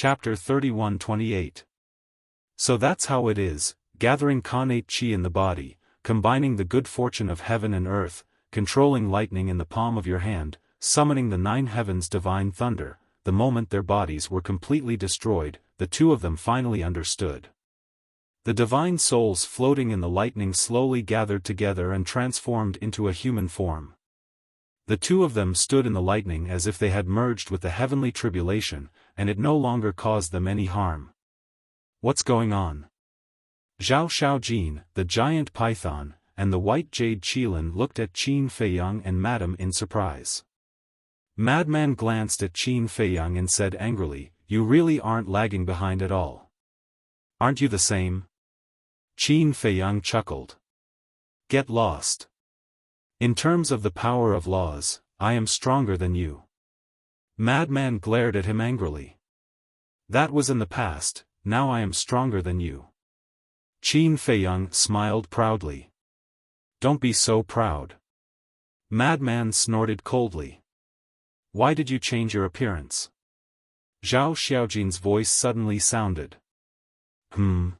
Chapter 31-28. So that's how it is, gathering connate chi in the body, combining the good fortune of heaven and earth, controlling lightning in the palm of your hand, summoning the 9 heavens' divine thunder. The moment their bodies were completely destroyed, the two of them finally understood. The divine souls floating in the lightning slowly gathered together and transformed into a human form. The two of them stood in the lightning as if they had merged with the heavenly tribulation, and it no longer caused them any harm. What's going on? Zhao Xiaojin, the giant python, and the white jade Qilin looked at Qin Feiyang and Madame in surprise. Madman glanced at Qin Feiyang and said angrily, "You really aren't lagging behind at all. Aren't you the same?" Qin Feiyang chuckled. "Get lost. In terms of the power of laws, I am stronger than you." Madman glared at him angrily. "That was in the past, now I am stronger than you." Qin Feiyang smiled proudly. "Don't be so proud." Madman snorted coldly. "Why did you change your appearance?" Zhao Xiaojin's voice suddenly sounded. Qin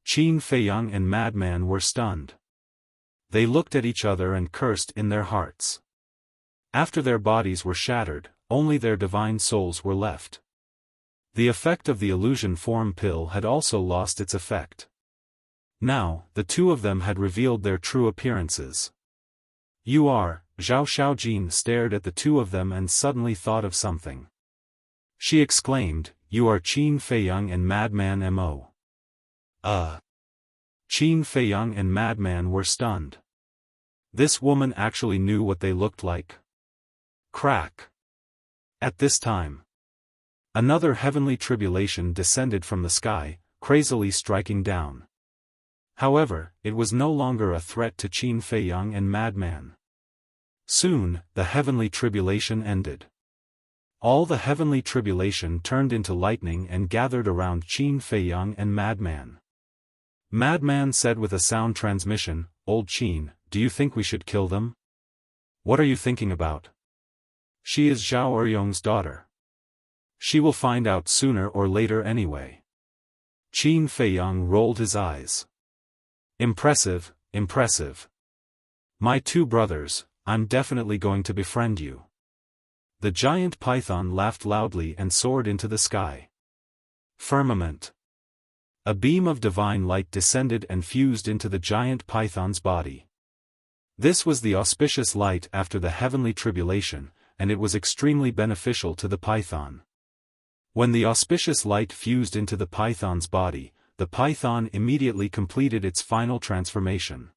Feiyang and Madman were stunned. They looked at each other and cursed in their hearts. After their bodies were shattered, only their divine souls were left. The effect of the illusion form pill had also lost its effect. Now, the two of them had revealed their true appearances. "You are," Zhao Xiaojin stared at the two of them and suddenly thought of something. She exclaimed, "You are Qin Feiyang and Madman Mo." Qin Feiyang and Madman were stunned. This woman actually knew what they looked like. Crack. At this time, another heavenly tribulation descended from the sky, crazily striking down. However, it was no longer a threat to Qin Feiyang and Madman. Soon, the heavenly tribulation ended. All the heavenly tribulation turned into lightning and gathered around Qin Feiyang and Madman. Madman said with a sound transmission, "Old Qin, do you think we should kill them? What are you thinking about? She is Zhao Eryong's daughter. She will find out sooner or later anyway." Qin Feiyang rolled his eyes. "Impressive, impressive. My two brothers, I'm definitely going to befriend you." The giant python laughed loudly and soared into the sky. Firmament. A beam of divine light descended and fused into the giant python's body. This was the auspicious light after the heavenly tribulation, and it was extremely beneficial to the python. When the auspicious light fused into the python's body, the python immediately completed its final transformation.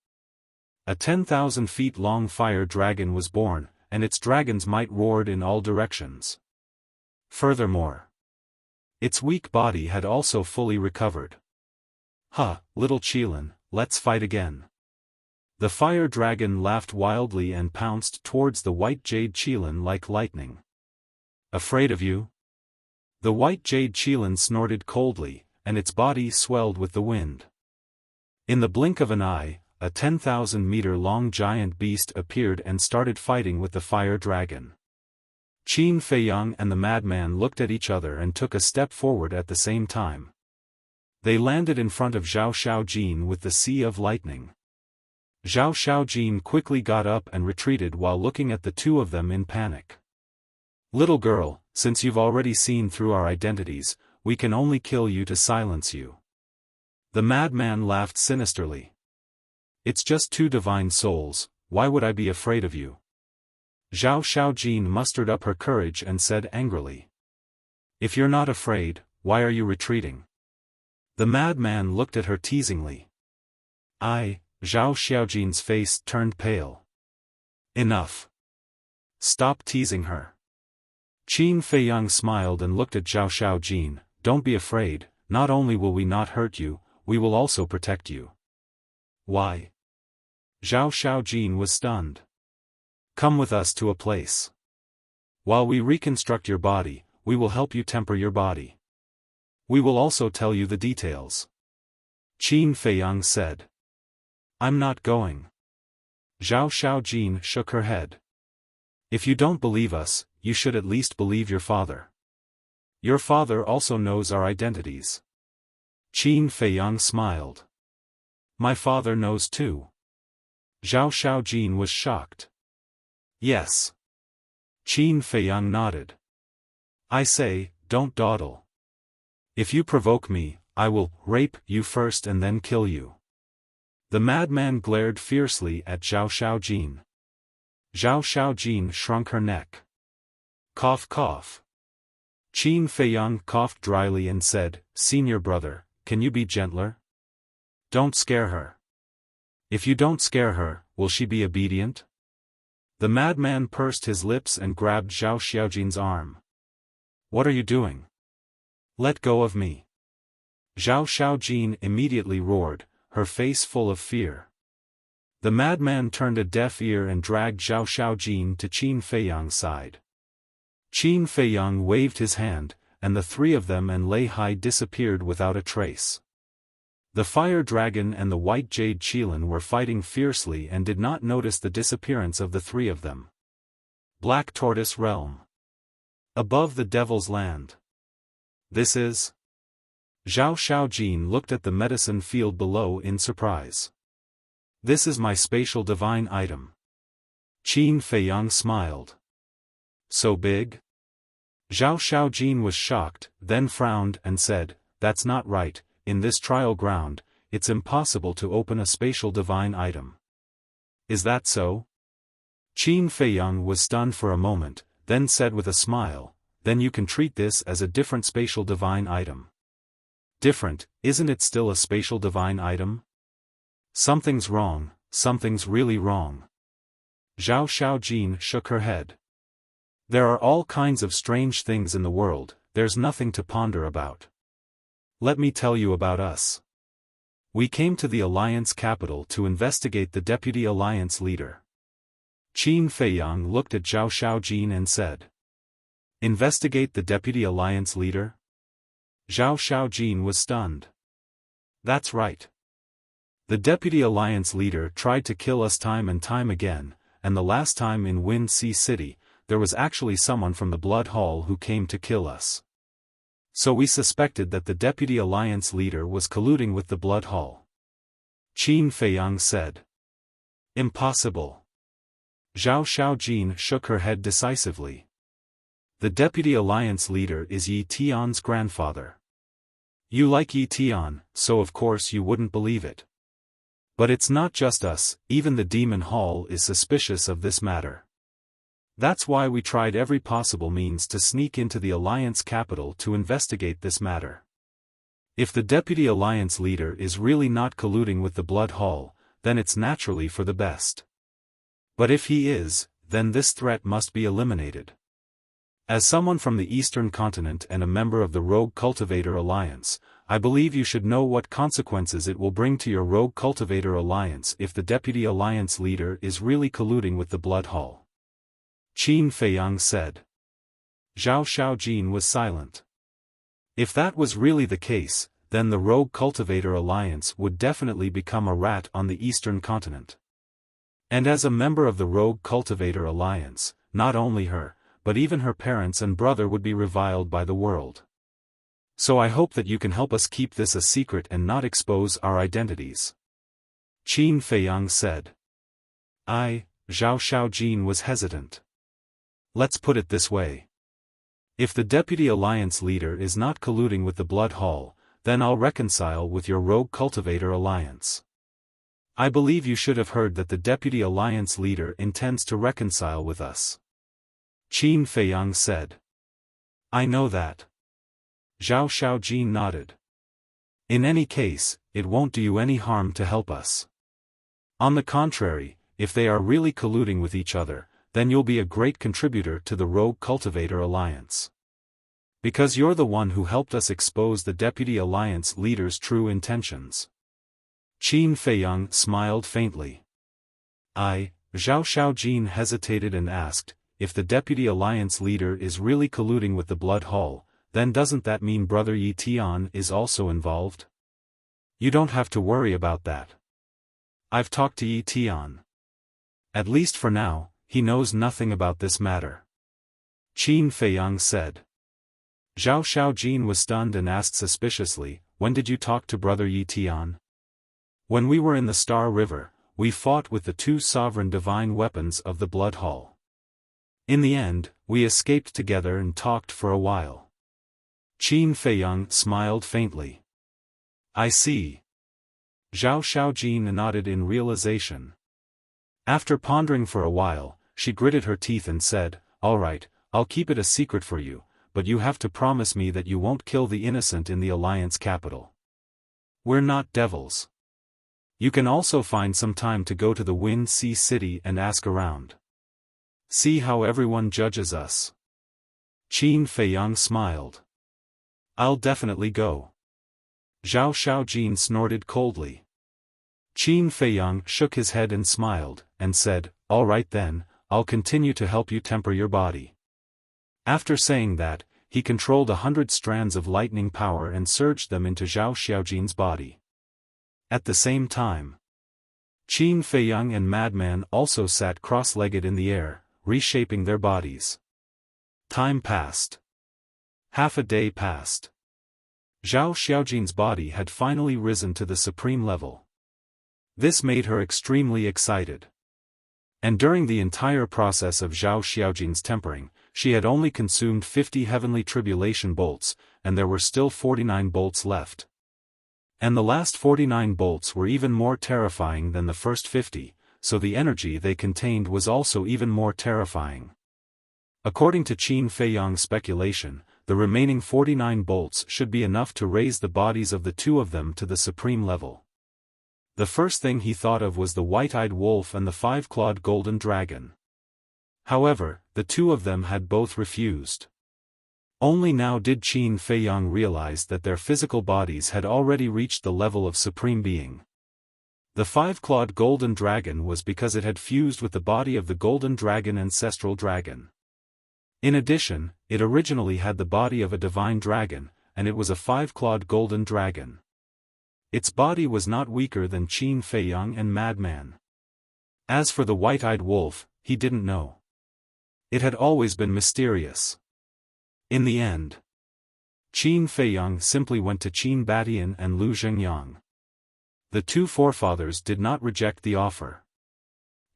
A 10,000 feet long fire dragon was born, and its dragon's might roared in all directions. Furthermore, its weak body had also fully recovered. Little Qilin, let's fight again." The fire dragon laughed wildly and pounced towards the white jade Qilin like lightning. "Afraid of you?" The white jade Qilin snorted coldly, and its body swelled with the wind. In the blink of an eye, a 10,000-meter-long giant beast appeared and started fighting with the fire dragon. Qin Feiyang and the madman looked at each other and took a step forward at the same time. They landed in front of Zhao Xiaojin with the sea of lightning. Zhao Xiaojin quickly got up and retreated while looking at the two of them in panic. "Little girl, since you've already seen through our identities, we can only kill you to silence you." The madman laughed sinisterly. "It's just two divine souls, why would I be afraid of you?" Zhao Xiaojin mustered up her courage and said angrily. "If you're not afraid, why are you retreating?" The madman looked at her teasingly. Zhao Xiaojin's face turned pale. "Enough. Stop teasing her." Qin Feiyang smiled and looked at Zhao Xiaojin. "Don't be afraid, not only will we not hurt you, we will also protect you." "Why?" Zhao Xiaojin was stunned. "Come with us to a place. While we reconstruct your body, we will help you temper your body. We will also tell you the details." Qin Feiyang said. "I'm not going." Zhao Xiaojin shook her head. "If you don't believe us, you should at least believe your father. Your father also knows our identities. Qin Feiyang smiled. My father knows too. Zhao Xiaojin was shocked. Yes. Qin Feiyang nodded. I say, don't dawdle. If you provoke me, I will rape you first and then kill you. The madman glared fiercely at Zhao Xiaojin. Zhao Xiaojin shrunk her neck. Cough cough. Qin Feiyang coughed dryly and said, Senior brother, can you be gentler? Don't scare her. If you don't scare her, will she be obedient? The madman pursed his lips and grabbed Zhao Xiaojin's arm. What are you doing? Let go of me. Zhao Xiaojin immediately roared, her face full of fear. The madman turned a deaf ear and dragged Zhao Xiaojin to Qin Feiyang's side. Qin Feiyang waved his hand, and the three of them and Lei Hai disappeared without a trace. The fire dragon and the white jade Qilin were fighting fiercely and did not notice the disappearance of the three of them. Black Tortoise Realm. Above the Devil's Land. This is... Zhao Xiaojin looked at the medicine field below in surprise. This is my spatial divine item. Qin Feiyang smiled. So big? Zhao Xiaojin was shocked, then frowned and said, That's not right, in this trial ground, it's impossible to open a spatial divine item. Is that so? Qin Feiyang was stunned for a moment, then said with a smile, Then you can treat this as a different spatial divine item. Different, isn't it still a spatial divine item? Something's wrong, something's really wrong. Zhao Xiaojin shook her head. There are all kinds of strange things in the world, there's nothing to ponder about. Let me tell you about us. We came to the Alliance capital to investigate the Deputy Alliance leader. Qin Feiyang looked at Zhao Xiaojin and said. Investigate the Deputy Alliance leader? Zhao Xiaojin was stunned. That's right. The Deputy Alliance leader tried to kill us time and time again, and the last time in Wind Sea City, there was actually someone from the Blood Hall who came to kill us. So we suspected that the Deputy Alliance leader was colluding with the Blood Hall. Qin Feiyang said. Impossible. Zhao Xiaojin shook her head decisively. The Deputy Alliance leader is Yi Tian's grandfather. You like Yi Tian, so of course you wouldn't believe it. But it's not just us, even the Demon Hall is suspicious of this matter. That's why we tried every possible means to sneak into the Alliance capital to investigate this matter. If the Deputy Alliance leader is really not colluding with the Blood Hall, then it's naturally for the best. But if he is, then this threat must be eliminated. As someone from the Eastern Continent and a member of the Rogue Cultivator Alliance, I believe you should know what consequences it will bring to your Rogue Cultivator Alliance if the Deputy Alliance leader is really colluding with the Blood Hall. Qin Feiyang said. Zhao Xiaojin was silent. If that was really the case, then the Rogue Cultivator Alliance would definitely become a rat on the Eastern Continent. And as a member of the Rogue Cultivator Alliance, not only her, but even her parents and brother would be reviled by the world. So I hope that you can help us keep this a secret and not expose our identities. Qin Feiyang said. Zhao Xiaojin was hesitant. Let's put it this way. If the Deputy Alliance leader is not colluding with the Blood Hall, then I'll reconcile with your Rogue Cultivator Alliance. I believe you should have heard that the Deputy Alliance leader intends to reconcile with us. Qin Feiyang said. I know that. Zhao Xiaojin nodded. In any case, it won't do you any harm to help us. On the contrary, if they are really colluding with each other, then you'll be a great contributor to the Rogue Cultivator Alliance. Because you're the one who helped us expose the Deputy Alliance leader's true intentions. Qin Feiyang smiled faintly. Zhao Xiaojin hesitated and asked, if the Deputy Alliance leader is really colluding with the Blood Hall, then doesn't that mean Brother Yi Tian is also involved? You don't have to worry about that. I've talked to Yi Tian. At least for now, he knows nothing about this matter. Qin Feiyang said. Zhao Xiaojin was stunned and asked suspiciously, "When did you talk to Brother Yi Tian?" "When we were in the Star River, we fought with the two sovereign divine weapons of the Blood Hall. In the end, we escaped together and talked for a while." Qin Feiyang smiled faintly. "I see." Zhao Xiaojin nodded in realization. After pondering for a while, she gritted her teeth and said, "All right, I'll keep it a secret for you, but you have to promise me that you won't kill the innocent in the Alliance capital. We're not devils. You can also find some time to go to the Wind Sea City and ask around. See how everyone judges us." Qin Feiyang smiled. "I'll definitely go." Zhao Xiaojin snorted coldly. Qin Feiyang shook his head and smiled, and said, "All right then, I'll continue to help you temper your body." After saying that, he controlled 100 strands of lightning power and surged them into Zhao Xiaojin's body. At the same time, Qin Feiyang and Madman also sat cross-legged in the air, reshaping their bodies. Time passed. Half a day passed. Zhao Xiaojin's body had finally risen to the supreme level. This made her extremely excited. And during the entire process of Zhao Xiaojin's tempering, she had only consumed 50 heavenly tribulation bolts, and there were still 49 bolts left. And the last 49 bolts were even more terrifying than the first 50, so the energy they contained was also even more terrifying. According to Qin Feiyang's speculation, the remaining 49 bolts should be enough to raise the bodies of the two of them to the supreme level. The first thing he thought of was the white-eyed wolf and the five-clawed golden dragon. However, the two of them had both refused. Only now did Qin Feiyang realize that their physical bodies had already reached the level of supreme being. The five-clawed golden dragon was because it had fused with the body of the golden dragon ancestral dragon. In addition, it originally had the body of a divine dragon, and it was a five-clawed golden dragon. Its body was not weaker than Qin Feiyang and Madman. As for the white-eyed wolf, he didn't know. It had always been mysterious. In the end, Qin Feiyang simply went to Qin Batian and Lu Zhengyang. The two forefathers did not reject the offer.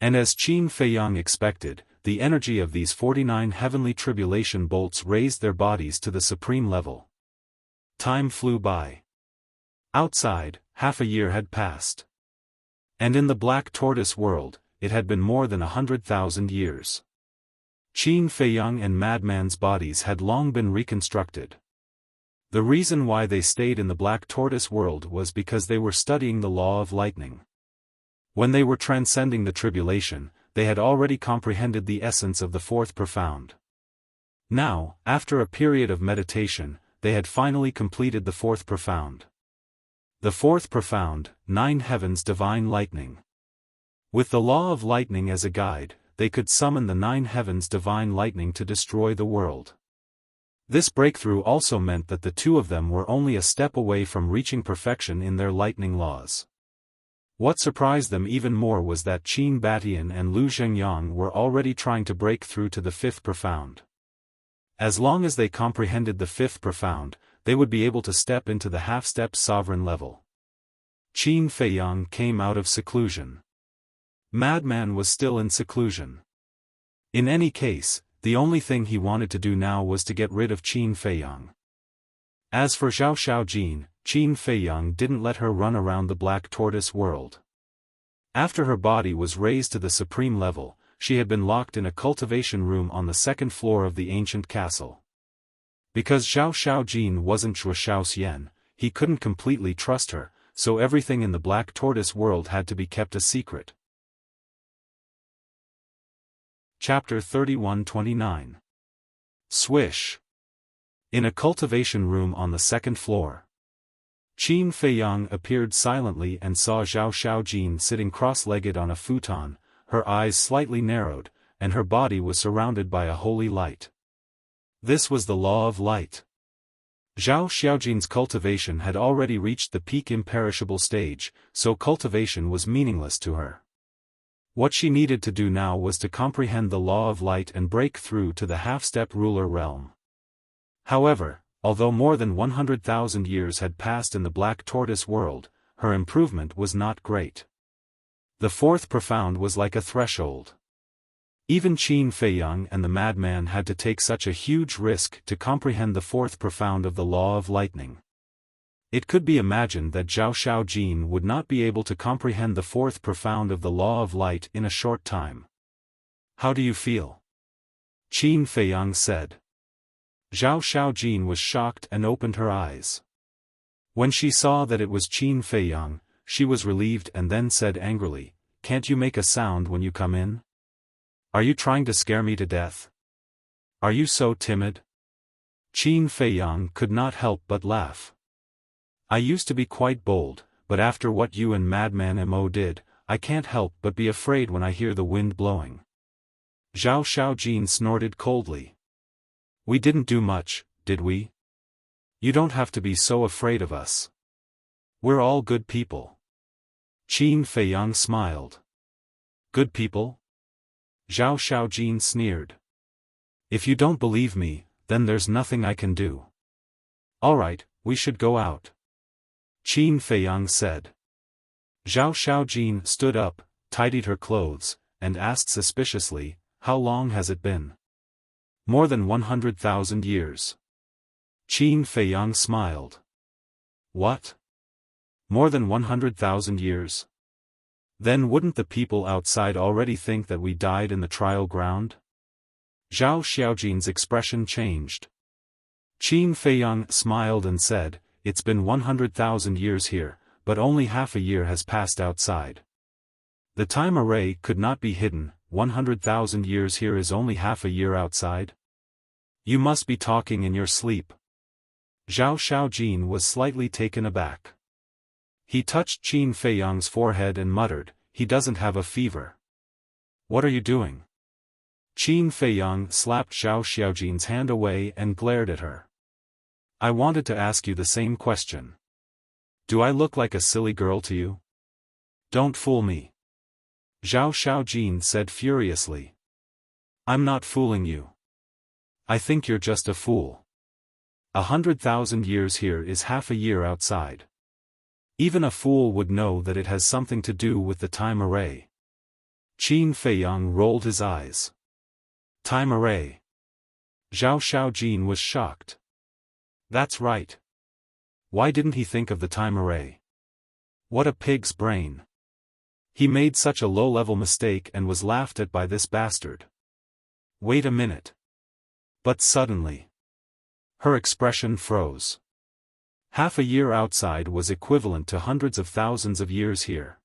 And as Qin Feiyang expected, the energy of these 49 heavenly tribulation bolts raised their bodies to the supreme level. Time flew by. Outside, half a year had passed. And in the Black Tortoise world, it had been more than 100,000 years. Qin Feiyang and Madman's bodies had long been reconstructed. The reason why they stayed in the Black Tortoise world was because they were studying the law of lightning. When they were transcending the tribulation, they had already comprehended the essence of the fourth profound. Now, after a period of meditation, they had finally completed the fourth profound. The fourth profound, 9 heavens divine lightning. With the law of lightning as a guide, they could summon the 9 heavens divine lightning to destroy the world. This breakthrough also meant that the two of them were only a step away from reaching perfection in their lightning laws. What surprised them even more was that Qin Batian and Lu Zhengyang were already trying to break through to the fifth profound. As long as they comprehended the fifth profound, they would be able to step into the half-step sovereign level. Qin Feiyang came out of seclusion. Madman was still in seclusion. In any case, the only thing he wanted to do now was to get rid of Qin Feiyang. As for Zhao Xiaojin, Qin Feiyang didn't let her run around the Black Tortoise world. After her body was raised to the supreme level, she had been locked in a cultivation room on the second floor of the ancient castle. Because Zhao Xiaojin wasn't Zhuo Xiaoxian, he couldn't completely trust her, so everything in the Black Tortoise world had to be kept a secret. Chapter 31-29. Swish. In a cultivation room on the second floor, Qin Feiyang appeared silently and saw Zhao Xiaojin sitting cross-legged on a futon, her eyes slightly narrowed, and her body was surrounded by a holy light. This was the law of light. Zhao Xiaojin's cultivation had already reached the peak imperishable stage, so cultivation was meaningless to her. What she needed to do now was to comprehend the law of light and break through to the half-step ruler realm. However, Although more than 100,000 years had passed in the Black Tortoise world, her improvement was not great. The fourth profound was like a threshold. Even Qin Feiyang and the madman had to take such a huge risk to comprehend the fourth profound of the law of lightning. It could be imagined that Zhao Xiaojin would not be able to comprehend the fourth profound of the law of light in a short time. How do you feel? Qin Feiyang said. Zhao Xiaojin was shocked and opened her eyes. When she saw that it was Qin Feiyang, she was relieved and then said angrily, "Can't you make a sound when you come in? Are you trying to scare me to death? Are you so timid?" Qin Feiyang could not help but laugh. "I used to be quite bold, but after what you and Madman Mo did, I can't help but be afraid when I hear the wind blowing." Zhao Xiaojin snorted coldly. "We didn't do much, did we? You don't have to be so afraid of us. We're all good people." Qin Feiyang smiled. "Good people?" Zhao Xiaojin sneered. "If you don't believe me, then there's nothing I can do." "All right, we should go out," Qin Feiyang said. Zhao Xiaojin stood up, tidied her clothes, and asked suspiciously, "How long has it been?" "More than 100,000 years. Qin Feiyang smiled. "What? More than 100,000 years? Then wouldn't the people outside already think that we died in the trial ground?" Zhao Xiaojin's expression changed. Qin Feiyang smiled and said, "It's been 100,000 years here, but only half a year has passed outside. The time array could not be hidden. 100,000 years here is only half a year outside? You must be talking in your sleep." Zhao Xiaojin was slightly taken aback. He touched Qin Feiyang's forehead and muttered, "He doesn't have a fever." "What are you doing?" Qin Feiyang slapped Zhao Xiaojin's hand away and glared at her. "I wanted to ask you the same question. Do I look like a silly girl to you? Don't fool me." Zhao Xiaojin said furiously. "I'm not fooling you. I think you're just a fool. 100,000 years here is half a year outside. Even a fool would know that it has something to do with the time array." Qin Feiyang rolled his eyes. "Time array?" Zhao Xiaojin was shocked. "That's right. Why didn't he think of the time array? What a pig's brain. He made such a low-level mistake and was laughed at by this bastard. Wait a minute." But suddenly, her expression froze. Half a year outside was equivalent to hundreds of thousands of years here.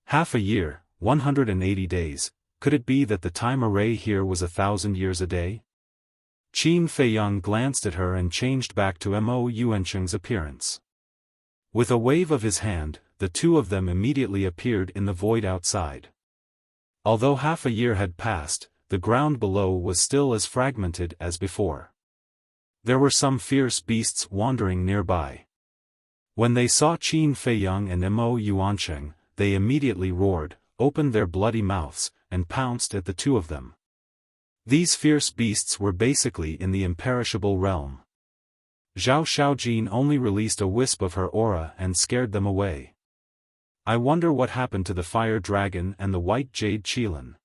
Half a year, 180 days, could it be that the time array here was 1,000 years a day? Qin Feiyang glanced at her and changed back to Mo Yuancheng's appearance. With a wave of his hand, the two of them immediately appeared in the void outside. Although half a year had passed, the ground below was still as fragmented as before. There were some fierce beasts wandering nearby. When they saw Qin Feiyang and Mo Yuancheng, they immediately roared, opened their bloody mouths, and pounced at the two of them. These fierce beasts were basically in the imperishable realm. Zhao Xiaojin only released a wisp of her aura and scared them away. "I wonder what happened to the fire dragon and the white jade qilin,"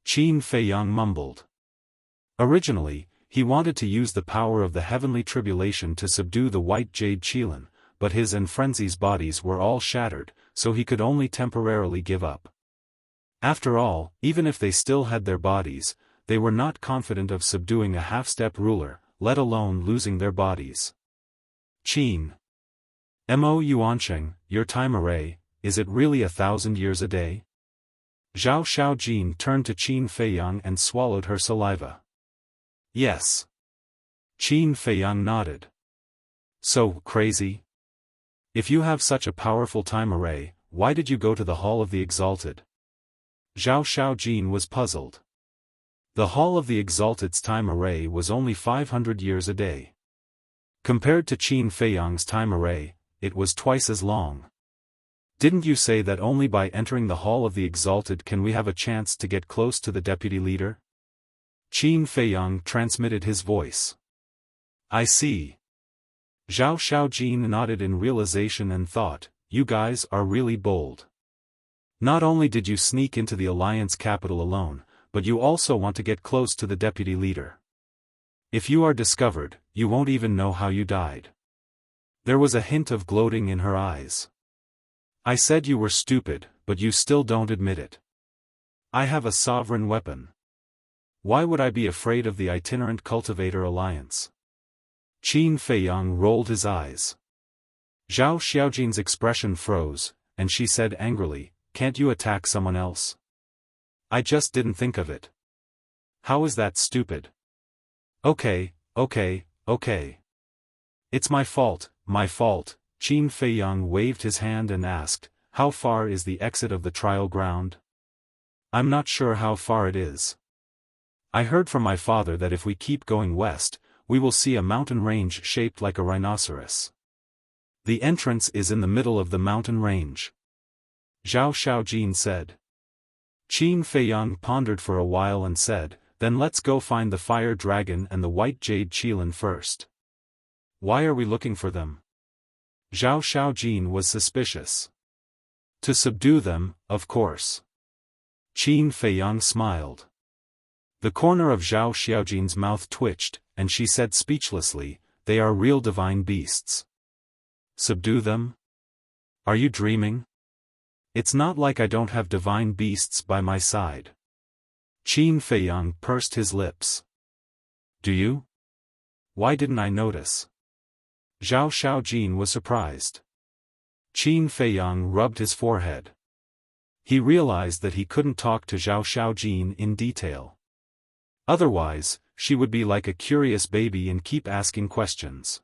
Qin Feiyang mumbled. Originally, he wanted to use the power of the heavenly tribulation to subdue the white jade qilin, but his and Frenzy's bodies were all shattered, so he could only temporarily give up. After all, even if they still had their bodies, they were not confident of subduing a half-step ruler, let alone losing their bodies. "Qin. Mo Yuancheng, your time array, is it really 1,000 years a day?" Zhao Xiaojin turned to Qin Feiyang and swallowed her saliva. "Yes." Qin Feiyang nodded. "So crazy? If you have such a powerful time array, why did you go to the Hall of the Exalted?" Zhao Xiaojin was puzzled. The Hall of the Exalted's time array was only 500 years a day. Compared to Qin Feiyang's time array, it was twice as long. "Didn't you say that only by entering the Hall of the Exalted can we have a chance to get close to the deputy leader?" Qin Feiyang transmitted his voice. I see. Zhao Xiaojin nodded in realization and thought, you guys are really bold. Not only did you sneak into the Alliance capital alone, but you also want to get close to the deputy leader. If you are discovered, you won't even know how you died. There was a hint of gloating in her eyes. I said you were stupid, but you still don't admit it. I have a sovereign weapon. Why would I be afraid of the itinerant cultivator alliance? Qin Feiyang rolled his eyes. Zhao Xiaojin's expression froze, and she said angrily, can't you attack someone else? I just didn't think of it. How is that stupid? Okay. It's my fault. Qin Feiyang waved his hand and asked, how far is the exit of the trial ground? I'm not sure how far it is. I heard from my father that if we keep going west, we will see a mountain range shaped like a rhinoceros. The entrance is in the middle of the mountain range. Zhao Xiaojin said. Qin Feiyang pondered for a while and said, then let's go find the fire dragon and the white jade qilin first. Why are we looking for them? Zhao Xiaojin was suspicious. To subdue them, of course. Qin Feiyang smiled. The corner of Zhao Xiaojin's mouth twitched, and she said speechlessly, they are real divine beasts. Subdue them? Are you dreaming? It's not like I don't have divine beasts by my side. Qin Feiyang pursed his lips. Do you? Why didn't I notice? Zhao Xiaojin was surprised. Qin Feiyang rubbed his forehead. He realized that he couldn't talk to Zhao Xiaojin in detail. Otherwise, she would be like a curious baby and keep asking questions.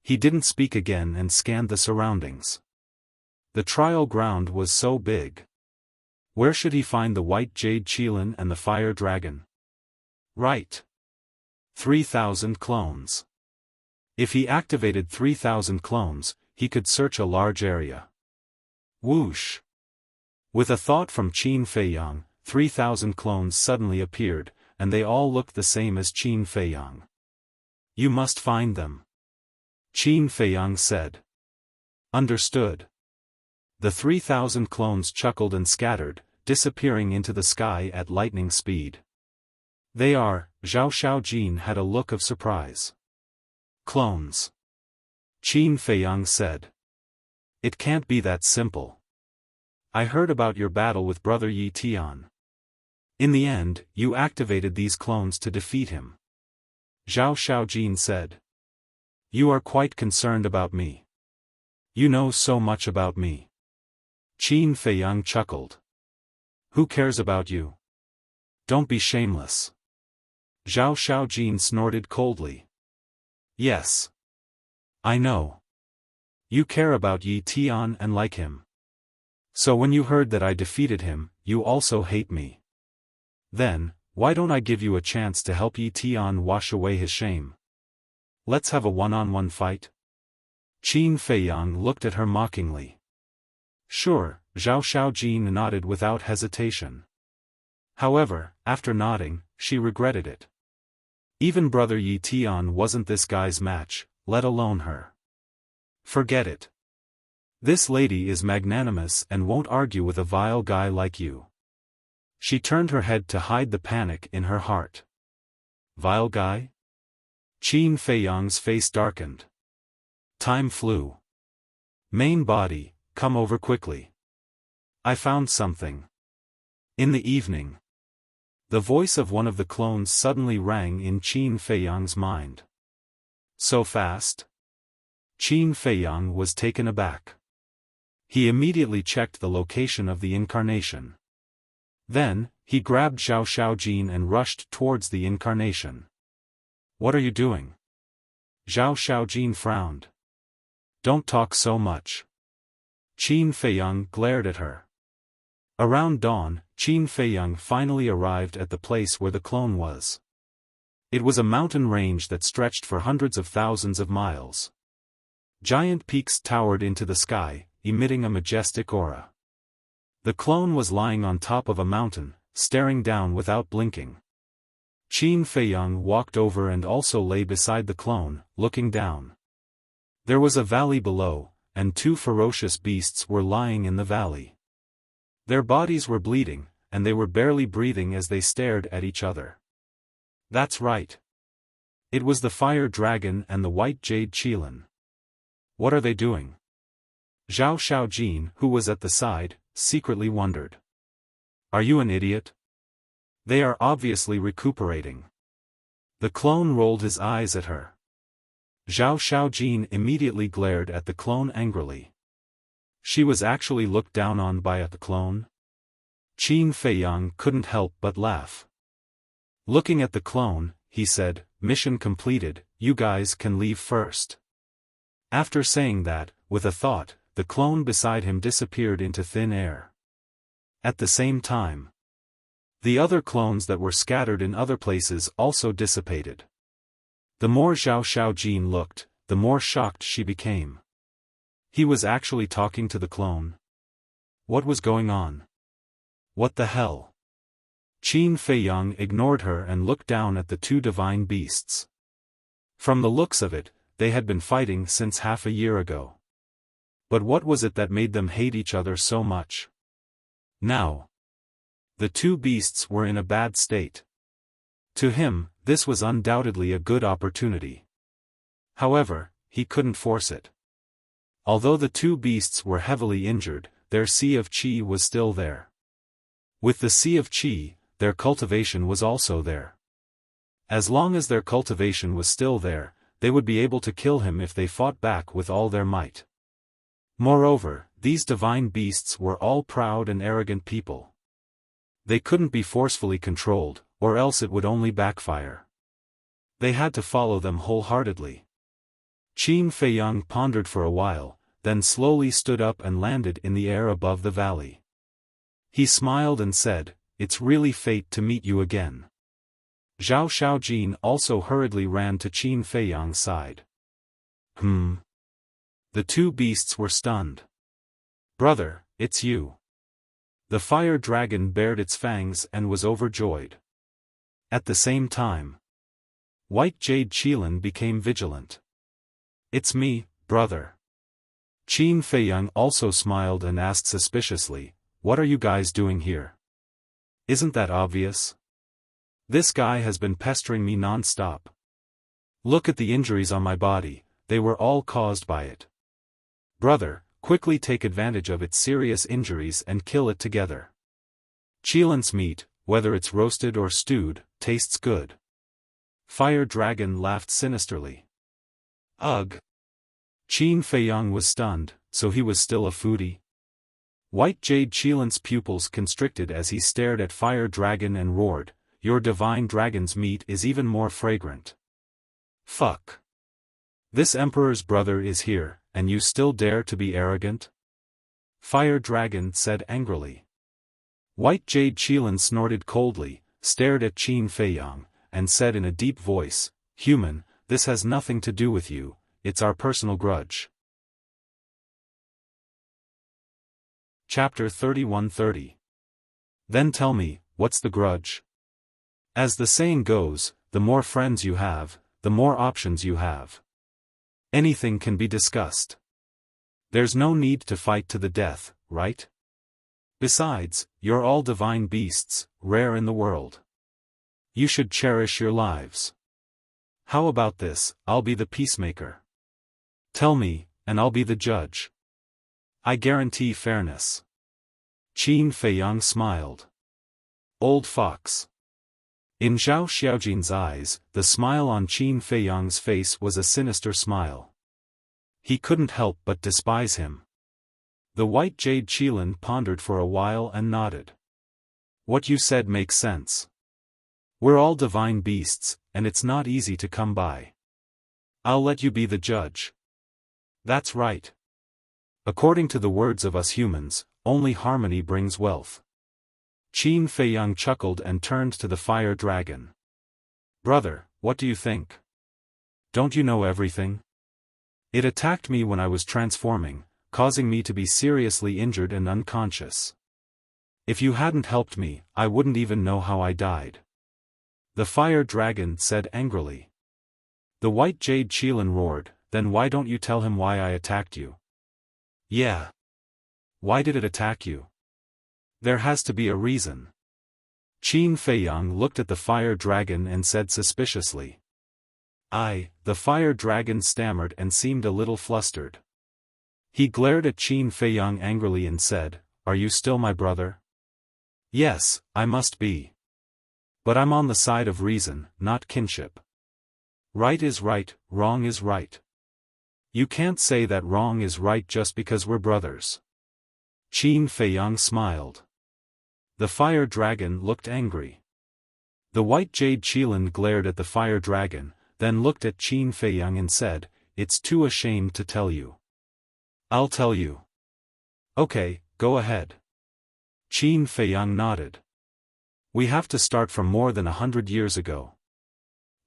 He didn't speak again and scanned the surroundings. The trial ground was so big. Where should he find the white jade qilin and the fire dragon? Right. 3,000 clones. If he activated 3,000 clones, he could search a large area. Whoosh. With a thought from Qin Feiyang, 3,000 clones suddenly appeared, and they all looked the same as Qin Feiyang. You must find them. Qin Feiyang said. Understood. The 3,000 clones chuckled and scattered, disappearing into the sky at lightning speed. They are, Zhao Xiaojin had a look of surprise. Clones. Qin Feiyang said. It can't be that simple. I heard about your battle with Brother Yi Tian. In the end, you activated these clones to defeat him. Zhao Xiaojin said. You are quite concerned about me. You know so much about me. Qin Feiyang chuckled. Who cares about you? Don't be shameless. Zhao Xiaojin snorted coldly. Yes. I know. You care about Yi Tian and like him. So when you heard that I defeated him, you also hate me. Then, why don't I give you a chance to help Yi Tian wash away his shame? Let's have a one-on-one fight? Qin Feiyang looked at her mockingly. Sure, Zhao Xiaojin nodded without hesitation. However, after nodding, she regretted it. Even Brother Yi Tian wasn't this guy's match, let alone her. Forget it. This lady is magnanimous and won't argue with a vile guy like you. She turned her head to hide the panic in her heart. Vile guy? Qin Feiyang's face darkened. Time flew. Main body, come over quickly. I found something. In the evening. The voice of one of the clones suddenly rang in Qin Feiyang's mind. So fast? Qin Feiyang was taken aback. He immediately checked the location of the incarnation. Then, he grabbed Zhao Xiaojin and rushed towards the incarnation. What are you doing? Zhao Xiaojin frowned. Don't talk so much. Qin Feiyang glared at her. Around dawn, Qin Feiyang finally arrived at the place where the clone was. It was a mountain range that stretched for hundreds of thousands of miles. Giant peaks towered into the sky, emitting a majestic aura. The clone was lying on top of a mountain, staring down without blinking. Qin Feiyang walked over and also lay beside the clone, looking down. There was a valley below, and two ferocious beasts were lying in the valley. Their bodies were bleeding, and they were barely breathing as they stared at each other. That's right. It was the fire dragon and the white jade qilin. What are they doing? Zhao Xiaojin, who was at the side, secretly wondered. Are you an idiot? They are obviously recuperating. The clone rolled his eyes at her. Zhao Xiaojin immediately glared at the clone angrily. She was actually looked down on by the clone? Qin Feiyang couldn't help but laugh. Looking at the clone, he said, "Mission completed, you guys can leave first." After saying that, with a thought, the clone beside him disappeared into thin air. At the same time, the other clones that were scattered in other places also dissipated. The more Zhao Xiaojin looked, the more shocked she became. He was actually talking to the clone. What was going on? What the hell? Qin Feiyang ignored her and looked down at the two divine beasts. From the looks of it, they had been fighting since half a year ago. But what was it that made them hate each other so much? Now, the two beasts were in a bad state. To him, this was undoubtedly a good opportunity. However, he couldn't force it. Although the two beasts were heavily injured, their sea of qi was still there. With the sea of qi, their cultivation was also there. As long as their cultivation was still there, they would be able to kill him if they fought back with all their might. Moreover, these divine beasts were all proud and arrogant people. They couldn't be forcefully controlled, or else it would only backfire. They had to follow them wholeheartedly. Qin Feiyang pondered for a while, then slowly stood up and landed in the air above the valley. He smiled and said, "It's really fate to meet you again." Zhao Xiaojin also hurriedly ran to Qin Feiyang's side. The two beasts were stunned. "Brother, it's you." The fire dragon bared its fangs and was overjoyed. At the same time, white jade qilin became vigilant. "It's me, brother." Qin Feiyang also smiled and asked suspiciously, "What are you guys doing here? Isn't that obvious? This guy has been pestering me non-stop. Look at the injuries on my body, they were all caused by it. Brother, quickly take advantage of its serious injuries and kill it together. Qilin's meat, whether it's roasted or stewed, tastes good." Fire Dragon laughed sinisterly. Ugh! Qin Feiyang was stunned, so he was still a foodie? White Jade Qilin's pupils constricted as he stared at Fire Dragon and roared, "Your divine dragon's meat is even more fragrant. Fuck! This emperor's brother is here, and you still dare to be arrogant?" Fire Dragon said angrily. White Jade Qilin snorted coldly, stared at Qin Feiyang, and said in a deep voice, "Human, this has nothing to do with you, it's our personal grudge." Chapter 31:30. Then tell me, what's the grudge? As the saying goes, the more friends you have, the more options you have. Anything can be discussed. There's no need to fight to the death, right? Besides, you're all divine beasts, rare in the world. You should cherish your lives. How about this, I'll be the peacemaker. Tell me, and I'll be the judge. I guarantee fairness. Qin Feiyang smiled. Old fox. In Zhao Xiaojin's eyes, the smile on Qin Feiyang's face was a sinister smile. He couldn't help but despise him. The white jade Qilin pondered for a while and nodded. What you said makes sense. We're all divine beasts, and it's not easy to come by. I'll let you be the judge. That's right. According to the words of us humans, only harmony brings wealth. Qin Feiyang chuckled and turned to the fire dragon. Brother, what do you think? Don't you know everything? It attacked me when I was transforming, causing me to be seriously injured and unconscious. If you hadn't helped me, I wouldn't even know how I died. The fire dragon said angrily. The white jade Qilin roared, then why don't you tell him why I attacked you? Yeah. Why did it attack you? There has to be a reason. Qin Feiyang looked at the fire dragon and said suspiciously. The fire dragon stammered and seemed a little flustered. He glared at Qin Feiyang angrily and said, "Are you still my brother?" "Yes, I must be. But I'm on the side of reason, not kinship. Right is right, wrong is right. You can't say that wrong is right just because we're brothers." Qin Feiyang smiled. The fire dragon looked angry. The white jade Qilin glared at the fire dragon, then looked at Qin Feiyang and said, "It's too ashamed to tell you." "I'll tell you." "Okay, go ahead." Qin Feiyang nodded. "We have to start from more than 100 years ago.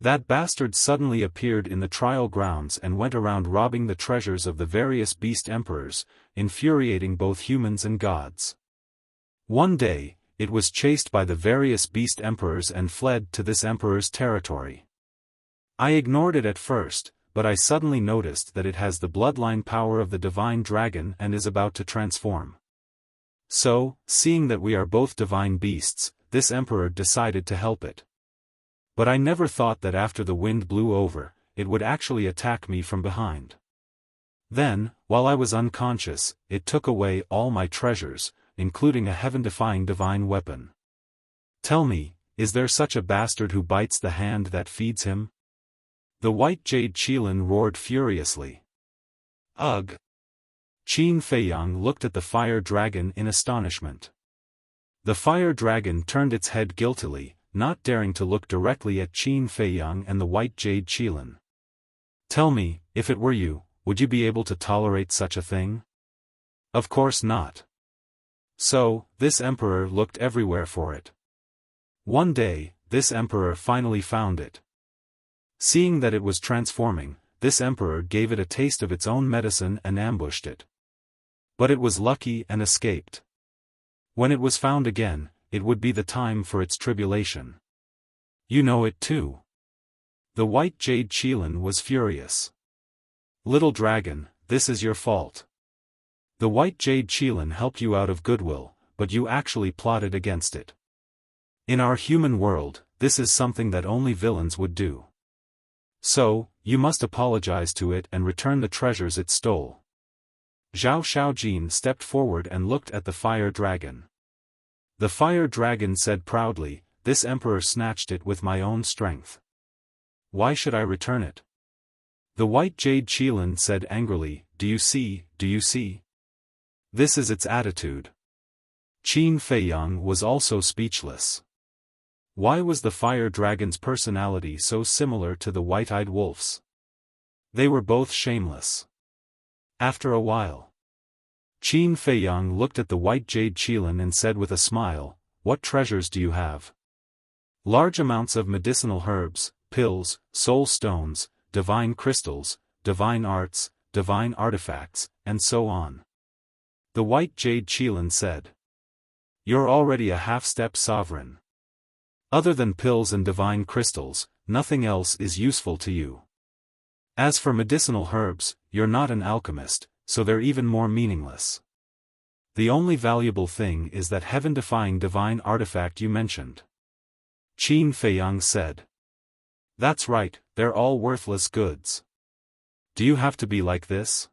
That bastard suddenly appeared in the trial grounds and went around robbing the treasures of the various beast emperors, infuriating both humans and gods. One day, it was chased by the various beast emperors and fled to this emperor's territory. I ignored it at first, but I suddenly noticed that it has the bloodline power of the divine dragon and is about to transform. So, seeing that we are both divine beasts, this emperor decided to help it. But I never thought that after the wind blew over, it would actually attack me from behind. Then, while I was unconscious, it took away all my treasures, including a heaven-defying divine weapon. Tell me, is there such a bastard who bites the hand that feeds him?" The white jade Qilin roared furiously. "Ugh!" Qin Feiyang looked at the fire dragon in astonishment. The fire dragon turned its head guiltily, not daring to look directly at Qin Feiyang and the white jade Qilin. "Tell me, if it were you, would you be able to tolerate such a thing?" "Of course not." So, this emperor looked everywhere for it. One day, this emperor finally found it. Seeing that it was transforming, this emperor gave it a taste of its own medicine and ambushed it. But it was lucky and escaped. When it was found again, it would be the time for its tribulation. You know it too. The white jade Qilin was furious. "Little dragon, this is your fault. The white jade Qilin helped you out of goodwill, but you actually plotted against it. In our human world, this is something that only villains would do. So, you must apologize to it and return the treasures it stole." Zhao Shaojin stepped forward and looked at the fire dragon. The fire dragon said proudly, "This emperor snatched it with my own strength. Why should I return it?" The white jade Qilin said angrily, Do you see? This is its attitude." Qin Feiyang was also speechless. Why was the fire dragon's personality so similar to the white-eyed wolf's? They were both shameless. After a while, Qin Feiyang looked at the white jade Qilin and said with a smile, "What treasures do you have?" "Large amounts of medicinal herbs, pills, soul stones, divine crystals, divine arts, divine artifacts, and so on." The white jade Qilin said. "You're already a half-step sovereign. Other than pills and divine crystals, nothing else is useful to you. As for medicinal herbs, you're not an alchemist, so they're even more meaningless. The only valuable thing is that heaven-defying divine artifact you mentioned." Qin Feiyang said. "That's right, they're all worthless goods. Do you have to be like this?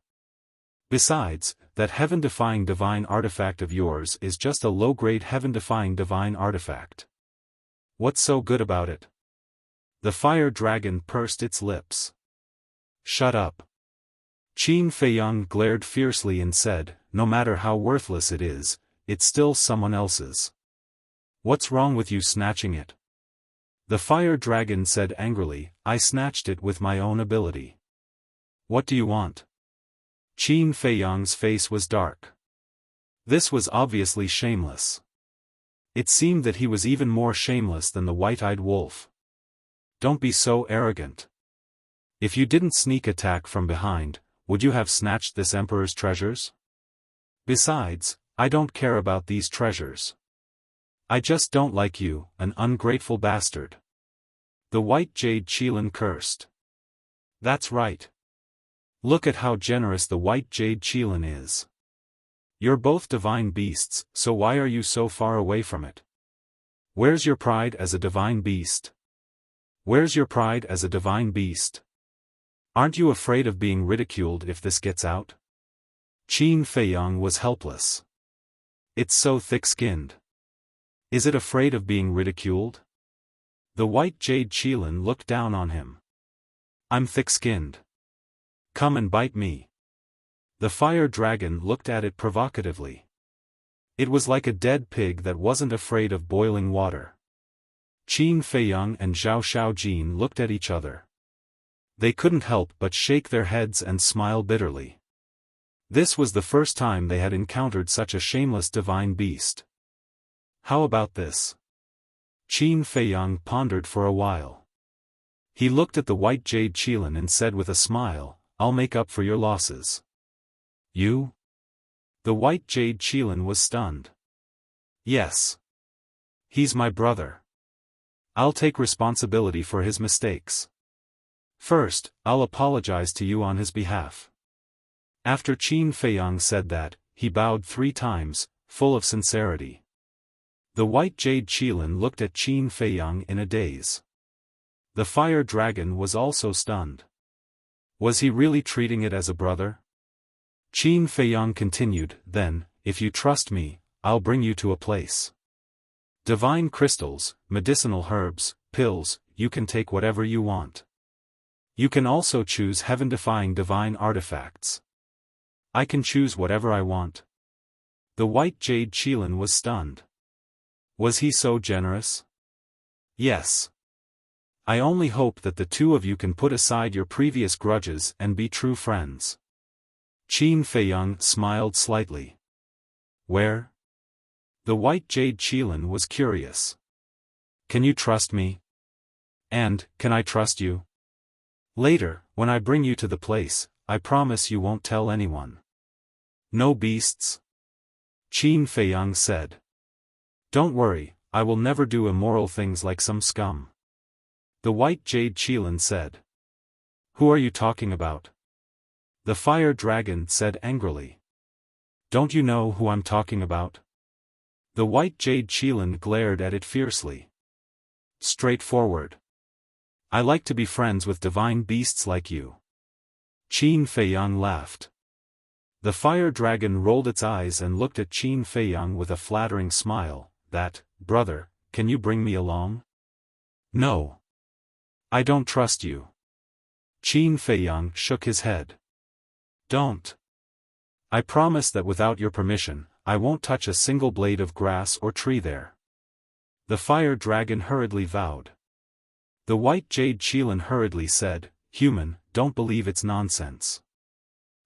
Besides, that heaven-defying divine artifact of yours is just a low-grade heaven-defying divine artifact. What's so good about it?" The fire dragon pursed its lips. "Shut up." Qin Feiyang glared fiercely and said, "No matter how worthless it is, it's still someone else's. What's wrong with you snatching it?" The fire dragon said angrily, "I snatched it with my own ability. What do you want?" Qin Feiyang's face was dark. This was obviously shameless. It seemed that he was even more shameless than the white-eyed wolf. "Don't be so arrogant. If you didn't sneak attack from behind, would you have snatched this emperor's treasures? Besides, I don't care about these treasures. I just don't like you, an ungrateful bastard." The white jade Qilin cursed. That's right. Look at how generous the white jade Qilin is. You're both divine beasts, so why are you so far away from it? Where's your pride as a divine beast? Where's your pride as a divine beast? Aren't you afraid of being ridiculed if this gets out? Qin Feiyang was helpless. It's so thick-skinned. Is it afraid of being ridiculed? The white jade Qilin looked down on him. I'm thick-skinned. Come and bite me. The fire dragon looked at it provocatively. It was like a dead pig that wasn't afraid of boiling water. Qin Feiyang and Zhao Xiaojin looked at each other. They couldn't help but shake their heads and smile bitterly. This was the first time they had encountered such a shameless divine beast. How about this? Qin Feiyang pondered for a while. He looked at the white jade Qilin and said with a smile, I'll make up for your losses. You? The white jade Qilin was stunned. Yes. He's my brother. I'll take responsibility for his mistakes. First, I'll apologize to you on his behalf. After Qin Feiyang said that, he bowed 3 times, full of sincerity. The white jade Qilin looked at Qin Feiyang in a daze. The fire dragon was also stunned. Was he really treating it as a brother? Qin Feiyang continued, then, if you trust me, I'll bring you to a place. Divine crystals, medicinal herbs, pills, you can take whatever you want. You can also choose heaven-defying divine artifacts. I can choose whatever I want. The white jade Qilin was stunned. Was he so generous? Yes. I only hope that the two of you can put aside your previous grudges and be true friends. Qin Feiyang smiled slightly. Where? The white jade Qilin was curious. Can you trust me? And, can I trust you? Later, when I bring you to the place, I promise you won't tell anyone. No beasts? Qin Feiyang said. Don't worry, I will never do immoral things like some scum. The white jade Qilin said. Who are you talking about? The fire dragon said angrily. Don't you know who I'm talking about? The white jade Qilin glared at it fiercely. Straightforward. I like to be friends with divine beasts like you. Qin Feiyang laughed. The fire dragon rolled its eyes and looked at Qin Feiyang with a flattering smile. That, brother, can you bring me along? No. I don't trust you. Qin Feiyang shook his head. Don't. I promise that without your permission, I won't touch a single blade of grass or tree there. The fire dragon hurriedly vowed. The white jade Qilin hurriedly said, Human, don't believe it's nonsense.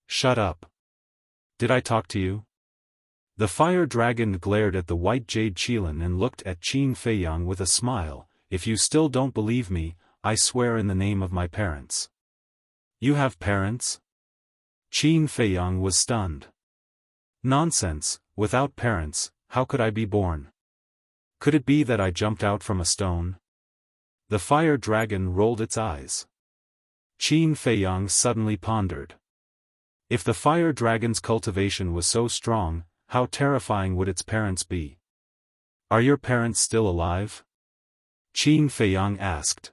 Shut up. Did I talk to you? The fire dragon glared at the white jade Qilin and looked at Qin Feiyang with a smile. If you still don't believe me, I swear in the name of my parents. You have parents? Qin Feiyang was stunned. Nonsense, without parents, how could I be born? Could it be that I jumped out from a stone? The fire dragon rolled its eyes. Qin Feiyang suddenly pondered. If the fire dragon's cultivation was so strong, how terrifying would its parents be? Are your parents still alive? Qin Feiyang asked.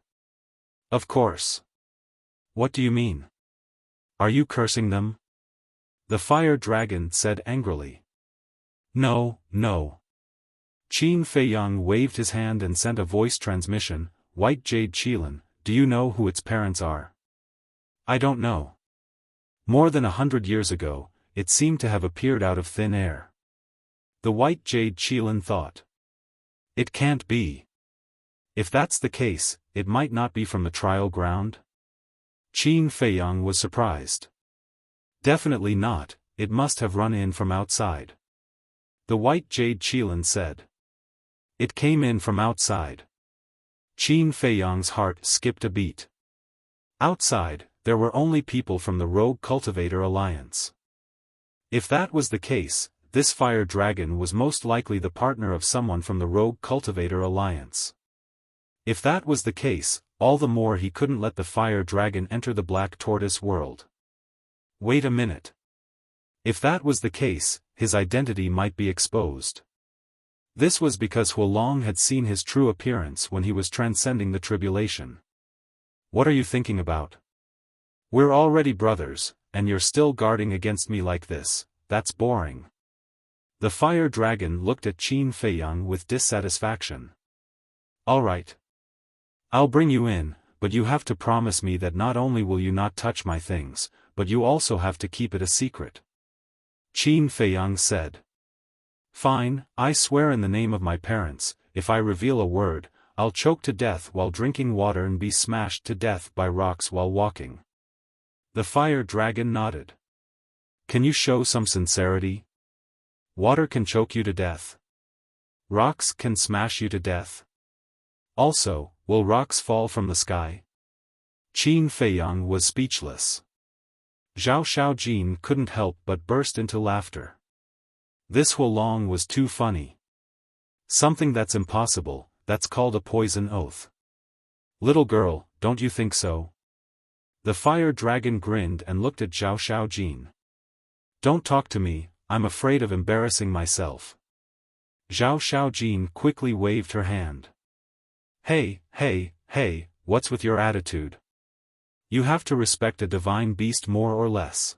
Of course. What do you mean? Are you cursing them? The fire dragon said angrily. No, no. Qin Feiyang waved his hand and sent a voice transmission. White jade Qilin, do you know who its parents are? I don't know. More than 100 years ago, it seemed to have appeared out of thin air. The white jade Qilin thought. It can't be. If that's the case, it might not be from the trial ground? Qin Feiyang was surprised. Definitely not, it must have run in from outside. The white jade Qilin said. It came in from outside. Qin Feiyang's heart skipped a beat. Outside, there were only people from the Rogue Cultivator Alliance. If that was the case, this fire dragon was most likely the partner of someone from the Rogue Cultivator Alliance. If that was the case, all the more he couldn't let the fire dragon enter the black tortoise world. Wait a minute. If that was the case, his identity might be exposed. This was because Huolong had seen his true appearance when he was transcending the tribulation. What are you thinking about? We're already brothers, and you're still guarding against me like this. That's boring. The fire dragon looked at Qin Feiyang with dissatisfaction. Alright. I'll bring you in, but you have to promise me that not only will you not touch my things, but you also have to keep it a secret. Qin Feiyang said. Fine, I swear in the name of my parents, if I reveal a word, I'll choke to death while drinking water and be smashed to death by rocks while walking. The fire dragon nodded. Can you show some sincerity? Water can choke you to death. Rocks can smash you to death. Also, will rocks fall from the sky? Qin Feiyang was speechless. Zhao Xiaojin couldn't help but burst into laughter. This Huolong was too funny. Something that's impossible, that's called a poison oath. Little girl, don't you think so? The fire dragon grinned and looked at Zhao Xiaojin. Don't talk to me, I'm afraid of embarrassing myself. Zhao Xiaojin quickly waved her hand. Hey, what's with your attitude? You have to respect a divine beast more or less.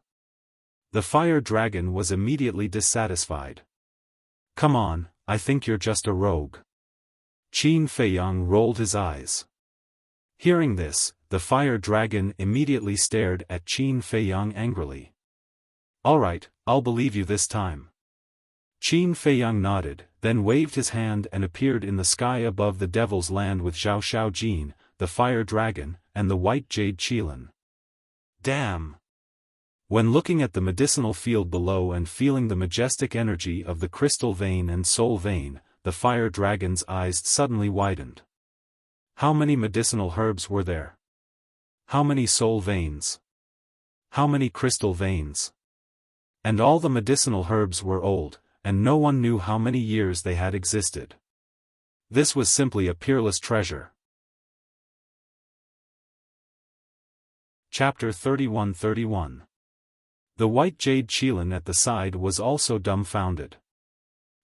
The fire dragon was immediately dissatisfied. Come on, I think you're just a rogue. Qin Feiyang rolled his eyes. Hearing this, the fire dragon immediately stared at Qin Feiyang angrily. Alright, I'll believe you this time. Qin Feiyang nodded, then waved his hand and appeared in the sky above the Devil's Land with Zhao Xiaojin, the fire dragon, and the white jade Qilin. Damn! When looking at the medicinal field below and feeling the majestic energy of the crystal vein and soul vein, the fire dragon's eyes suddenly widened. How many medicinal herbs were there? How many soul veins? How many crystal veins? And all the medicinal herbs were old, and no one knew how many years they had existed. This was simply a peerless treasure. Chapter 31-31. The white jade Qilin at the side was also dumbfounded.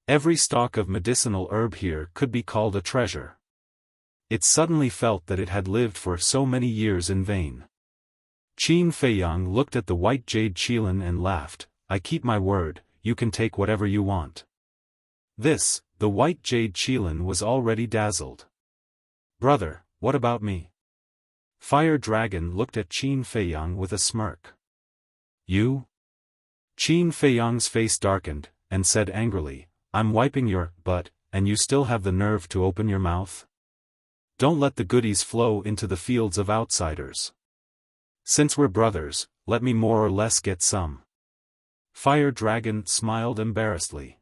Every stalk of medicinal herb here could be called a treasure. It suddenly felt that it had lived for so many years in vain. Qin Feiyang looked at the white jade Qilin and laughed. I keep my word, you can take whatever you want. The white jade Qilin was already dazzled. Brother, what about me? Fire Dragon looked at Qin Feiyang with a smirk. You? Qin Feiyang's face darkened, and said angrily, I'm wiping your butt, and you still have the nerve to open your mouth? Don't let the goodies flow into the fields of outsiders. Since we're brothers, let me more or less get some. Fire Dragon smiled embarrassedly.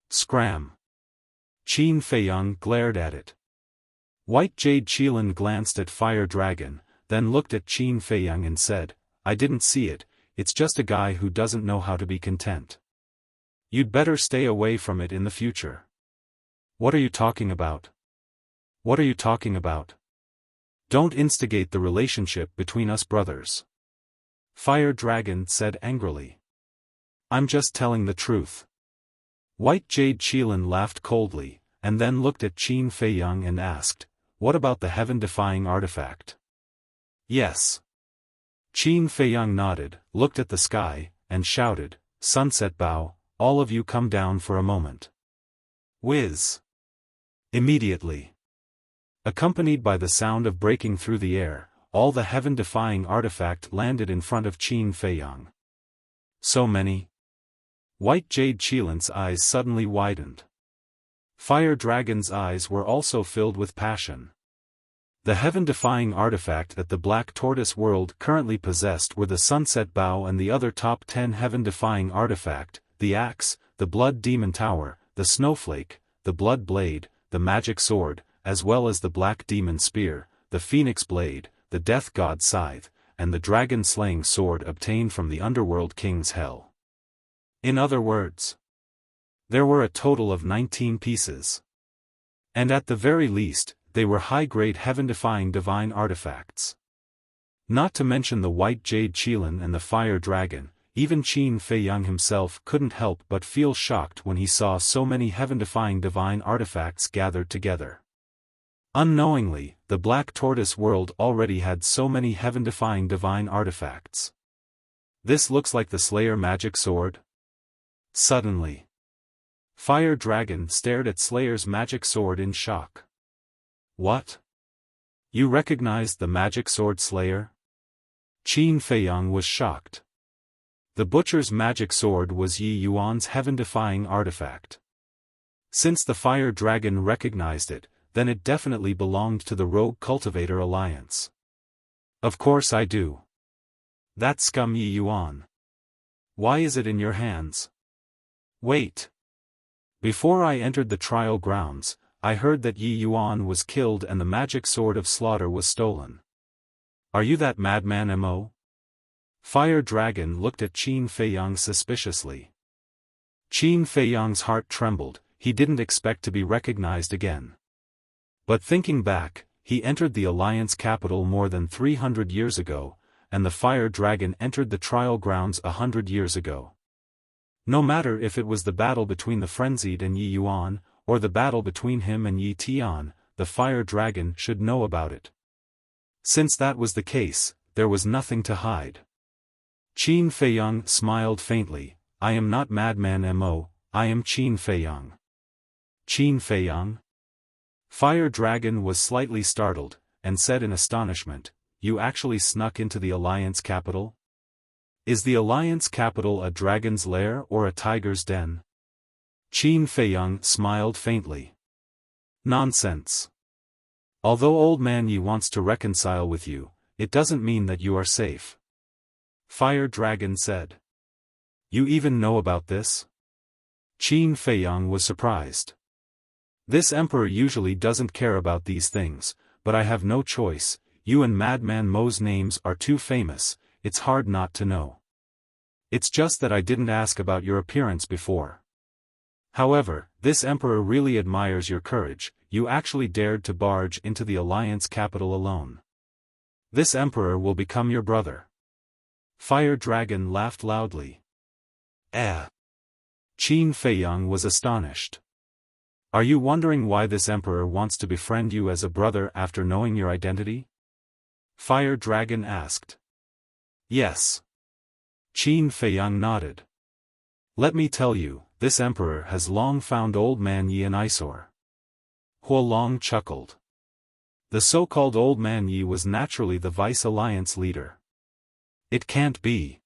Scram. Qin Feiyang glared at it. White Jade Qilin glanced at Fire Dragon, then looked at Qin Feiyang and said, I didn't see it, it's just a guy who doesn't know how to be content. You'd better stay away from it in the future. What are you talking about? What are you talking about? Don't instigate the relationship between us brothers. Fire Dragon said angrily. I'm just telling the truth. White Jade Qilin laughed coldly, and then looked at Qin Feiyang and asked, what about the heaven-defying artifact? Yes. Qin Feiyang nodded, looked at the sky, and shouted, Sunset Bow, all of you come down for a moment. Whiz. Immediately. Accompanied by the sound of breaking through the air, all the heaven-defying artifact landed in front of Qin Feiyang. So many? White Jade Qilin's eyes suddenly widened. Fire Dragon's eyes were also filled with passion. The heaven-defying artifact that the Black Tortoise world currently possessed were the Sunset Bow and the other top 10 heaven-defying artifact, the Axe, the Blood Demon Tower, the Snowflake, the Blood Blade, the Magic Sword, as well as the Black Demon Spear, the Phoenix Blade, the Death God Scythe, and the Dragon-Slaying Sword obtained from the Underworld King's Hell. In other words, there were a total of 19 pieces. And at the very least, they were high-grade heaven-defying divine artifacts. Not to mention the white jade qilin and the fire dragon, even Qin Feiyang himself couldn't help but feel shocked when he saw so many heaven-defying divine artifacts gathered together. Unknowingly, the Black Tortoise world already had so many heaven-defying divine artifacts. This looks like the Slayer magic sword? Suddenly, Fire Dragon stared at Slayer's magic sword in shock. What? You recognized the magic sword Slayer? Qin Feiyang was shocked. The Butcher's magic sword was Yi Yuan's heaven-defying artifact. Since the Fire Dragon recognized it, then it definitely belonged to the Rogue Cultivator Alliance. Of course I do. That scum Yi Yuan. Why is it in your hands? Wait. Before I entered the trial grounds, I heard that Yi Yuan was killed and the magic sword of slaughter was stolen. Are you that madman Mo? Fire Dragon looked at Qin Feiyang suspiciously. Qin Feiyang's heart trembled, he didn't expect to be recognized again. But thinking back, he entered the Alliance capital more than 300 years ago, and the Fire Dragon entered the trial grounds 100 years ago. No matter if it was the battle between the Frenzied and Yi Yuan, or the battle between him and Yi Tian, the Fire Dragon should know about it. Since that was the case, there was nothing to hide. Qin Feiyang smiled faintly, I am not Madman Mo, I am Qin Feiyang. Qin Feiyang? Fire Dragon was slightly startled, and said in astonishment, you actually snuck into the Alliance capital? Is the Alliance capital a dragon's lair or a tiger's den? Qin Feiyang smiled faintly. Nonsense. Although Old Man Yi wants to reconcile with you, it doesn't mean that you are safe. Fire Dragon said. You even know about this? Qin Feiyang was surprised. This emperor usually doesn't care about these things, but I have no choice, you and Madman Mo's names are too famous, it's hard not to know. It's just that I didn't ask about your appearance before. However, this emperor really admires your courage, you actually dared to barge into the Alliance capital alone. This emperor will become your brother. Fire Dragon laughed loudly. Qin Feiyang was astonished. Are you wondering why this emperor wants to befriend you as a brother after knowing your identity? Fire Dragon asked. Yes. Qin Feiyang nodded. Let me tell you, this emperor has long found Old Man Yi an eyesore. Huolong chuckled. The so-called Old Man Yi was naturally the Vice Alliance leader. It can't be.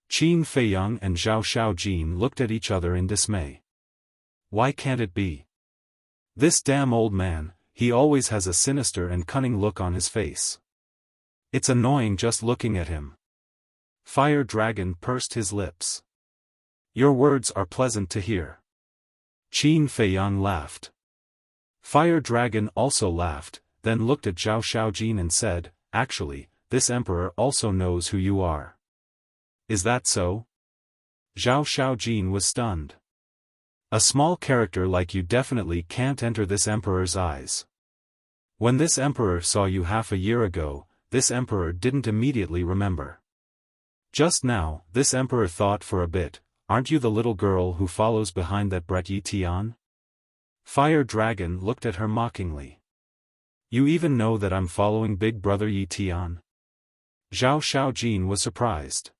Qin Feiyang and Zhao Xiaojin looked at each other in dismay. Why can't it be? This damn old man, he always has a sinister and cunning look on his face. It's annoying just looking at him. Fire Dragon pursed his lips. Your words are pleasant to hear. Qin Feiyang laughed. Fire Dragon also laughed, then looked at Zhao Xiaojin and said, actually, this emperor also knows who you are. Is that so? Zhao Xiaojin was stunned. A small character like you definitely can't enter this emperor's eyes. When this emperor saw you half a year ago, this emperor didn't immediately remember. Just now, this emperor thought for a bit, aren't you the little girl who follows behind that brat Yi Tian? Fire Dragon looked at her mockingly. You even know that I'm following big brother Yi Tian? Zhao Xiaojin was surprised.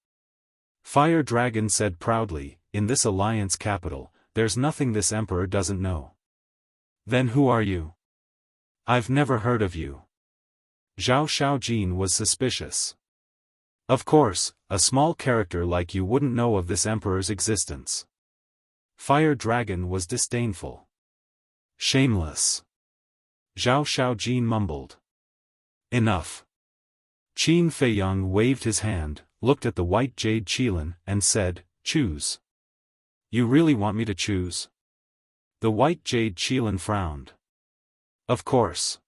Fire Dragon said proudly, in this Alliance capital, there's nothing this emperor doesn't know. Then who are you? I've never heard of you. Zhao Xiaojin was suspicious. Of course, a small character like you wouldn't know of this emperor's existence. Fire Dragon was disdainful. Shameless. Zhao Xiaojin mumbled. Enough. Qin Feiyang waved his hand, looked at the white jade qilin, and said, choose. You really want me to choose? The white jade qilin frowned. Of course.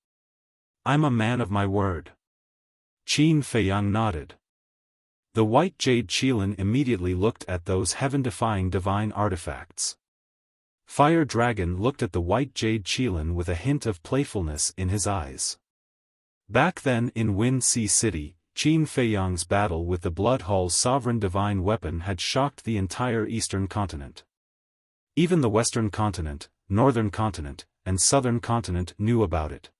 I'm a man of my word. Qin Feiyang nodded. The white jade qilin immediately looked at those heaven-defying divine artifacts. Fire Dragon looked at the white jade Qilin with a hint of playfulness in his eyes. Back then in Wind Sea City, Qin Feiyang's battle with the Blood Hall's sovereign divine weapon had shocked the entire eastern continent. Even the western continent, northern continent, and southern continent knew about it.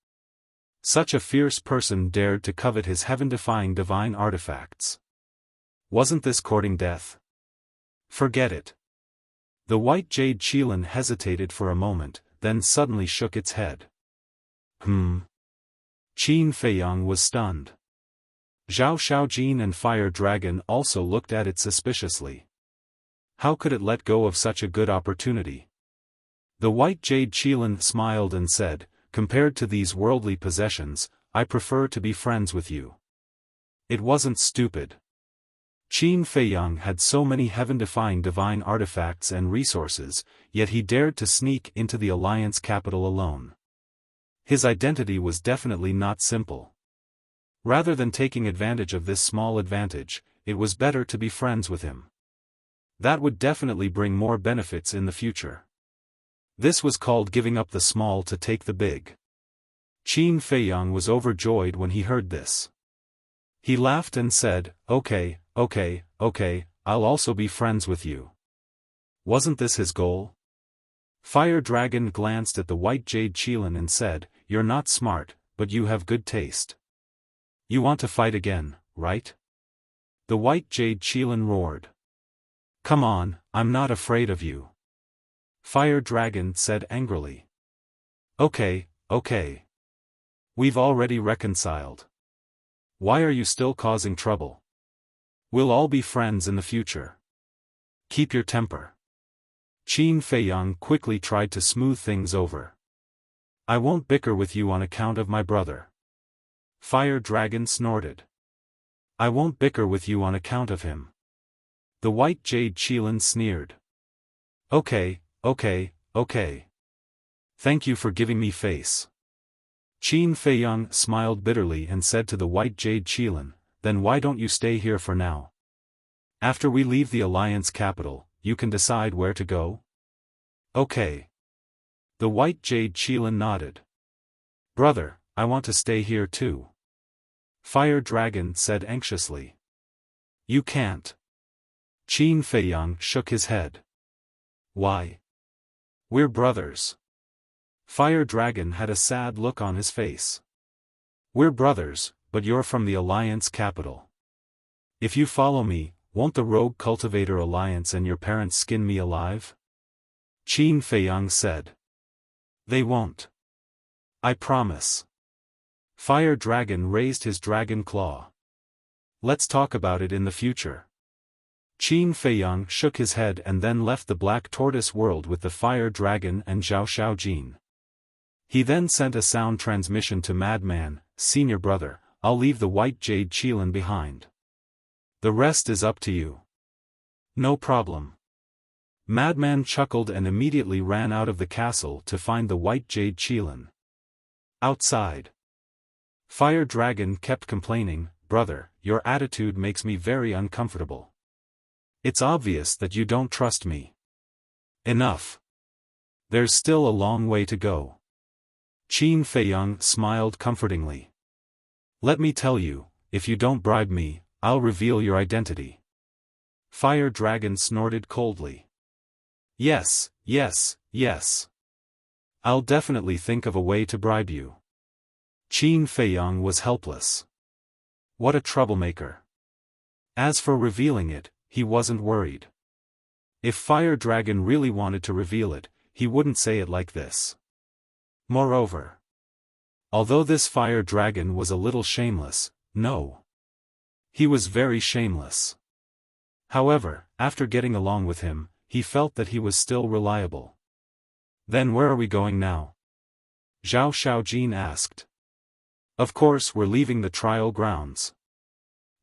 Such a fierce person dared to covet his heaven-defying divine artifacts. Wasn't this courting death? Forget it. The white jade Qilin hesitated for a moment, then suddenly shook its head. Qin Feiyang was stunned. Zhao Xiaojin and Fire Dragon also looked at it suspiciously. How could it let go of such a good opportunity? The white jade Qilin smiled and said, compared to these worldly possessions, I prefer to be friends with you. It wasn't stupid. Qin Feiyang had so many heaven-defying divine artifacts and resources, yet he dared to sneak into the Alliance capital alone. His identity was definitely not simple. Rather than taking advantage of this small advantage, it was better to be friends with him. That would definitely bring more benefits in the future. This was called giving up the small to take the big. Qin Feiyang was overjoyed when he heard this. He laughed and said, Okay, I'll also be friends with you. Wasn't this his goal? Fire Dragon glanced at the white jade Qilin and said, You're not smart, but you have good taste. You want to fight again, right? The white jade Qilin roared. Come on, I'm not afraid of you. Fire Dragon said angrily. Okay. We've already reconciled. Why are you still causing trouble? We'll all be friends in the future. Keep your temper. Qin Feiyang quickly tried to smooth things over. I won't bicker with you on account of my brother. Fire Dragon snorted. I won't bicker with you on account of him. The white jade Qilin sneered. Okay. Thank you for giving me face. Qin Feiyang smiled bitterly and said to the white jade Qilin, Then why don't you stay here for now? After we leave the Alliance capital, you can decide where to go? Okay. The white jade Qilin nodded. Brother, I want to stay here too. Fire Dragon said anxiously. You can't. Qin Feiyang shook his head. Why? We're brothers. Fire Dragon had a sad look on his face. We're brothers, but you're from the Alliance capital. If you follow me, won't the Rogue Cultivator Alliance and your parents skin me alive? Qin Feiyang said. They won't. I promise. Fire Dragon raised his dragon claw. Let's talk about it in the future. Qin Feiyang shook his head and then left the Black Tortoise world with the Fire Dragon and Zhao Xiaojin. He then sent a sound transmission to Madman, Senior Brother, I'll leave the white jade Qilin behind. The rest is up to you. No problem. Madman chuckled and immediately ran out of the castle to find the white jade Qilin. Outside. Fire Dragon kept complaining, Brother, your attitude makes me very uncomfortable. It's obvious that you don't trust me. Enough. There's still a long way to go. Qin Feiyang smiled comfortingly. Let me tell you, if you don't bribe me, I'll reveal your identity. Fire Dragon snorted coldly. Yes. I'll definitely think of a way to bribe you. Qin Feiyang was helpless. What a troublemaker. As for revealing it, he wasn't worried. If Fire Dragon really wanted to reveal it, he wouldn't say it like this. Moreover, although this Fire Dragon was a little shameless, no. He was very shameless. However, after getting along with him, he felt that he was still reliable. Then where are we going now? Zhao Xiaojin asked. Of course we're leaving the trial grounds.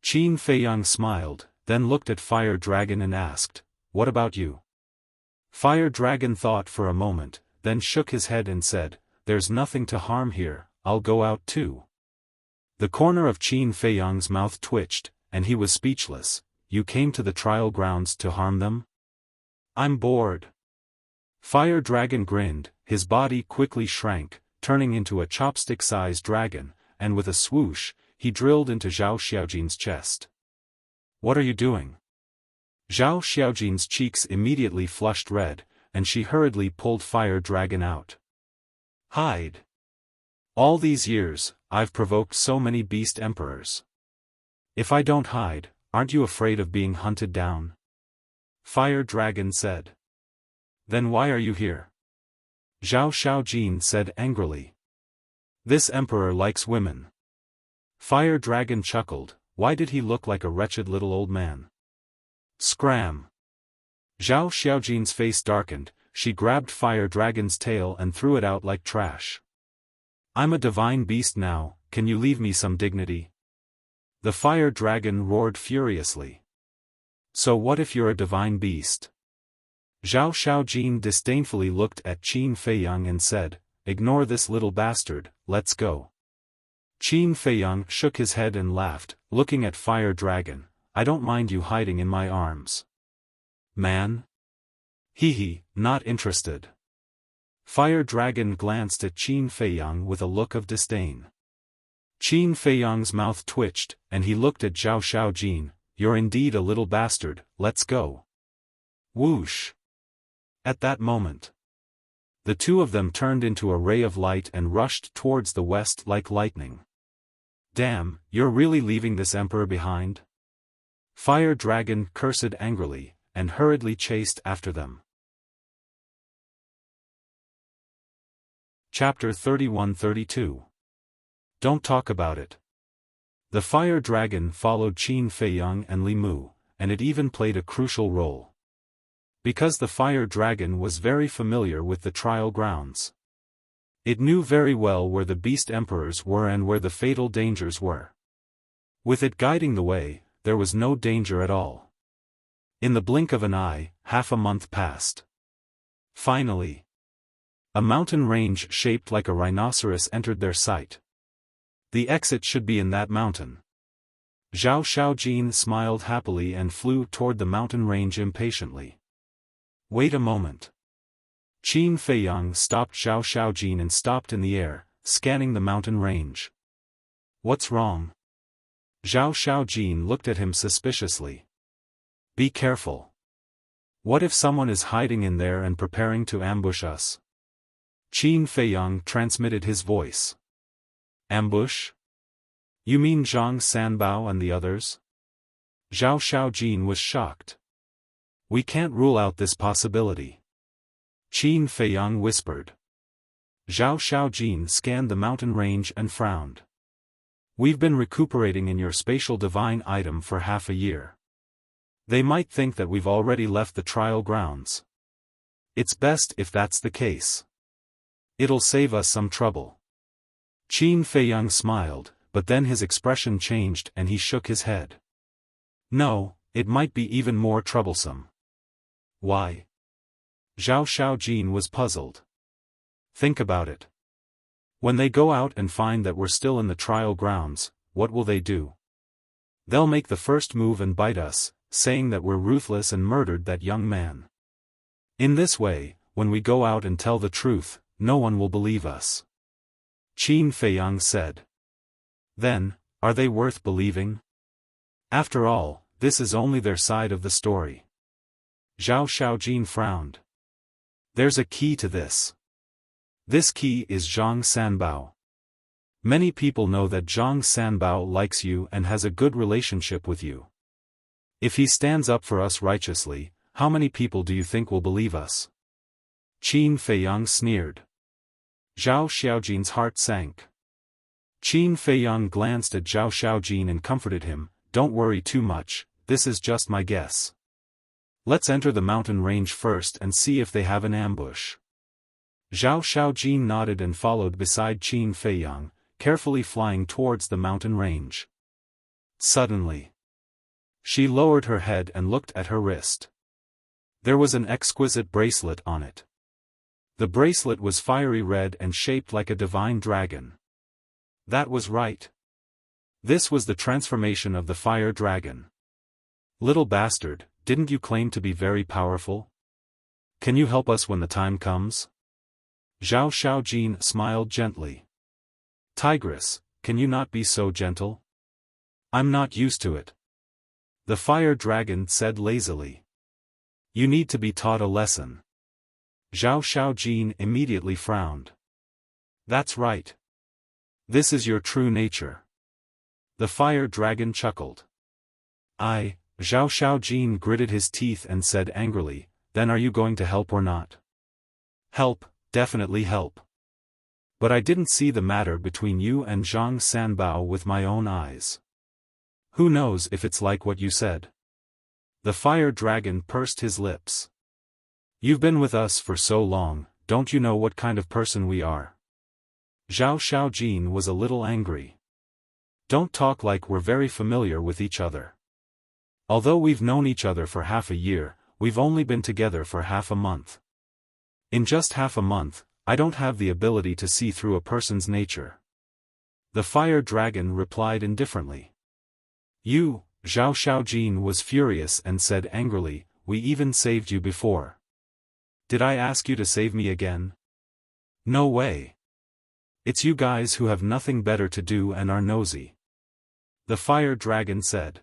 Qin Feiyang smiled, then looked at Fire Dragon and asked, What about you? Fire Dragon thought for a moment, then shook his head and said, There's nothing to harm here, I'll go out too. The corner of Qin Feiyang's mouth twitched, and he was speechless. You came to the trial grounds to harm them? I'm bored. Fire Dragon grinned, his body quickly shrank, turning into a chopstick-sized dragon, and with a swoosh, he drilled into Zhao Xiaojin's chest. "What are you doing?" Zhao Xiaojin's cheeks immediately flushed red, and she hurriedly pulled Fire Dragon out. "Hide. All these years, I've provoked so many beast emperors. If I don't hide, aren't you afraid of being hunted down?" Fire Dragon said. "Then why are you here?" Zhao Xiaojin said angrily. "This emperor likes women." Fire Dragon chuckled. Why did he look like a wretched little old man? Scram! Zhao Xiaojin's face darkened, she grabbed Fire Dragon's tail and threw it out like trash. "I'm a divine beast now, can you leave me some dignity?" The Fire Dragon roared furiously. "So what if you're a divine beast?" Zhao Xiaojin disdainfully looked at Qin Feiyang and said, "Ignore this little bastard, let's go." Qin Feiyang shook his head and laughed, looking at Fire Dragon. "I don't mind you hiding in my arms." "Man? Hee, not interested." Fire Dragon glanced at Qin Feiyang with a look of disdain. Qin Feiyang's mouth twitched, and he looked at Zhao Xiaojin. "You're indeed a little bastard, let's go." Whoosh! At that moment, the two of them turned into a ray of light and rushed towards the west like lightning. "Damn, you're really leaving this emperor behind?" Fire Dragon cursed angrily, and hurriedly chased after them. Chapter 31-32. Don't talk about it. The Fire Dragon followed Qin Feiyang and Li Mu, and it even played a crucial role. Because the Fire Dragon was very familiar with the trial grounds. It knew very well where the beast emperors were and where the fatal dangers were. With it guiding the way, there was no danger at all. In the blink of an eye, half a month passed. Finally, a mountain range shaped like a rhinoceros entered their sight. The exit should be in that mountain. Zhao Xiaojin smiled happily and flew toward the mountain range impatiently. "Wait a moment." Qin Feiyang stopped Zhao Xiaojin and stopped in the air, scanning the mountain range. "What's wrong?" Zhao Xiaojin looked at him suspiciously. "Be careful. What if someone is hiding in there and preparing to ambush us?" Qin Feiyang transmitted his voice. "Ambush? You mean Zhang Sanbao and the others?" Zhao Xiaojin was shocked. "We can't rule out this possibility." Qin Feiyang whispered. Zhao Xiaojin scanned the mountain range and frowned. "We've been recuperating in your spatial divine item for half a year. They might think that we've already left the trial grounds. It's best if that's the case. It'll save us some trouble." Qin Feiyang smiled, but then his expression changed and he shook his head. "No, it might be even more troublesome." "Why?" Zhao Xiaojin was puzzled. "Think about it. When they go out and find that we're still in the trial grounds, what will they do? They'll make the first move and bite us, saying that we're ruthless and murdered that young man. In this way, when we go out and tell the truth, no one will believe us." Qin Feiyang said. "Then, are they worth believing? After all, this is only their side of the story." Zhao Xiaojin frowned. "There's a key to this. This key is Zhang Sanbao. Many people know that Zhang Sanbao likes you and has a good relationship with you. If he stands up for us righteously, how many people do you think will believe us?" Qin Feiyang sneered. Zhao Xiaojin's heart sank. Qin Feiyang glanced at Zhao Xiaojin and comforted him. "Don't worry too much, this is just my guess. Let's enter the mountain range first and see if they have an ambush." Zhao Xiaojin nodded and followed beside Qin Feiyang, carefully flying towards the mountain range. Suddenly, she lowered her head and looked at her wrist. There was an exquisite bracelet on it. The bracelet was fiery red and shaped like a divine dragon. That was right. This was the transformation of the Fire Dragon. "Little bastard, didn't you claim to be very powerful?" Can you help us when the time comes? Zhao Xiaojin smiled gently. Tigress, can you not be so gentle? I'm not used to it. The fire dragon said lazily. You need to be taught a lesson. Zhao Xiaojin immediately frowned. That's right. This is your true nature. The fire dragon chuckled. Zhao Xiaojin gritted his teeth and said angrily, then are you going to help or not? Help, definitely help. But I didn't see the matter between you and Zhang Sanbao with my own eyes. Who knows if it's like what you said? The fire dragon pursed his lips. You've been with us for so long, don't you know what kind of person we are? Zhao Xiaojin was a little angry. Don't talk like we're very familiar with each other. Although we've known each other for half a year, we've only been together for half a month. In just half a month, I don't have the ability to see through a person's nature. The fire dragon replied indifferently. You, Zhao Xiaojin was furious and said angrily, we even saved you before. Did I ask you to save me again? No way. It's you guys who have nothing better to do and are nosy. The fire dragon said.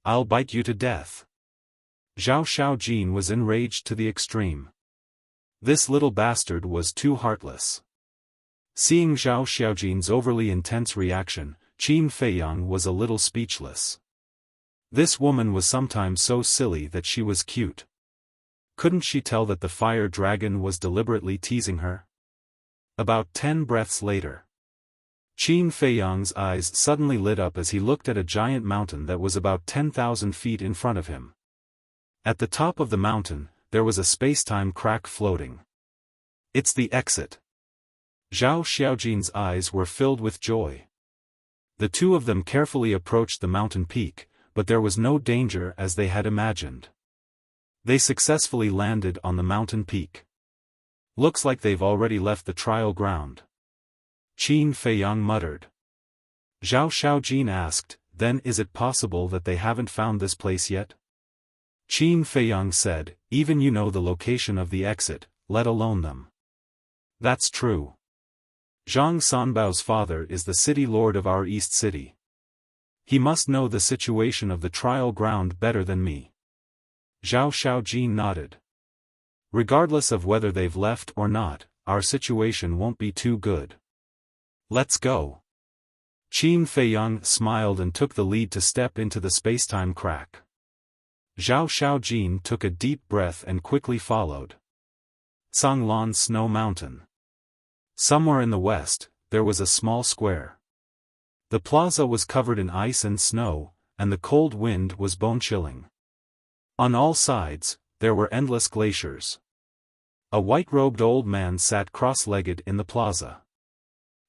I'll bite you to death. Zhao Xiaojin was enraged to the extreme. This little bastard was too heartless. Seeing Zhao Xiaojin's overly intense reaction, Qin Feiyang was a little speechless. This woman was sometimes so silly that she was cute. Couldn't she tell that the fire dragon was deliberately teasing her? About 10 breaths later. Qin Feiyang's eyes suddenly lit up as he looked at a giant mountain that was about 10,000 feet in front of him. At the top of the mountain, there was a space-time crack floating. It's the exit. Zhao Xiaojin's eyes were filled with joy. The two of them carefully approached the mountain peak, but there was no danger as they had imagined. They successfully landed on the mountain peak. Looks like they've already left the trial ground. Qin Feiyang muttered. Zhao Xiaojin asked, then is it possible that they haven't found this place yet? Qin Feiyang said, even you know the location of the exit, let alone them. That's true. Zhang Sanbao's father is the city lord of our East City. He must know the situation of the trial ground better than me. Zhao Xiaojin nodded. Regardless of whether they've left or not, our situation won't be too good. Let's go. Qin Feiyang smiled and took the lead to step into the spacetime crack. Zhao Xiaojin took a deep breath and quickly followed. Sanglan Snow Mountain. Somewhere in the west, there was a small square. The plaza was covered in ice and snow, and the cold wind was bone-chilling. On all sides, there were endless glaciers. A white-robed old man sat cross-legged in the plaza.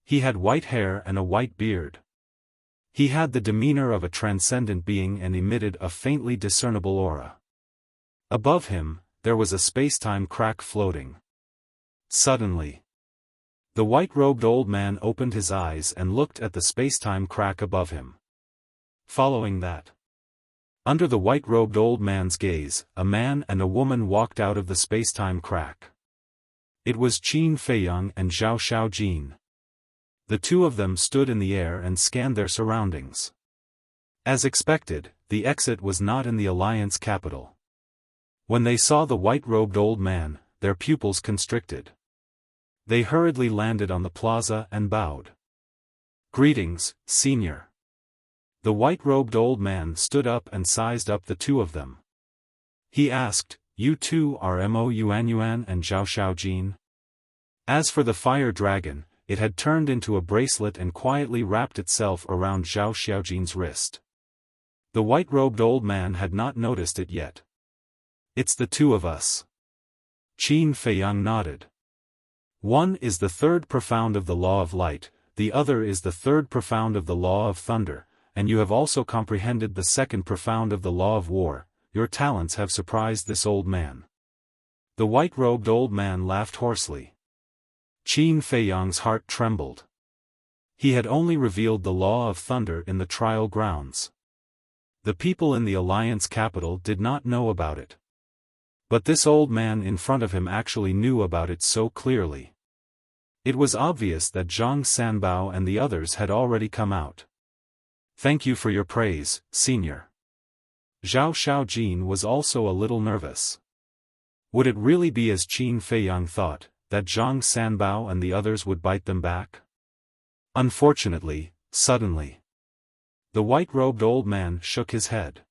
He had white hair and a white beard. He had the demeanor of a transcendent being and emitted a faintly discernible aura. Above him, there was a space-time crack floating. Suddenly, the white-robed old man opened his eyes and looked at the space-time crack above him. Following that, under the white-robed old man's gaze, a man and a woman walked out of the space-time crack. It was Qin Feiyang and Zhao Xiaojin. The two of them stood in the air and scanned their surroundings. As expected, the exit was not in the Alliance capital. When they saw the white-robed old man, their pupils constricted. They hurriedly landed on the plaza and bowed. Greetings, senior. The white-robed old man stood up and sized up the two of them. He asked, you two are Mo Yuanyuan and Zhao Xiaojin? As for the fire dragon, it had turned into a bracelet and quietly wrapped itself around Zhao Xiaojin's wrist. The white-robed old man had not noticed it yet. It's the two of us. Qin Feiyang nodded. One is the third profound of the law of light, the other is the third profound of the law of thunder, and you have also comprehended the second profound of the law of war. Your talents have surprised this old man. The white-robed old man laughed hoarsely. Qin Feiyang's heart trembled. He had only revealed the law of thunder in the trial grounds. The people in the Alliance capital did not know about it. But this old man in front of him actually knew about it so clearly. It was obvious that Zhang Sanbao and the others had already come out. Thank you for your praise, senior. Zhao Xiaojin was also a little nervous. Would it really be as Qin Feiyang thought, that Zhang Sanbao and the others would bite them back? Unfortunately, suddenly, the white-robed old man shook his head.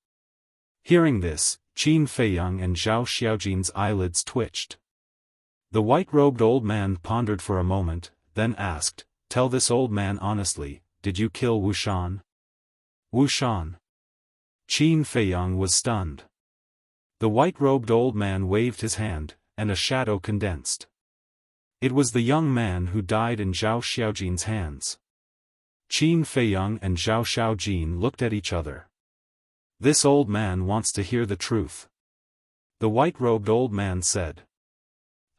Hearing this, Qin Feiyang and Zhao Xiaojin's eyelids twitched. The white-robed old man pondered for a moment, then asked, "Tell this old man honestly, did you kill Wu Shan?" Wu Shan? Qin Feiyang was stunned. The white-robed old man waved his hand, and a shadow condensed. It was the young man who died in Zhao Xiaojin's hands. Qin Feiyang and Zhao Xiaojin looked at each other. This old man wants to hear the truth. The white-robed old man said.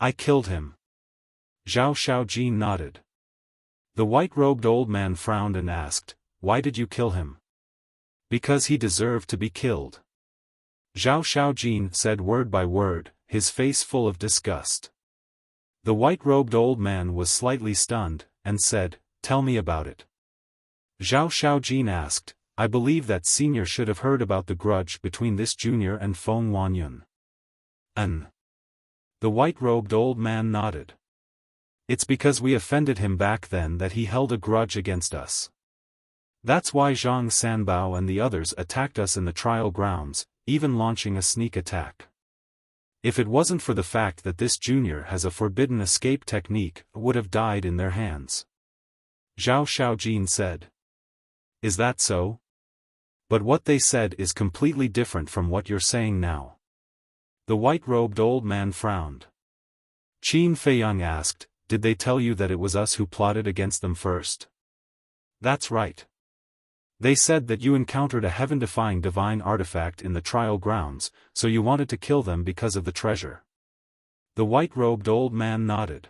I killed him. Zhao Xiaojin nodded. The white-robed old man frowned and asked, Why did you kill him? Because he deserved to be killed. Zhao Xiaojin said word by word, his face full of disgust. The white-robed old man was slightly stunned, and said, Tell me about it. Zhao Xiaojin asked, I believe that senior should have heard about the grudge between this junior and Feng Wanyun. The white-robed old man nodded. It's because we offended him back then that he held a grudge against us. That's why Zhang Sanbao and the others attacked us in the trial grounds, even launching a sneak attack. If it wasn't for the fact that this junior has a forbidden escape technique, would have died in their hands. Zhao Xiaojin said. Is that so? But what they said is completely different from what you're saying now. The white-robed old man frowned. Qin Feiyang asked, Did they tell you that it was us who plotted against them first? That's right. They said that you encountered a heaven-defying divine artifact in the trial grounds, so you wanted to kill them because of the treasure. The white-robed old man nodded.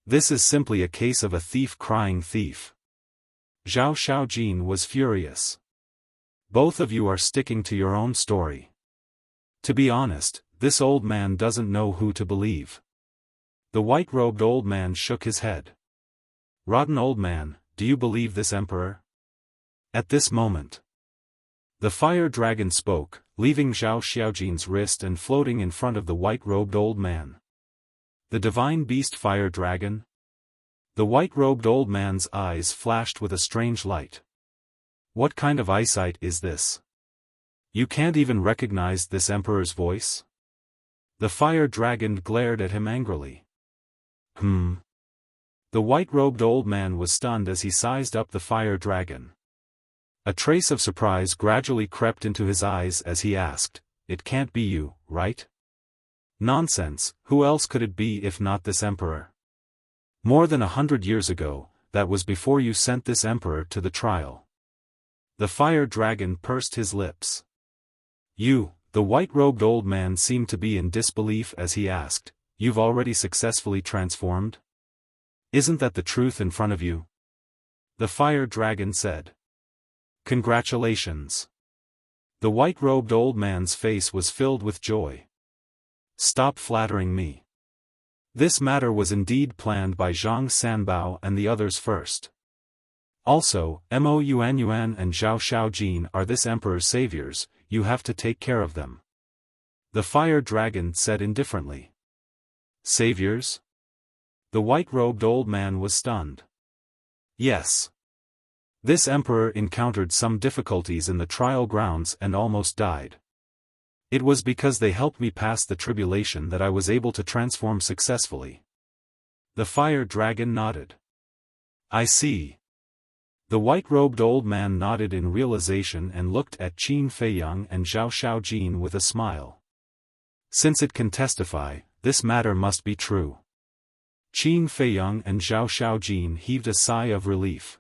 This is simply a case of a thief crying thief. Zhao Xiaojin was furious. Both of you are sticking to your own story. To be honest, this old man doesn't know who to believe. The white-robed old man shook his head. Rotten old man, do you believe this emperor? At this moment, the fire dragon spoke, leaving Zhao Xiaojin's wrist and floating in front of the white-robed old man. The divine beast fire dragon? The white-robed old man's eyes flashed with a strange light. What kind of eyesight is this? You can't even recognize this emperor's voice? The fire dragon glared at him angrily. The white-robed old man was stunned as he sized up the fire dragon. A trace of surprise gradually crept into his eyes as he asked, It can't be you, right? Nonsense, who else could it be if not this emperor? More than 100 years ago, that was before you sent this emperor to the trial. The fire dragon pursed his lips. You, the white-robed old man seemed to be in disbelief as he asked, You've already successfully transformed? Isn't that the truth in front of you? The fire dragon said. Congratulations. The white-robed old man's face was filled with joy. Stop flattering me. This matter was indeed planned by Zhang Sanbao and the others first. Also, Mo Yuanyuan and Zhao Xiaojin are this emperor's saviors, you have to take care of them. The fire dragon said indifferently. Saviors? The white-robed old man was stunned. Yes. This emperor encountered some difficulties in the trial grounds and almost died. It was because they helped me pass the tribulation that I was able to transform successfully. The fire dragon nodded. I see. The white-robed old man nodded in realization and looked at Qin Feiyang and Zhao Xiaojin with a smile. Since it can testify, this matter must be true. Qin Feiyang and Zhao Xiaojin heaved a sigh of relief.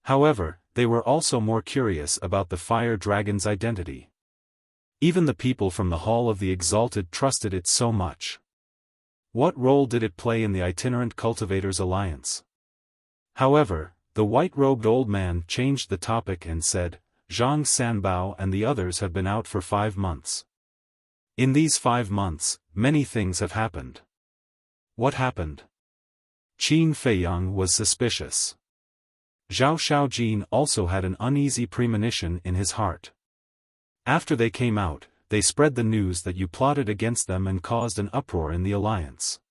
However, they were also more curious about the fire dragon's identity. Even the people from the Hall of the Exalted trusted it so much. What role did it play in the Itinerant Cultivators Alliance? However, the white-robed old man changed the topic and said, Zhang Sanbao and the others have been out for 5 months. In these 5 months, many things have happened. What happened? Qin Feiyang was suspicious. Zhao Xiaojin also had an uneasy premonition in his heart. After they came out, they spread the news that you plotted against them and caused an uproar in the alliance.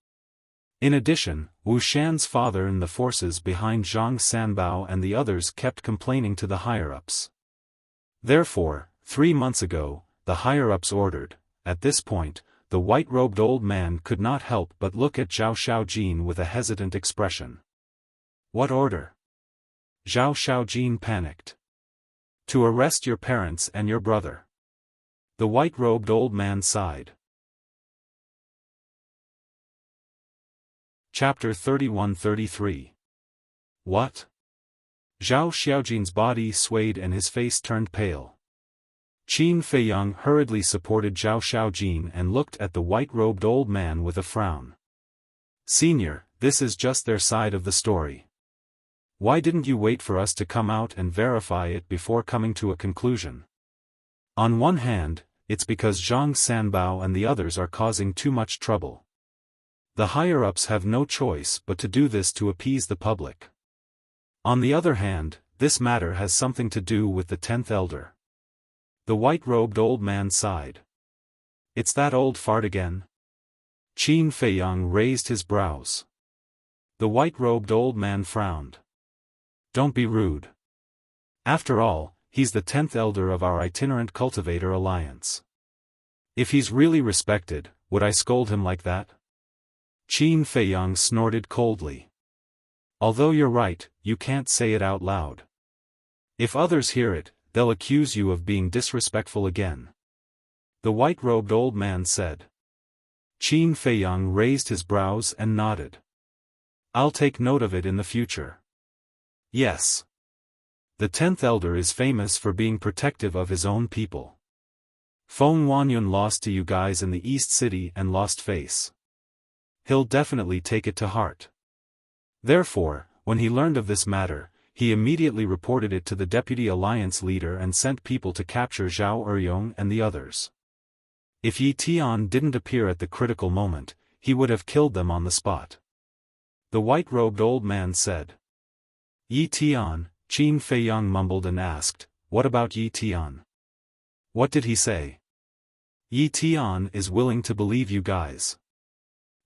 In addition, Wuxian's father and the forces behind Zhang Sanbao and the others kept complaining to the higher-ups. Therefore, 3 months ago, the higher-ups ordered. At this point, the white-robed old man could not help but look at Zhao Xiaojin with a hesitant expression. What order? Zhao Xiaojin panicked. To arrest your parents and your brother. The white-robed old man sighed. Chapter 31-33. What? Zhao Xiaojin's body swayed and his face turned pale. Qin Feiyang hurriedly supported Zhao Xiaojin and looked at the white-robed old man with a frown. Senior, this is just their side of the story. Why didn't you wait for us to come out and verify it before coming to a conclusion? On one hand, it's because Zhang Sanbao and the others are causing too much trouble. The higher-ups have no choice but to do this to appease the public. On the other hand, this matter has something to do with the 10th elder. The white-robed old man sighed. It's that old fart again? Qin Feiyang raised his brows. The white-robed old man frowned. Don't be rude. After all, he's the 10th elder of our itinerant cultivator alliance. If he's really respected, would I scold him like that? Qin Feiyang snorted coldly. Although you're right, you can't say it out loud. If others hear it, they'll accuse you of being disrespectful again. The white-robed old man said. Qin Feiyang raised his brows and nodded. I'll take note of it in the future. Yes. The 10th elder is famous for being protective of his own people. Feng Wanyun lost to you guys in the East City and lost face. He'll definitely take it to heart. Therefore, when he learned of this matter, he immediately reported it to the deputy alliance leader and sent people to capture Zhao Eryong and the others. If Yi Tian didn't appear at the critical moment, he would have killed them on the spot. The white-robed old man said. Yi Tian, Qin Feiyang mumbled and asked, what about Yi Tian? What did he say? Yi Tian is willing to believe you guys.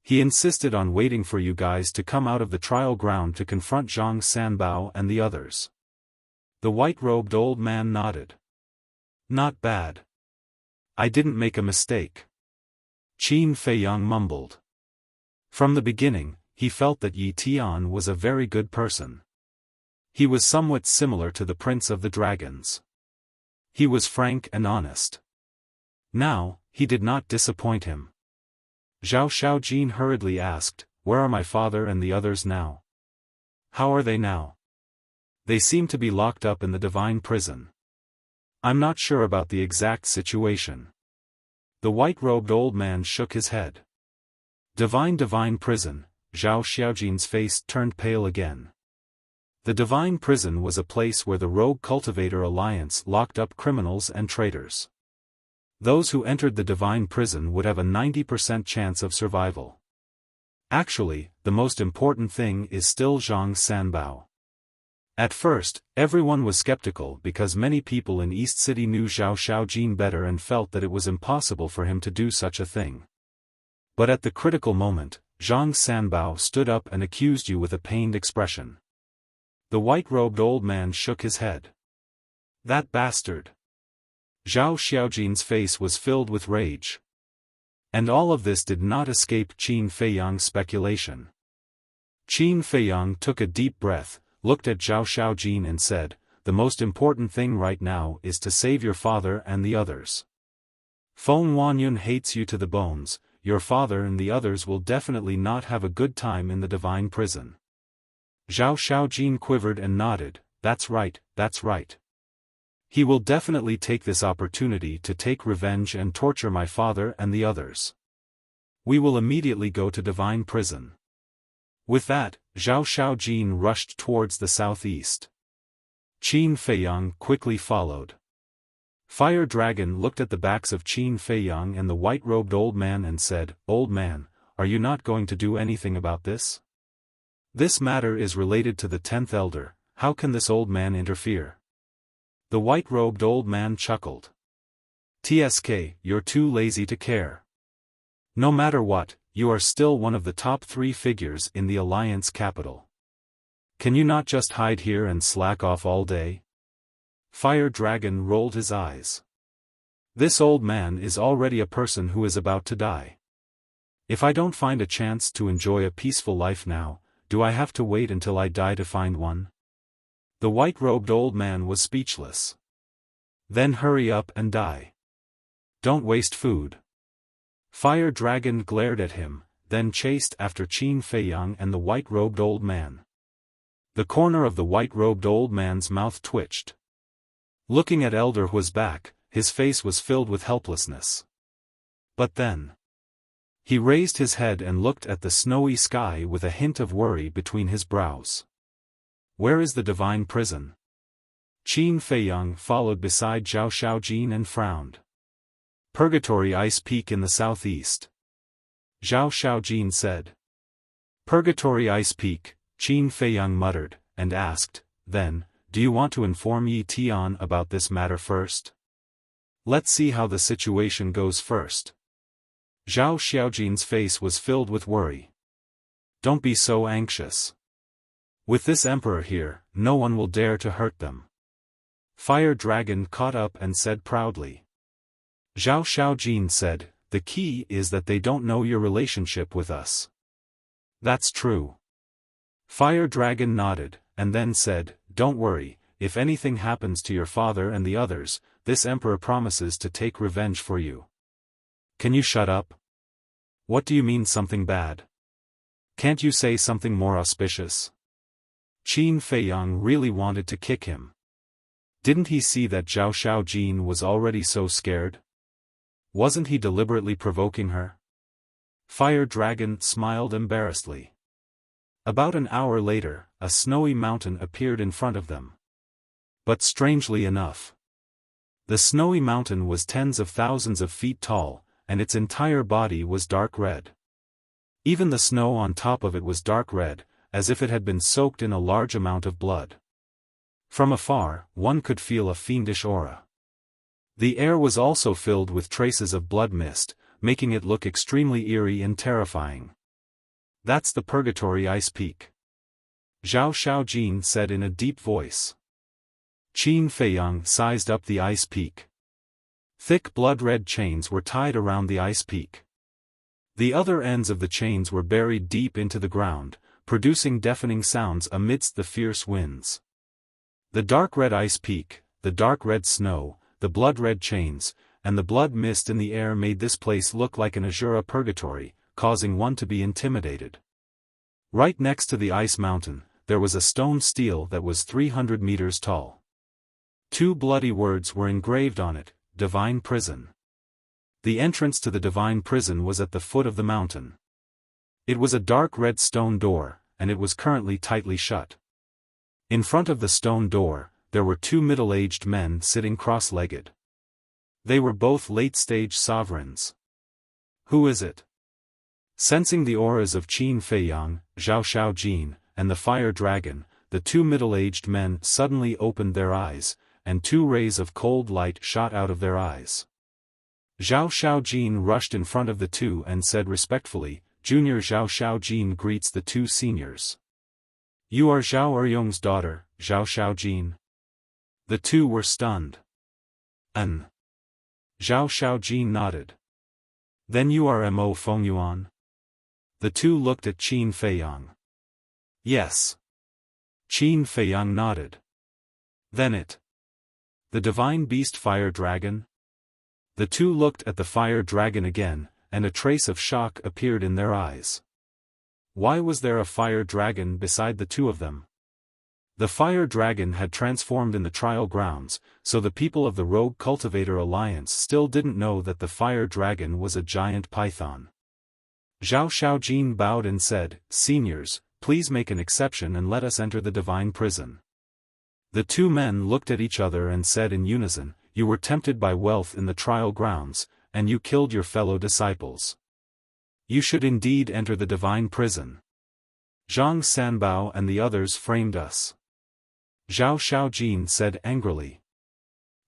He insisted on waiting for you guys to come out of the trial ground to confront Zhang Sanbao and the others. The white-robed old man nodded. Not bad. I didn't make a mistake. Qin Feiyang mumbled. From the beginning, he felt that Yi Tian was a very good person. He was somewhat similar to the Prince of the Dragons. He was frank and honest. Now, he did not disappoint him. Zhao Xiaojin hurriedly asked, where are my father and the others now? How are they now? They seem to be locked up in the divine prison. I'm not sure about the exact situation. The white-robed old man shook his head. Divine prison, Zhao Xiaojin's face turned pale again. The divine prison was a place where the rogue cultivator alliance locked up criminals and traitors. Those who entered the divine prison would have a 90% chance of survival. Actually, the most important thing is still Zhang Sanbao. At first, everyone was skeptical because many people in East City knew Zhao Xiaojin better and felt that it was impossible for him to do such a thing. But at the critical moment, Zhang Sanbao stood up and accused you with a pained expression. The white-robed old man shook his head. That bastard. Zhao Xiaojin's face was filled with rage. And all of this did not escape Qin Feiyang's speculation. Qin Feiyang took a deep breath, looked at Zhao Xiaojin and said, the most important thing right now is to save your father and the others. Feng Wanyun hates you to the bones, your father and the others will definitely not have a good time in the divine prison. Zhao Xiaojin quivered and nodded, that's right, that's right. He will definitely take this opportunity to take revenge and torture my father and the others. We will immediately go to divine prison. With that, Zhao Xiaojin rushed towards the southeast. Qin Feiyang quickly followed. Fire Dragon looked at the backs of Qin Feiyang and the white-robed old man and said, "Old man, are you not going to do anything about this? This matter is related to the 10th elder, how can this old man interfere?" The white-robed old man chuckled. "TSK, you're too lazy to care. No matter what, you are still one of the top 3 figures in the Alliance capital. Can you not just hide here and slack off all day?" Fire Dragon rolled his eyes. "This old man is already a person who is about to die. If I don't find a chance to enjoy a peaceful life now, do I have to wait until I die to find one?" The white-robed old man was speechless. "Then hurry up and die. Don't waste food." Fire Dragon glared at him, then chased after Qin Feiyang and the white-robed old man. The corner of the white-robed old man's mouth twitched. Looking at Elder Hua's back, his face was filled with helplessness. But then, he raised his head and looked at the snowy sky with a hint of worry between his brows. "Where is the divine prison?" Qin Feiyang followed beside Zhao Xiaojin and frowned. "Purgatory Ice Peak in the southeast," Zhao Xiaojin said. "Purgatory Ice Peak," Qin Feiyang muttered, and asked, "Then, do you want to inform Yi Tian about this matter first? Let's see how the situation goes first." Zhao Xiaojin's face was filled with worry. "Don't be so anxious. With this emperor here, no one will dare to hurt them." Fire Dragon caught up and said proudly. Zhao Xiaojin said, "The key is that they don't know your relationship with us." "That's true." Fire Dragon nodded, and then said, "Don't worry, if anything happens to your father and the others, this emperor promises to take revenge for you." "Can you shut up? What do you mean something bad? Can't you say something more auspicious?" Qin Feiyang really wanted to kick him. Didn't he see that Zhao Xiaojin was already so scared? Wasn't he deliberately provoking her? Fire Dragon smiled embarrassedly. About an hour later, a snowy mountain appeared in front of them. But strangely enough, the snowy mountain was tens of thousands of feet tall, and its entire body was dark red. Even the snow on top of it was dark red, as if it had been soaked in a large amount of blood. From afar, one could feel a fiendish aura. The air was also filled with traces of blood mist, making it look extremely eerie and terrifying. "That's the Purgatory Ice Peak," Zhao Xiaojin said in a deep voice. Qin Feiyang sized up the ice peak. Thick blood-red chains were tied around the ice peak. The other ends of the chains were buried deep into the ground, producing deafening sounds amidst the fierce winds. The dark red ice peak, the dark red snow, the blood-red chains, and the blood mist in the air made this place look like an Azura purgatory, causing one to be intimidated. Right next to the ice mountain, there was a stone stele that was 300 meters tall. 2 bloody words were engraved on it, "Divine Prison." The entrance to the Divine Prison was at the foot of the mountain. It was a dark red stone door, and it was currently tightly shut. In front of the stone door, there were 2 middle-aged men sitting cross-legged. They were both late-stage sovereigns. "Who is it?" Sensing the auras of Qin Feiyang, Zhao Xiaojin, and the Fire Dragon, the 2 middle-aged men suddenly opened their eyes, and 2 rays of cold light shot out of their eyes. Zhao Xiaojin rushed in front of the 2 and said respectfully, "Junior Zhao Xiaojin greets the 2 seniors. You are Zhao Eryong's daughter, Zhao Xiaojin." The 2 were stunned. Zhao Xiaojin nodded. "Then you are Mo Fengyuan?" The 2 looked at Qin Feiyang. "Yes." Qin Feiyang nodded. "Then it. The divine beast Fire Dragon?" The 2 looked at the Fire Dragon again, and a trace of shock appeared in their eyes. Why was there a Fire Dragon beside the 2 of them? The Fire Dragon had transformed in the trial grounds, so the people of the Rogue Cultivator Alliance still didn't know that the Fire Dragon was a giant python. Zhao Xiaojin bowed and said, "Seniors, please make an exception and let us enter the divine prison." The 2 men looked at each other and said in unison, you were tempted by wealth in the trial grounds, and you killed your fellow disciples. You should indeed enter the divine prison. Zhang Sanbao and the others framed us. Zhao Xiaojin said angrily.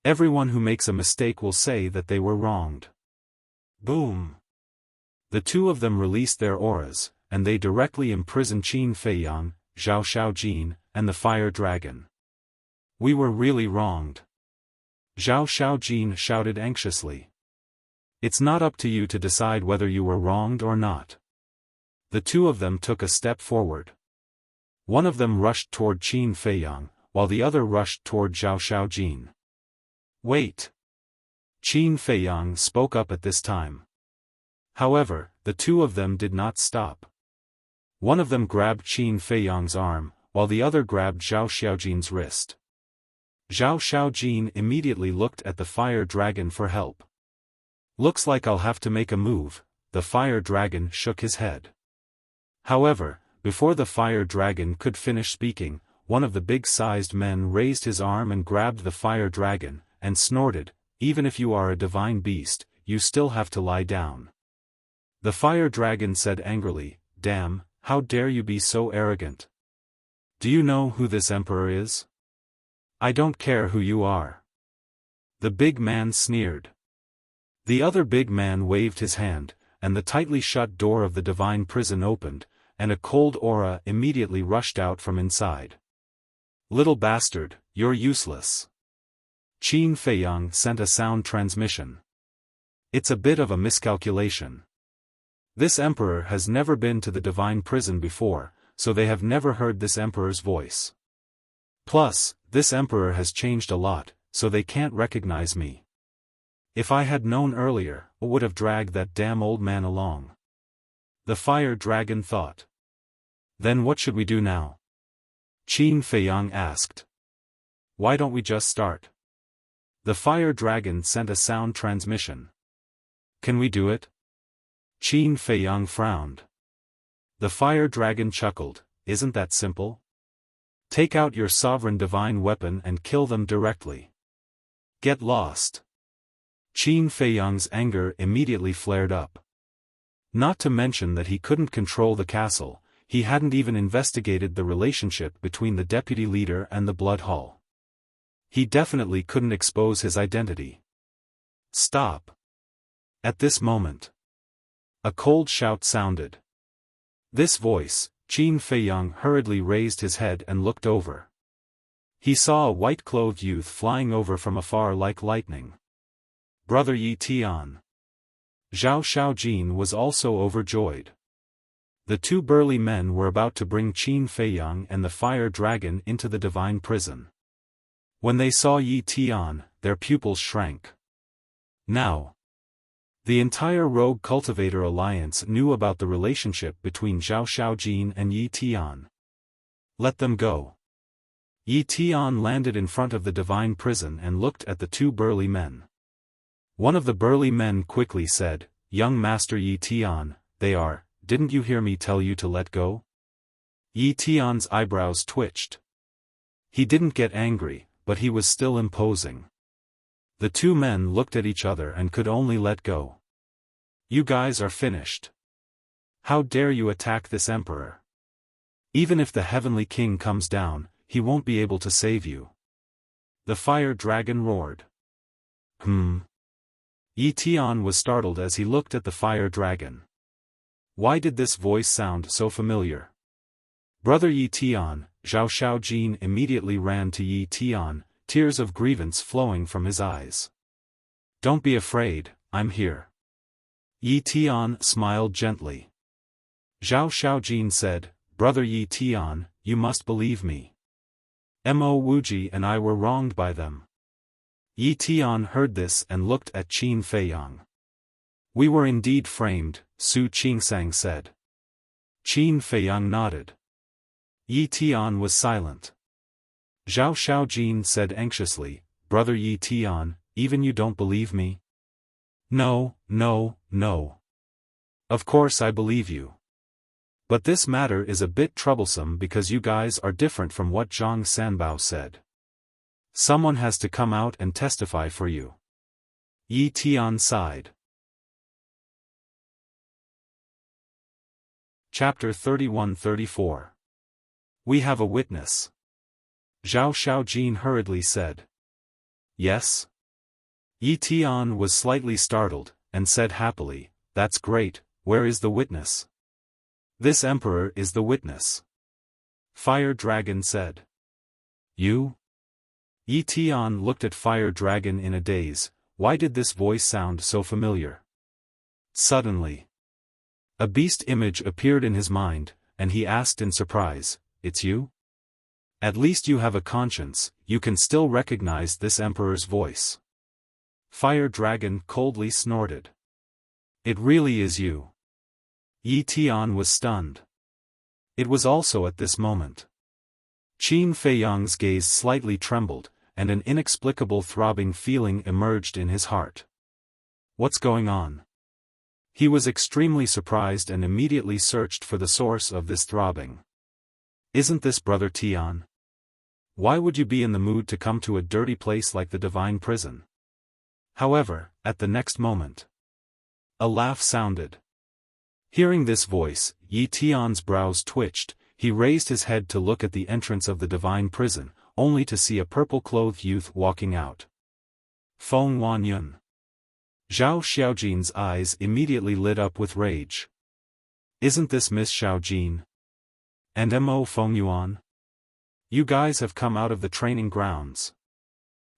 Everyone who makes a mistake will say that they were wronged. Boom! The two of them released their auras, and they directly imprisoned Qin Feiyang, Zhao Xiaojin, and the fire dragon. We were really wronged. Zhao Xiaojin shouted anxiously. It's not up to you to decide whether you were wronged or not. The two of them took a step forward. One of them rushed toward Qin Feiyang, while the other rushed toward Zhao Xiaojin. Wait! Qin Feiyang spoke up at this time. However, the two of them did not stop. One of them grabbed Qin Feiyang's arm, while the other grabbed Zhao Xiaojin's wrist. Zhao Xiaojin immediately looked at the fire dragon for help. Looks like I'll have to make a move, the fire dragon shook his head. However, before the fire dragon could finish speaking, one of the big-sized men raised his arm and grabbed the fire dragon, and snorted, even if you are a divine beast, you still have to lie down. The fire dragon said angrily, damn, how dare you be so arrogant? Do you know who this emperor is? I don't care who you are. The big man sneered. The other big man waved his hand, and the tightly shut door of the divine prison opened, and a cold aura immediately rushed out from inside. Little bastard, you're useless. Qin Feiyang sent a sound transmission. It's a bit of a miscalculation. This emperor has never been to the divine prison before, so they have never heard this emperor's voice. Plus, this emperor has changed a lot, so they can't recognize me. If I had known earlier, I would have dragged that damn old man along. The fire dragon thought. Then what should we do now? Qin Feiyang asked. Why don't we just start? The fire dragon sent a sound transmission. Can we do it? Qin Feiyang frowned. The fire dragon chuckled, isn't that simple? Take out your sovereign divine weapon and kill them directly. Get lost. Qin Feiyang's anger immediately flared up. Not to mention that he couldn't control the castle, he hadn't even investigated the relationship between the deputy leader and the blood hall. He definitely couldn't expose his identity. Stop. At this moment, a cold shout sounded. This voice, Qin Feiyang hurriedly raised his head and looked over. He saw a white-clothed youth flying over from afar like lightning. Brother Yi Tian. Zhao Xiaojin was also overjoyed. The two burly men were about to bring Qin Feiyang and the fire dragon into the divine prison. When they saw Yi Tian, their pupils shrank. Now, the entire Rogue Cultivator Alliance knew about the relationship between Zhao Xiaojin and Yi Tian. Let them go. Yi Tian landed in front of the divine prison and looked at the two burly men. One of the burly men quickly said, Young Master Yi Tian, didn't you hear me tell you to let go? Yi Tian's eyebrows twitched. He didn't get angry, but he was still imposing. The two men looked at each other and could only let go. You guys are finished. How dare you attack this emperor? Even if the heavenly king comes down, he won't be able to save you. The fire dragon roared. Yi Tian was startled as he looked at the fire dragon. Why did this voice sound so familiar? Brother Yi Tian, Zhao Xiaojin immediately ran to Yi Tian, tears of grievance flowing from his eyes. Don't be afraid, I'm here. Yi Tian smiled gently. Zhao Xiaojin said, Brother Yi Tian, you must believe me. Mo Wuji and I were wronged by them. Yi Tian heard this and looked at Qin Feiyang. We were indeed framed, Su Qingsang said. Qin Feiyang nodded. Yi Tian was silent. Zhao Xiaojin said anxiously, Brother Yi Tian, even you don't believe me? No. Of course I believe you. But this matter is a bit troublesome because you guys are different from what Zhang Sanbao said. Someone has to come out and testify for you. Yi Tian sighed. Chapter 31-34. We have a witness. Zhao Xiaojin hurriedly said. Yes? Yi Tian was slightly startled, and said happily, That's great, where is the witness? This emperor is the witness. Fire Dragon said. You? Yi Tian looked at Fire Dragon in a daze. Why did this voice sound so familiar? Suddenly, a beast image appeared in his mind, and he asked in surprise, It's you? At least you have a conscience, you can still recognize this emperor's voice. Fire Dragon coldly snorted. It really is you. Yi Tian was stunned. It was also at this moment. Qin Feiyang's gaze slightly trembled, and an inexplicable throbbing feeling emerged in his heart. What's going on? He was extremely surprised and immediately searched for the source of this throbbing. Isn't this Brother Tian? Why would you be in the mood to come to a dirty place like the divine prison? However, at the next moment, a laugh sounded. Hearing this voice, Yi Tian's brows twitched. He raised his head to look at the entrance of the divine prison, only to see a purple-clothed youth walking out. Feng Wanyun. Zhao Xiaojin's eyes immediately lit up with rage. Isn't this Miss Xiaojin? And Mo Fengyuan? You guys have come out of the training grounds.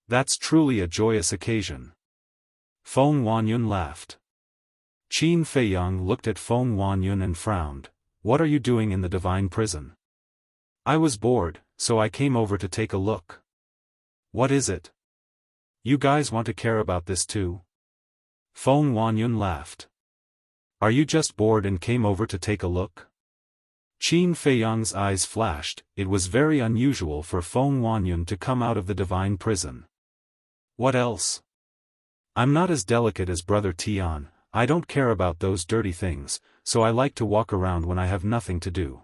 That's truly a joyous occasion. Feng Wanyun laughed. Qin Feiyang looked at Feng Wanyun and frowned. What are you doing in the divine prison? I was bored, so I came over to take a look. What is it? You guys want to care about this too? Feng Wanyun laughed. Are you just bored and came over to take a look? Qin Feiyang's eyes flashed. It was very unusual for Feng Wanyun to come out of the divine prison. What else? I'm not as delicate as Brother Tian. I don't care about those dirty things, so I like to walk around when I have nothing to do.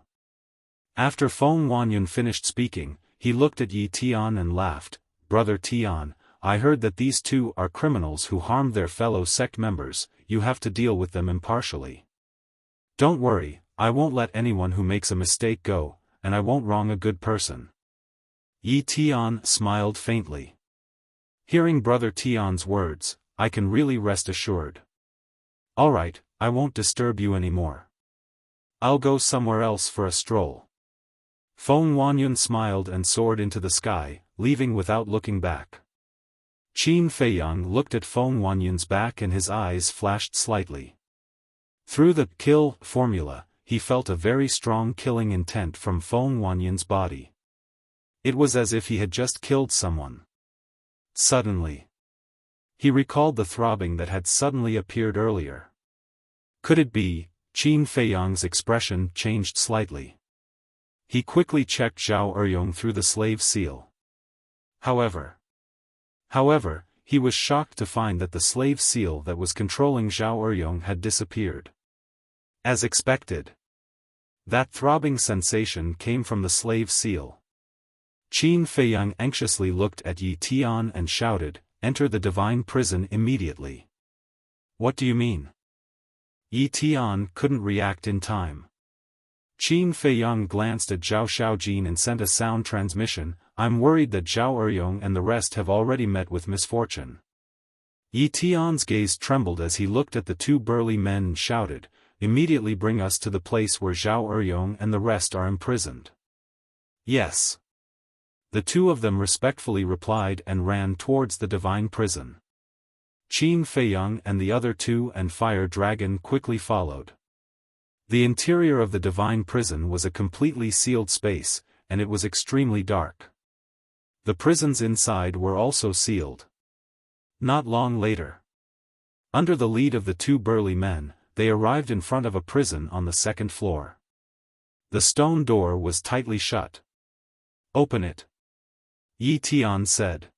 After Feng Wanyun finished speaking, he looked at Yi Tian and laughed. Brother Tian, I heard that these two are criminals who harmed their fellow sect members. You have to deal with them impartially. Don't worry, I won't let anyone who makes a mistake go, and I won't wrong a good person. Yi Tian smiled faintly. Hearing Brother Tian's words, I can really rest assured. Alright, I won't disturb you anymore. I'll go somewhere else for a stroll. Feng Wanyun smiled and soared into the sky, leaving without looking back. Qin Feiyang looked at Feng Wanyun's back and his eyes flashed slightly. Through the kill formula, he felt a very strong killing intent from Feng Wanyun's body. It was as if he had just killed someone. Suddenly, he recalled the throbbing that had suddenly appeared earlier. Could it be? Qin Feiyang's expression changed slightly. He quickly checked Zhao Eryong through the slave seal. However, he was shocked to find that the slave seal that was controlling Zhao Eryong had disappeared. As expected, that throbbing sensation came from the slave seal. Qin Feiyang anxiously looked at Yi Tian and shouted, Enter the divine prison immediately. What do you mean? Yi Tian couldn't react in time. Qin Feiyang glanced at Zhao Xiaojin and sent a sound transmission. I'm worried that Zhao Eryong and the rest have already met with misfortune. Yi Tian's gaze trembled as he looked at the two burly men and shouted, Immediately bring us to the place where Zhao Eryong and the rest are imprisoned. Yes. The two of them respectfully replied and ran towards the divine prison. Qin Feiyang and the other two and Fire Dragon quickly followed. The interior of the divine prison was a completely sealed space, and it was extremely dark. The prisons inside were also sealed. Not long later, under the lead of the two burly men, they arrived in front of a prison on the second floor. The stone door was tightly shut. Open it. Yi Tian said.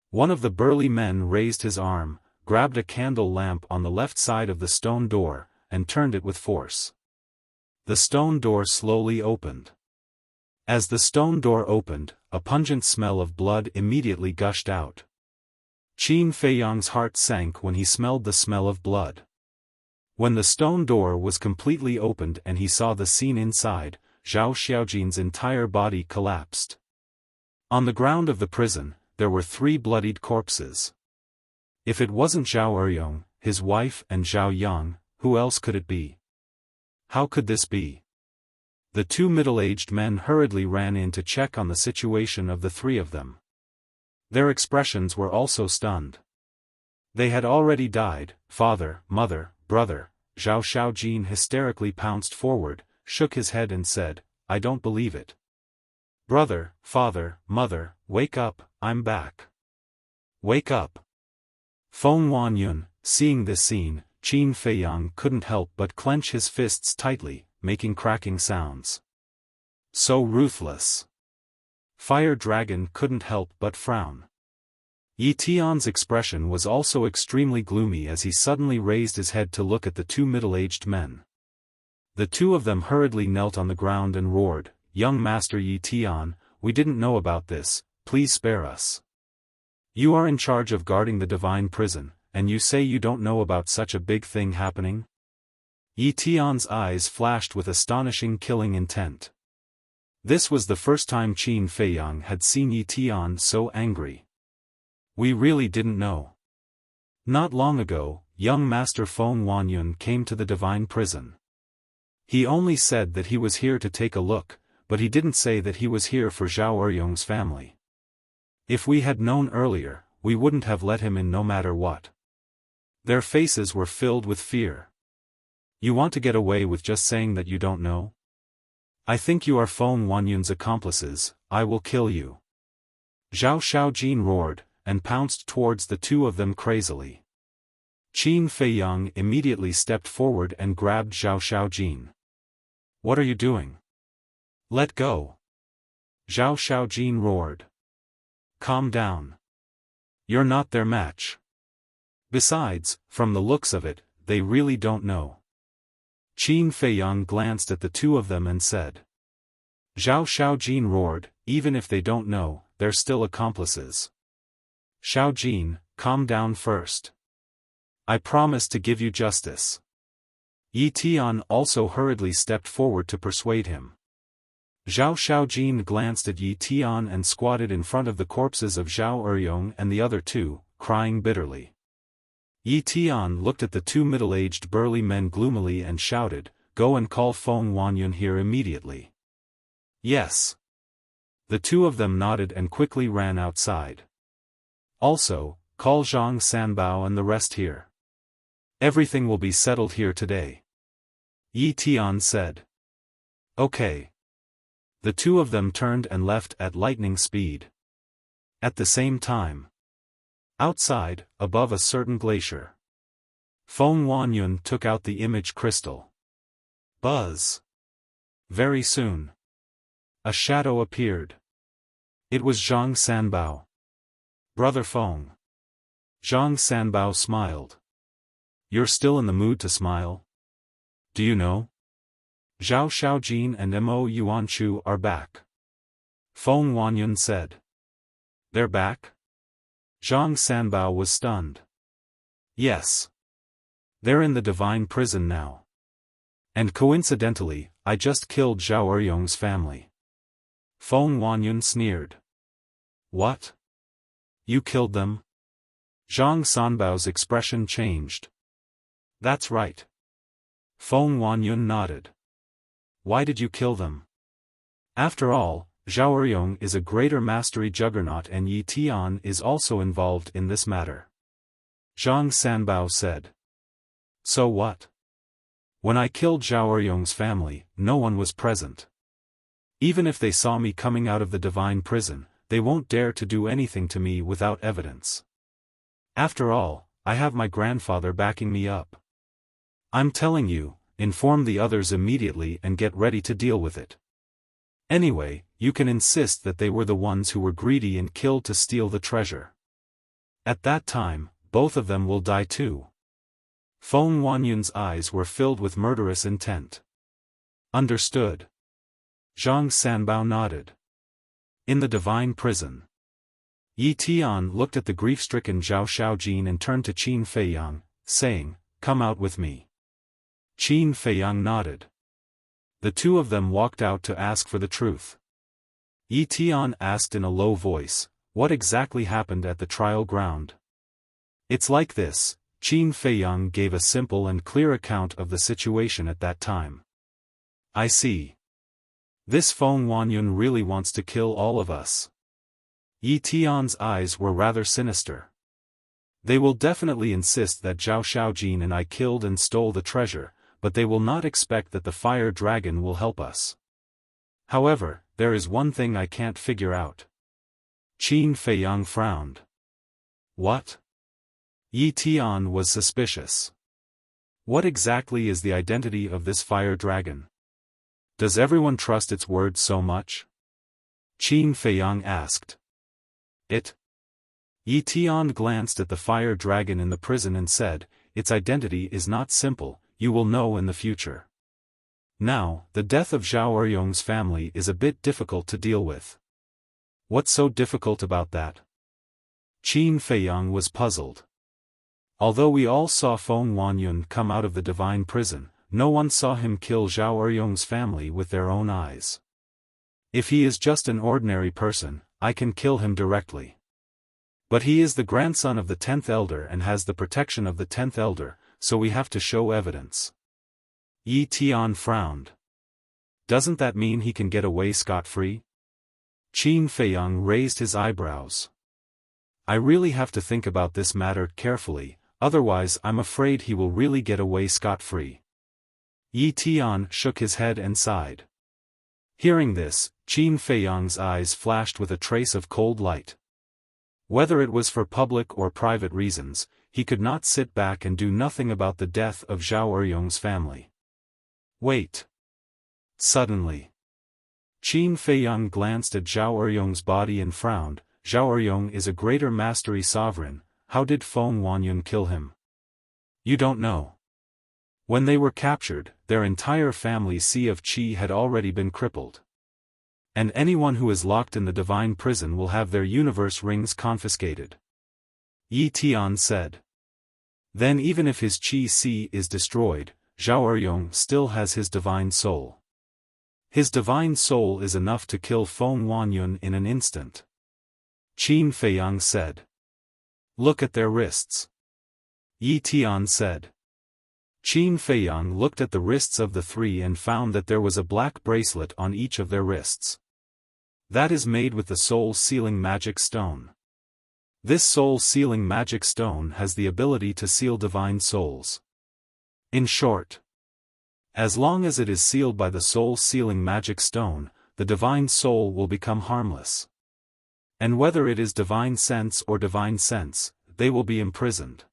One of the burly men raised his arm, grabbed a candle lamp on the left side of the stone door, and turned it with force. The stone door slowly opened. As the stone door opened, a pungent smell of blood immediately gushed out. Qin Feiyang's heart sank when he smelled the smell of blood. When the stone door was completely opened and he saw the scene inside, Zhao Xiaojin's entire body collapsed. On the ground of the prison, there were 3 bloodied corpses. If it wasn't Zhao Eryong, his wife and Zhao Yang, who else could it be? How could this be? The 2 middle-aged men hurriedly ran in to check on the situation of the 3 of them. Their expressions were also stunned. They had already died. Father, mother, brother. Zhao Xiaojin hysterically pounced forward, shook his head and said, "I don't believe it. Brother, father, mother, wake up, I'm back. Wake up." Feng Wanyun, seeing this scene, Qin Feiyang couldn't help but clench his fists tightly, making cracking sounds. So ruthless. Fire Dragon couldn't help but frown. Yi Tian's expression was also extremely gloomy as he suddenly raised his head to look at the 2 middle-aged men. The 2 of them hurriedly knelt on the ground and roared, "Young Master Yi Tian, we didn't know about this, please spare us. You are in charge of guarding the divine prison, and you say you don't know about such a big thing happening?" Yi Tian's eyes flashed with astonishing killing intent. This was the first time Qin Feiyang had seen Yi Tian so angry. "We really didn't know. Not long ago, young Master Feng Wanyun came to the divine prison. He only said that he was here to take a look, but he didn't say that he was here for Zhao Eryong's family. If we had known earlier, we wouldn't have let him in no matter what." Their faces were filled with fear. "You want to get away with just saying that you don't know? I think you are Feng Wanyun's accomplices, I will kill you." Zhao Xiaojin roared, and pounced towards the 2 of them crazily. Qin Feiyang immediately stepped forward and grabbed Zhao Xiaojin. "What are you doing? Let go!" Zhao Xiaojin roared. "Calm down. You're not their match. Besides, from the looks of it, they really don't know." Qin Feiyang glanced at the 2 of them and said. Zhao Xiaojin roared, "Even if they don't know, they're still accomplices. Xiaojin, calm down first. I promise to give you justice." Yi Tian also hurriedly stepped forward to persuade him. Zhao Xiaojin glanced at Yi Tian and squatted in front of the corpses of Zhao Eryong and the other 2, crying bitterly. Yi Tian looked at the 2 middle-aged burly men gloomily and shouted, "Go and call Feng Wanyun here immediately." "Yes." The 2 of them nodded and quickly ran outside. "Also, call Zhang Sanbao and the rest here. Everything will be settled here today," Yi Tian said. "Okay." The 2 of them turned and left at lightning speed. At the same time, outside, above a certain glacier, Feng Wanyun took out the image crystal. Buzz! Very soon, a shadow appeared. It was Zhang Sanbao. "Brother Feng." Zhang Sanbao smiled. "You're still in the mood to smile? Do you know? Zhao Xiaojin and Mo Yuanchu are back." Feng Wanyun said. "They're back?" Zhang Sanbao was stunned. "Yes. They're in the divine prison now. And coincidentally, I just killed Zhao Eryong's family." Feng Wanyun sneered. "What? You killed them?" Zhang Sanbao's expression changed. "That's right." Feng Wanyun nodded. "Why did you kill them? After all, Zhao Eryong is a greater mastery juggernaut and Yi Tian is also involved in this matter." Zhang Sanbao said. "So what? When I killed Zhao Eryong's family, no one was present. Even if they saw me coming out of the divine prison, they won't dare to do anything to me without evidence. After all, I have my grandfather backing me up. I'm telling you, inform the others immediately and get ready to deal with it. Anyway, you can insist that they were the ones who were greedy and killed to steal the treasure. At that time, both of them will die too." Feng Wanyun's eyes were filled with murderous intent. "Understood." Zhang Sanbao nodded. In the divine prison. Yi Tian looked at the grief-stricken Zhao Xiaojin and turned to Qin Feiyang, saying, "Come out with me." Qin Feiyang nodded. The two of them walked out to ask for the truth. Yi Tian asked in a low voice, "What exactly happened at the trial ground?" "It's like this," Qin Feiyang gave a simple and clear account of the situation at that time. "I see. This Feng Wanyun really wants to kill all of us." Yi Tian's eyes were rather sinister. "They will definitely insist that Zhao Xiaojin and I killed and stole the treasure, but they will not expect that the fire dragon will help us. However, there is one thing I can't figure out." Qin Feiyang frowned. "What?" Yi Tian was suspicious. "What exactly is the identity of this fire dragon? Does everyone trust its word so much?" Qin Feiyang asked. Yi Tian glanced at the fire dragon in the prison and said, "Its identity is not simple, you will know in the future. Now, the death of Zhao Eryong's family is a bit difficult to deal with." "What's so difficult about that?" Qin Feiyang was puzzled. Although we all saw Feng Wanyun come out of the divine prison, no one saw him kill Zhao Eryong's family with their own eyes. If he is just an ordinary person, I can kill him directly. But he is the grandson of the 10th elder and has the protection of the 10th elder, so we have to show evidence. Yi Tian frowned. "Doesn't that mean he can get away scot-free?" Qin Feiyang raised his eyebrows. "I really have to think about this matter carefully, otherwise I'm afraid he will really get away scot-free." Yi Tian shook his head and sighed. Hearing this, Qin Feiyang's eyes flashed with a trace of cold light. Whether it was for public or private reasons, he could not sit back and do nothing about the death of Zhao Eryong's family. "Wait." Suddenly, Qin Feiyang glanced at Zhao Eryong's body and frowned. "Zhao Eryong is a greater mastery sovereign, how did Feng Wanyun kill him?" "You don't know. When they were captured, their entire family Sea of Qi had already been crippled. And anyone who is locked in the divine prison will have their universe rings confiscated." Yi Tian said. "Then even if his Qi Sea is destroyed, Zhao Eryong still has his divine soul. His divine soul is enough to kill Feng Wanyun in an instant." Qin Feiyang said. "Look at their wrists." Yi Tian said. Qin Feiyang looked at the wrists of the three and found that there was a black bracelet on each of their wrists. "That is made with the soul-sealing magic stone. This soul-sealing magic stone has the ability to seal divine souls. In short, as long as it is sealed by the soul-sealing magic stone, the divine soul will become harmless. And whether it is divine sense or divine sense, they will be imprisoned."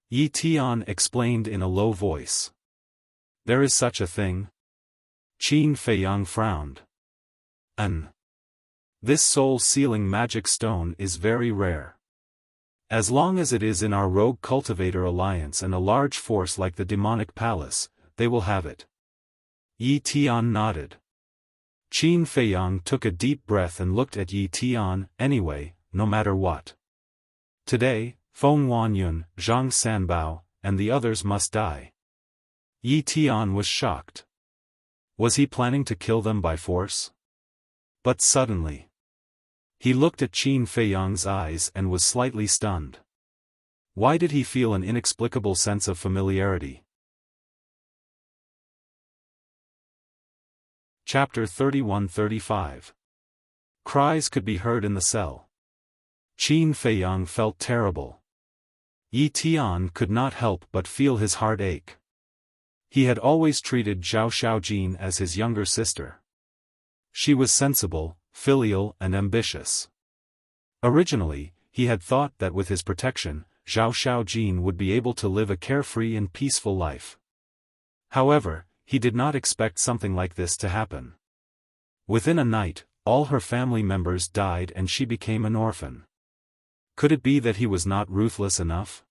Yi Tian explained in a low voice. "There is such a thing?" Qin Feiyang frowned. This soul-sealing magic stone is very rare. As long as it is in our rogue cultivator alliance and a large force like the demonic palace, they will have it." Yi Tian nodded. Qin Feiyang took a deep breath and looked at Yi Tian. "Anyway, no matter what. Today, Feng Wanyun, Zhang Sanbao, and the others must die." Yi Tian was shocked. Was he planning to kill them by force? But suddenly, he looked at Qin Feiyang's eyes and was slightly stunned. Why did he feel an inexplicable sense of familiarity? Chapter 31-35. Cries could be heard in the cell. Qin Feiyang felt terrible. Yi Tian could not help but feel his heart ache. He had always treated Zhao Xiaojin as his younger sister. She was sensible, filial and ambitious. Originally, he had thought that with his protection, Zhao Xiaojin would be able to live a carefree and peaceful life. However, he did not expect something like this to happen. Within a night, all her family members died and she became an orphan. Could it be that he was not ruthless enough?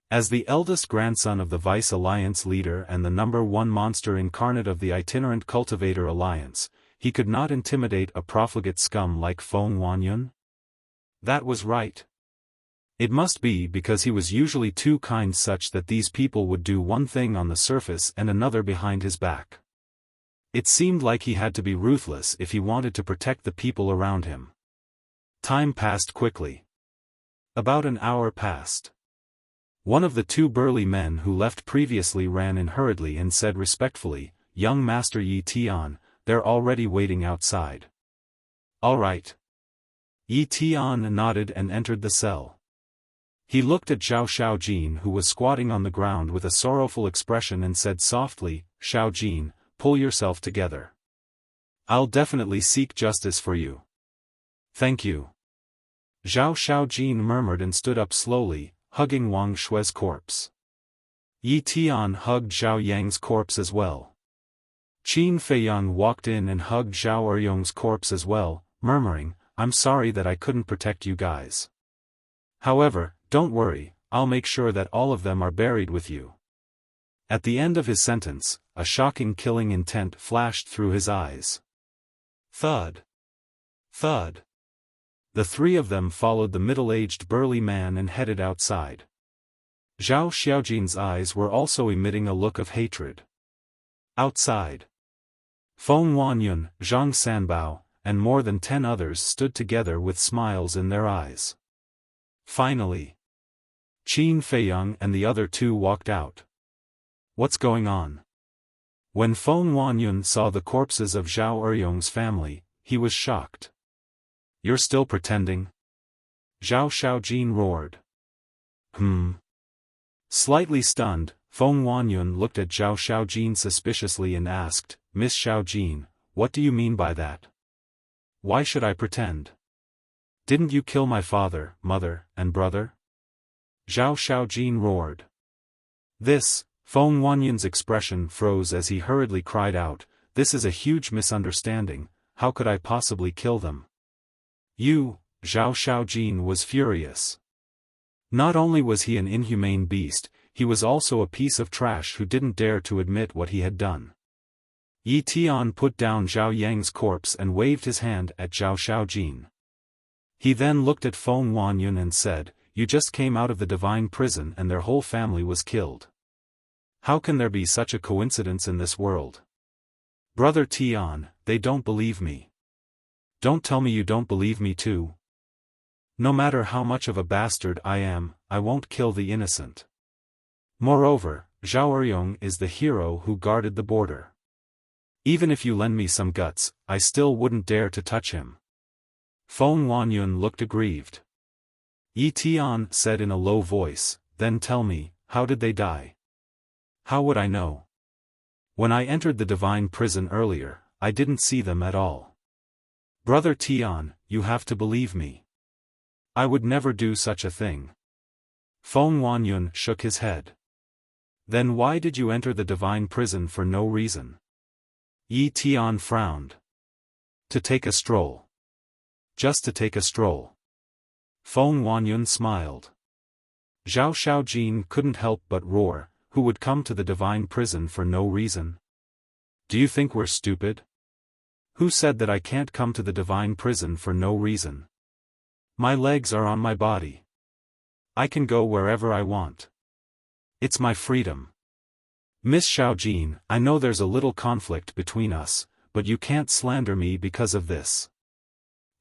As the eldest grandson of the Vice Alliance leader and the #1 monster incarnate of the itinerant cultivator alliance, he could not intimidate a profligate scum like Feng Huanyun? That was right. It must be because he was usually too kind, such that these people would do one thing on the surface and another behind his back. It seemed like he had to be ruthless if he wanted to protect the people around him. Time passed quickly. About an hour passed. One of the two burly men who left previously ran in hurriedly and said respectfully, "Young Master Yi Tian, they're already waiting outside." "All right." Yi Tian nodded and entered the cell. He looked at Zhao Xiaojin, who was squatting on the ground with a sorrowful expression, and said softly, "Xiaojin, pull yourself together. I'll definitely seek justice for you." "Thank you." Zhao Xiaojin murmured and stood up slowly, hugging Wang Shui's corpse. Yi Tian hugged Zhao Yang's corpse as well. Qin Feiyang walked in and hugged Zhao Eryong's corpse as well, murmuring, "I'm sorry that I couldn't protect you guys. However, don't worry, I'll make sure that all of them are buried with you." At the end of his sentence, a shocking killing intent flashed through his eyes. Thud. Thud. The three of them followed the middle-aged burly man and headed outside. Zhao Xiaojin's eyes were also emitting a look of hatred. Outside, Feng Huanyun, Zhang Sanbao, and more than 10 others stood together with smiles in their eyes. Finally, Qin Feiyang and the other two walked out. "What's going on?" When Feng Huanyun saw the corpses of Zhao Eryong's family, he was shocked. "You're still pretending?" Zhao Xiaojin roared. Slightly stunned, Feng Huanyun looked at Zhao Xiaojin suspiciously and asked, "Miss Xiaojin, what do you mean by that? Why should I pretend? Didn't you kill my father, mother, and brother?" Zhao Xiaojin roared. Feng Huanyun's expression froze as he hurriedly cried out, "This is a huge misunderstanding, how could I possibly kill them?" "You," Zhao Xiaojin was furious. Not only was he an inhumane beast, he was also a piece of trash who didn't dare to admit what he had done. Yi Tian put down Zhao Yang's corpse and waved his hand at Zhao Xiaojin. He then looked at Feng Huanyun and said, "You just came out of the divine prison and their whole family was killed. How can there be such a coincidence in this world? Brother Tian, they don't believe me. Don't tell me you don't believe me too. No matter how much of a bastard I am, I won't kill the innocent. Moreover, Zhao Eryong is the hero who guarded the border. Even if you lend me some guts, I still wouldn't dare to touch him." Feng Huanyun looked aggrieved. Yi Tian said in a low voice, "Then tell me, how did they die?" "How would I know? When I entered the divine prison earlier, I didn't see them at all. Brother Tian, you have to believe me. I would never do such a thing." Feng Huanyun shook his head. "Then why did you enter the divine prison for no reason?" Yi Tian frowned. "To take a stroll. Just to take a stroll." Feng Huanyun smiled. Zhao Xiaojin couldn't help but roar, "Who would come to the divine prison for no reason? Do you think we're stupid? Who said that I can't come to the divine prison for no reason? My legs are on my body. I can go wherever I want. It's my freedom. Miss Xiaojin, I know there's a little conflict between us, but you can't slander me because of this.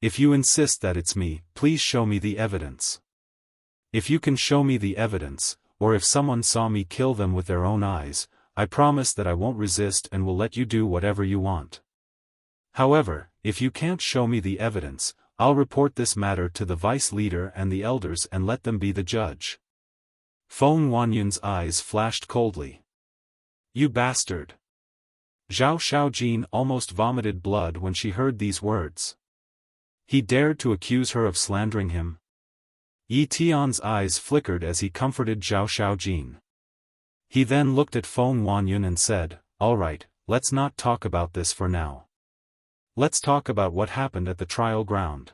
If you insist that it's me, please show me the evidence. If you can show me the evidence, or if someone saw me kill them with their own eyes, I promise that I won't resist and will let you do whatever you want. However, if you can't show me the evidence, I'll report this matter to the vice leader and the elders and let them be the judge." Feng Huanyun's eyes flashed coldly. "You bastard!" Zhao Xiaojin almost vomited blood when she heard these words. He dared to accuse her of slandering him? Yi Tian's eyes flickered as he comforted Zhao Xiaojin. He then looked at Feng Huanyun and said, "All right, let's not talk about this for now. Let's talk about what happened at the trial ground."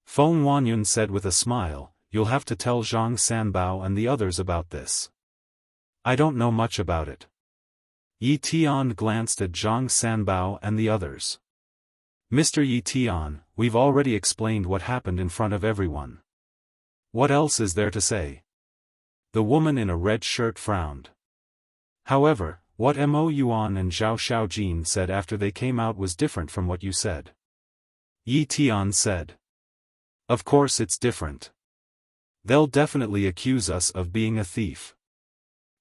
Feng Huanyun said with a smile, "You'll have to tell Zhang Sanbao and the others about this. I don't know much about it." Yi Tian glanced at Zhang Sanbao and the others. Mr. Yi Tian, we've already explained what happened in front of everyone. What else is there to say? The woman in a red shirt frowned. However, what Mo Yuan and Zhao Xiaojin said after they came out was different from what you said. Yi Tian said. Of course it's different. They'll definitely accuse us of being a thief.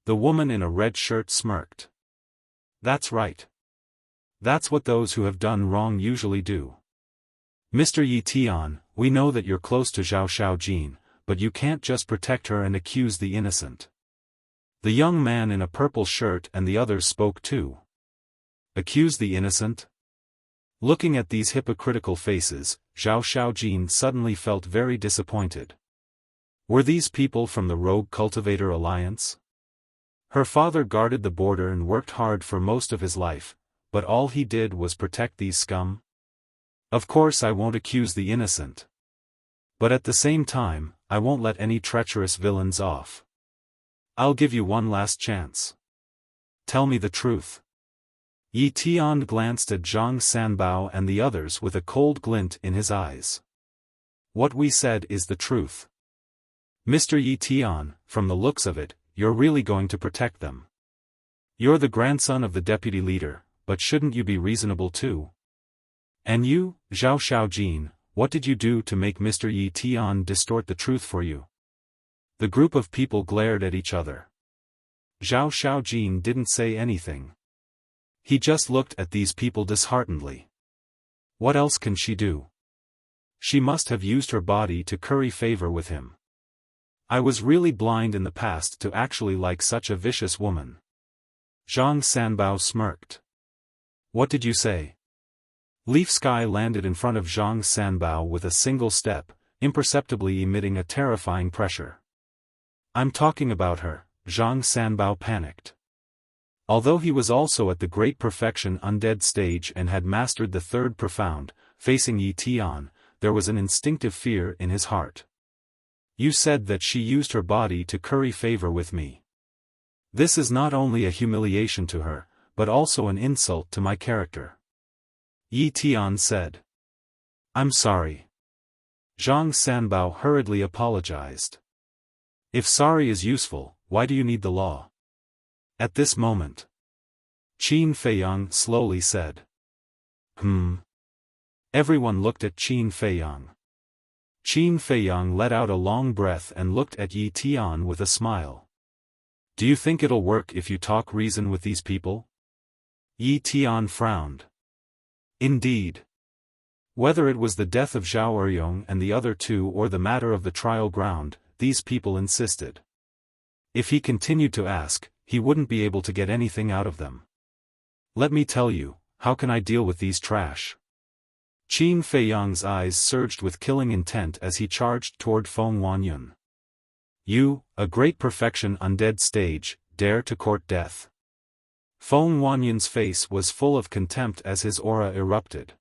The woman in a red shirt smirked. That's right. That's what those who have done wrong usually do. Mr. Yi Tian, we know that you're close to Zhao Xiaojin, but you can't just protect her and accuse the innocent. The young man in a purple shirt and the others spoke too. Accuse the innocent? Looking at these hypocritical faces, Zhao Xiaojin suddenly felt very disappointed. Were these people from the Rogue Cultivator Alliance? Her father guarded the border and worked hard for most of his life, but all he did was protect these scum? Of course I won't accuse the innocent. But at the same time, I won't let any treacherous villains off. I'll give you one last chance. Tell me the truth. Yi Tian glanced at Zhang Sanbao and the others with a cold glint in his eyes. What we said is the truth. Mr. Yi Tian, from the looks of it, you're really going to protect them. You're the grandson of the deputy leader, but shouldn't you be reasonable too? And you, Zhao Xiaojin, what did you do to make Mr. Yi Tian distort the truth for you? The group of people glared at each other. Zhao Xiaojin didn't say anything. He just looked at these people disheartenedly. What else can she do? She must have used her body to curry favor with him. I was really blind in the past to actually like such a vicious woman. Zhang Sanbao smirked. What did you say? Leaf Sky landed in front of Zhang Sanbao with a single step, imperceptibly emitting a terrifying pressure. I'm talking about her, Zhang Sanbao panicked. Although he was also at the Great Perfection Undead stage and had mastered the third profound, facing Yi Tian, there was an instinctive fear in his heart. You said that she used her body to curry favor with me. This is not only a humiliation to her, but also an insult to my character. Yi Tian said. I'm sorry. Zhang Sanbao hurriedly apologized. If sorry is useful, why do you need the law? At this moment, Qin Feiyang slowly said. Everyone looked at Qin Feiyang. Qin Feiyang let out a long breath and looked at Yi Tian with a smile. Do you think it'll work if you talk reason with these people? Yi Tian frowned. Indeed. Whether it was the death of Zhao Eryong and the other two or the matter of the trial ground, these people insisted. If he continued to ask, he wouldn't be able to get anything out of them. Let me tell you, how can I deal with these trash? Qin Feiyang's eyes surged with killing intent as he charged toward Feng Wanyun. You, a Great Perfection Undead stage, dare to court death. Feng Wanyun's face was full of contempt as his aura erupted.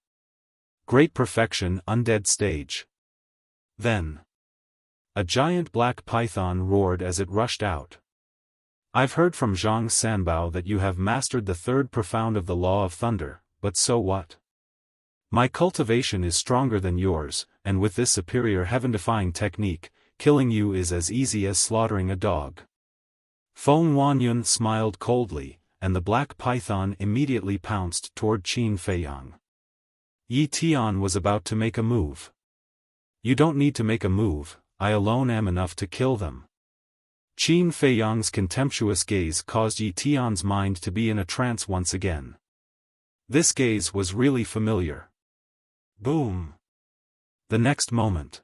Great Perfection Undead stage. Then, a giant black python roared as it rushed out. I've heard from Zhang Sanbao that you have mastered the third profound of the Law of Thunder, but so what? My cultivation is stronger than yours, and with this superior heaven-defying technique, killing you is as easy as slaughtering a dog. Feng Wanyun smiled coldly, and the black python immediately pounced toward Qin Feiyang. Yi Tian was about to make a move. You don't need to make a move, I alone am enough to kill them. Qin Feiyang's contemptuous gaze caused Yi Tian's mind to be in a trance once again. This gaze was really familiar. Boom! The next moment,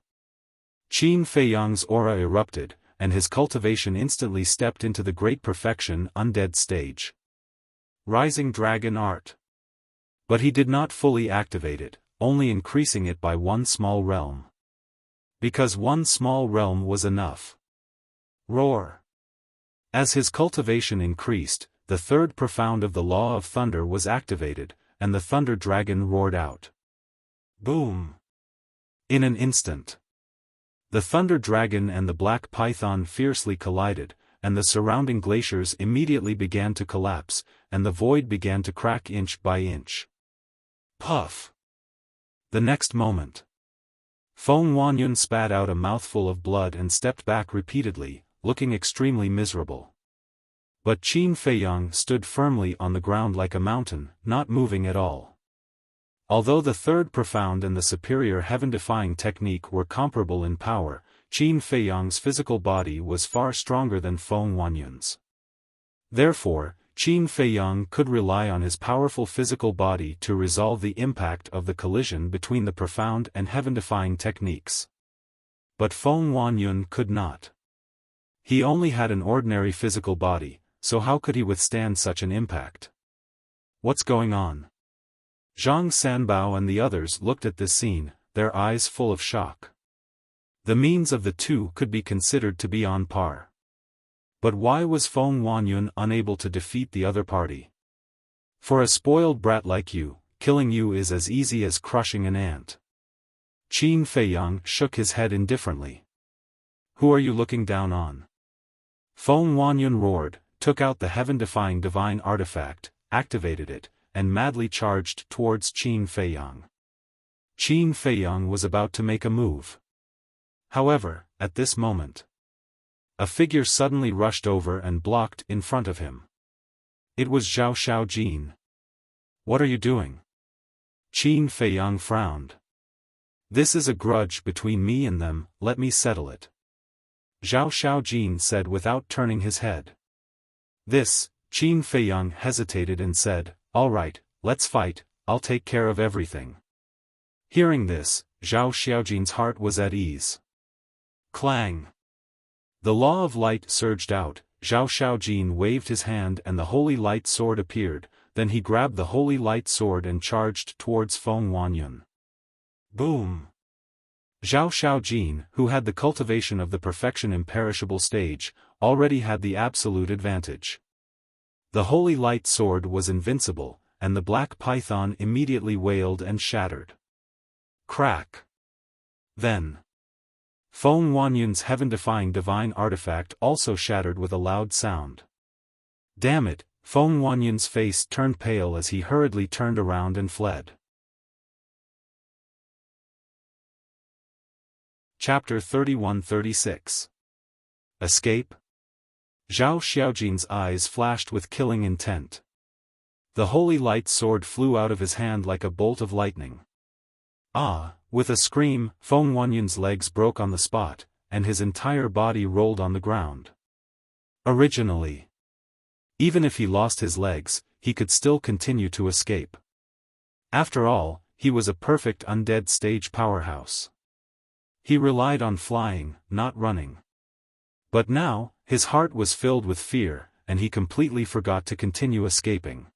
Qin Feiyang's aura erupted, and his cultivation instantly stepped into the Great Perfection Undead stage. Rising Dragon Art. But he did not fully activate it, only increasing it by one small realm. Because one small realm was enough. Roar! As his cultivation increased, the third profound of the Law of Thunder was activated, and the Thunder Dragon roared out. Boom! In an instant, the Thunder Dragon and the Black Python fiercely collided, and the surrounding glaciers immediately began to collapse, and the void began to crack inch by inch. Puff! The next moment, Feng Huanyun spat out a mouthful of blood and stepped back repeatedly, looking extremely miserable. But Qin Feiyang stood firmly on the ground like a mountain, not moving at all. Although the third profound and the superior heaven-defying technique were comparable in power, Qin Feiyang's physical body was far stronger than Feng Huanyun's. Therefore, Qin Feiyang could rely on his powerful physical body to resolve the impact of the collision between the profound and heaven-defying techniques. But Feng Huanyun could not. He only had an ordinary physical body, so how could he withstand such an impact? What's going on? Zhang Sanbao and the others looked at this scene, their eyes full of shock. The means of the two could be considered to be on par. But why was Feng Huanyun unable to defeat the other party? For a spoiled brat like you, killing you is as easy as crushing an ant. Qin Feiyang shook his head indifferently. Who are you looking down on? Feng Huanyun roared, took out the heaven-defying divine artifact, activated it, and madly charged towards Qin Feiyang. Qin Feiyang was about to make a move. However, at this moment, a figure suddenly rushed over and blocked in front of him. It was Zhao Xiaojin. What are you doing? Qin Feiyang frowned. This is a grudge between me and them, let me settle it. Zhao Xiaojin said without turning his head. This, Qin Feiyang hesitated and said, all right, let's fight, I'll take care of everything. Hearing this, Zhao Xiaojin's heart was at ease. Clang! The law of light surged out, Zhao Xiaojin waved his hand and the holy light sword appeared, then he grabbed the holy light sword and charged towards Feng Huanyun. Boom! Zhao Xiaojin, who had the cultivation of the perfection imperishable stage, already had the absolute advantage. The holy light sword was invincible, and the black python immediately wailed and shattered. Crack! Then, Feng Huanyun's heaven-defying divine artifact also shattered with a loud sound. Damn it, Feng Huanyun's face turned pale as he hurriedly turned around and fled. Chapter 31-36. Escape? Zhao Xiaojin's eyes flashed with killing intent. The holy light sword flew out of his hand like a bolt of lightning. Ah! With a scream, Feng Huanyun's legs broke on the spot, and his entire body rolled on the ground. Originally, even if he lost his legs, he could still continue to escape. After all, he was a perfect undead stage powerhouse. He relied on flying, not running. But now, his heart was filled with fear, and he completely forgot to continue escaping.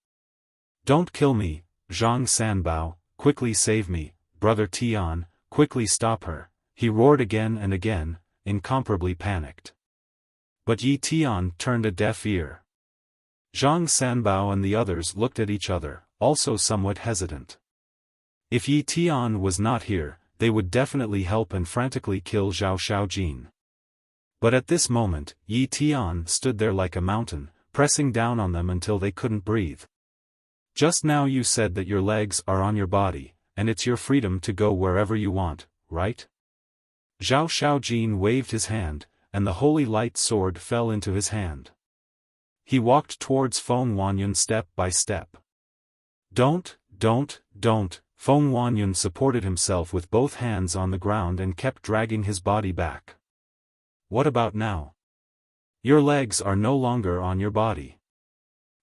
Don't kill me, Zhang Sanbao, quickly save me, Brother Tian, quickly stop her, he roared again and again, incomparably panicked. But Yi Tian turned a deaf ear. Zhang Sanbao and the others looked at each other, also somewhat hesitant. If Yi Tian was not here, they would definitely help and frantically kill Zhao Xiaojin. But at this moment, Yi Tian stood there like a mountain, pressing down on them until they couldn't breathe. Just now you said that your legs are on your body, and it's your freedom to go wherever you want, right? Zhao Xiaojin waved his hand, and the holy light sword fell into his hand. He walked towards Feng Huanyun step by step. Don't, Feng Huanyun supported himself with both hands on the ground and kept dragging his body back. What about now? Your legs are no longer on your body.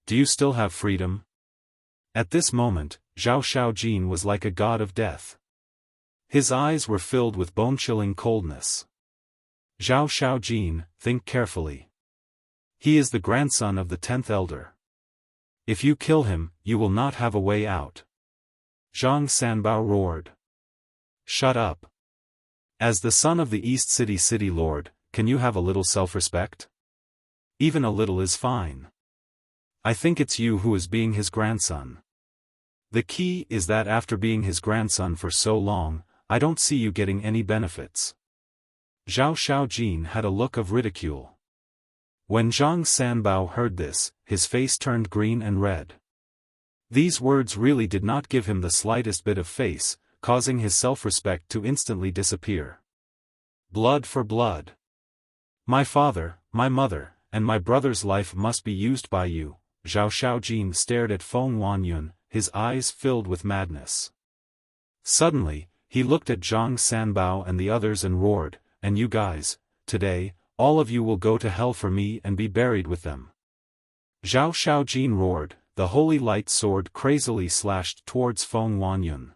Do you still have freedom? At this moment, Zhao Xiaojin was like a god of death. His eyes were filled with bone-chilling coldness. Zhao Xiaojin, think carefully. He is the grandson of the 10th elder. If you kill him, you will not have a way out. Zhang Sanbao roared. Shut up. As the son of the East City Lord, can you have a little self-respect? Even a little is fine. I think it's you who is being his grandson. The key is that after being his grandson for so long, I don't see you getting any benefits. Zhao Xiaojin had a look of ridicule. When Zhang Sanbao heard this, his face turned green and red. These words really did not give him the slightest bit of face causing his self-respect to instantly disappear. Blood for blood. My father, my mother, and my brother's life must be used by you. Zhao Xiaojin stared at Feng Huanyun, his eyes filled with madness. Suddenly, he looked at Zhang Sanbao and the others and roared, "And you guys, today, all of you will go to hell for me and be buried with them." Zhao Xiaojin roared, the holy light sword crazily slashed towards Feng Huanyun.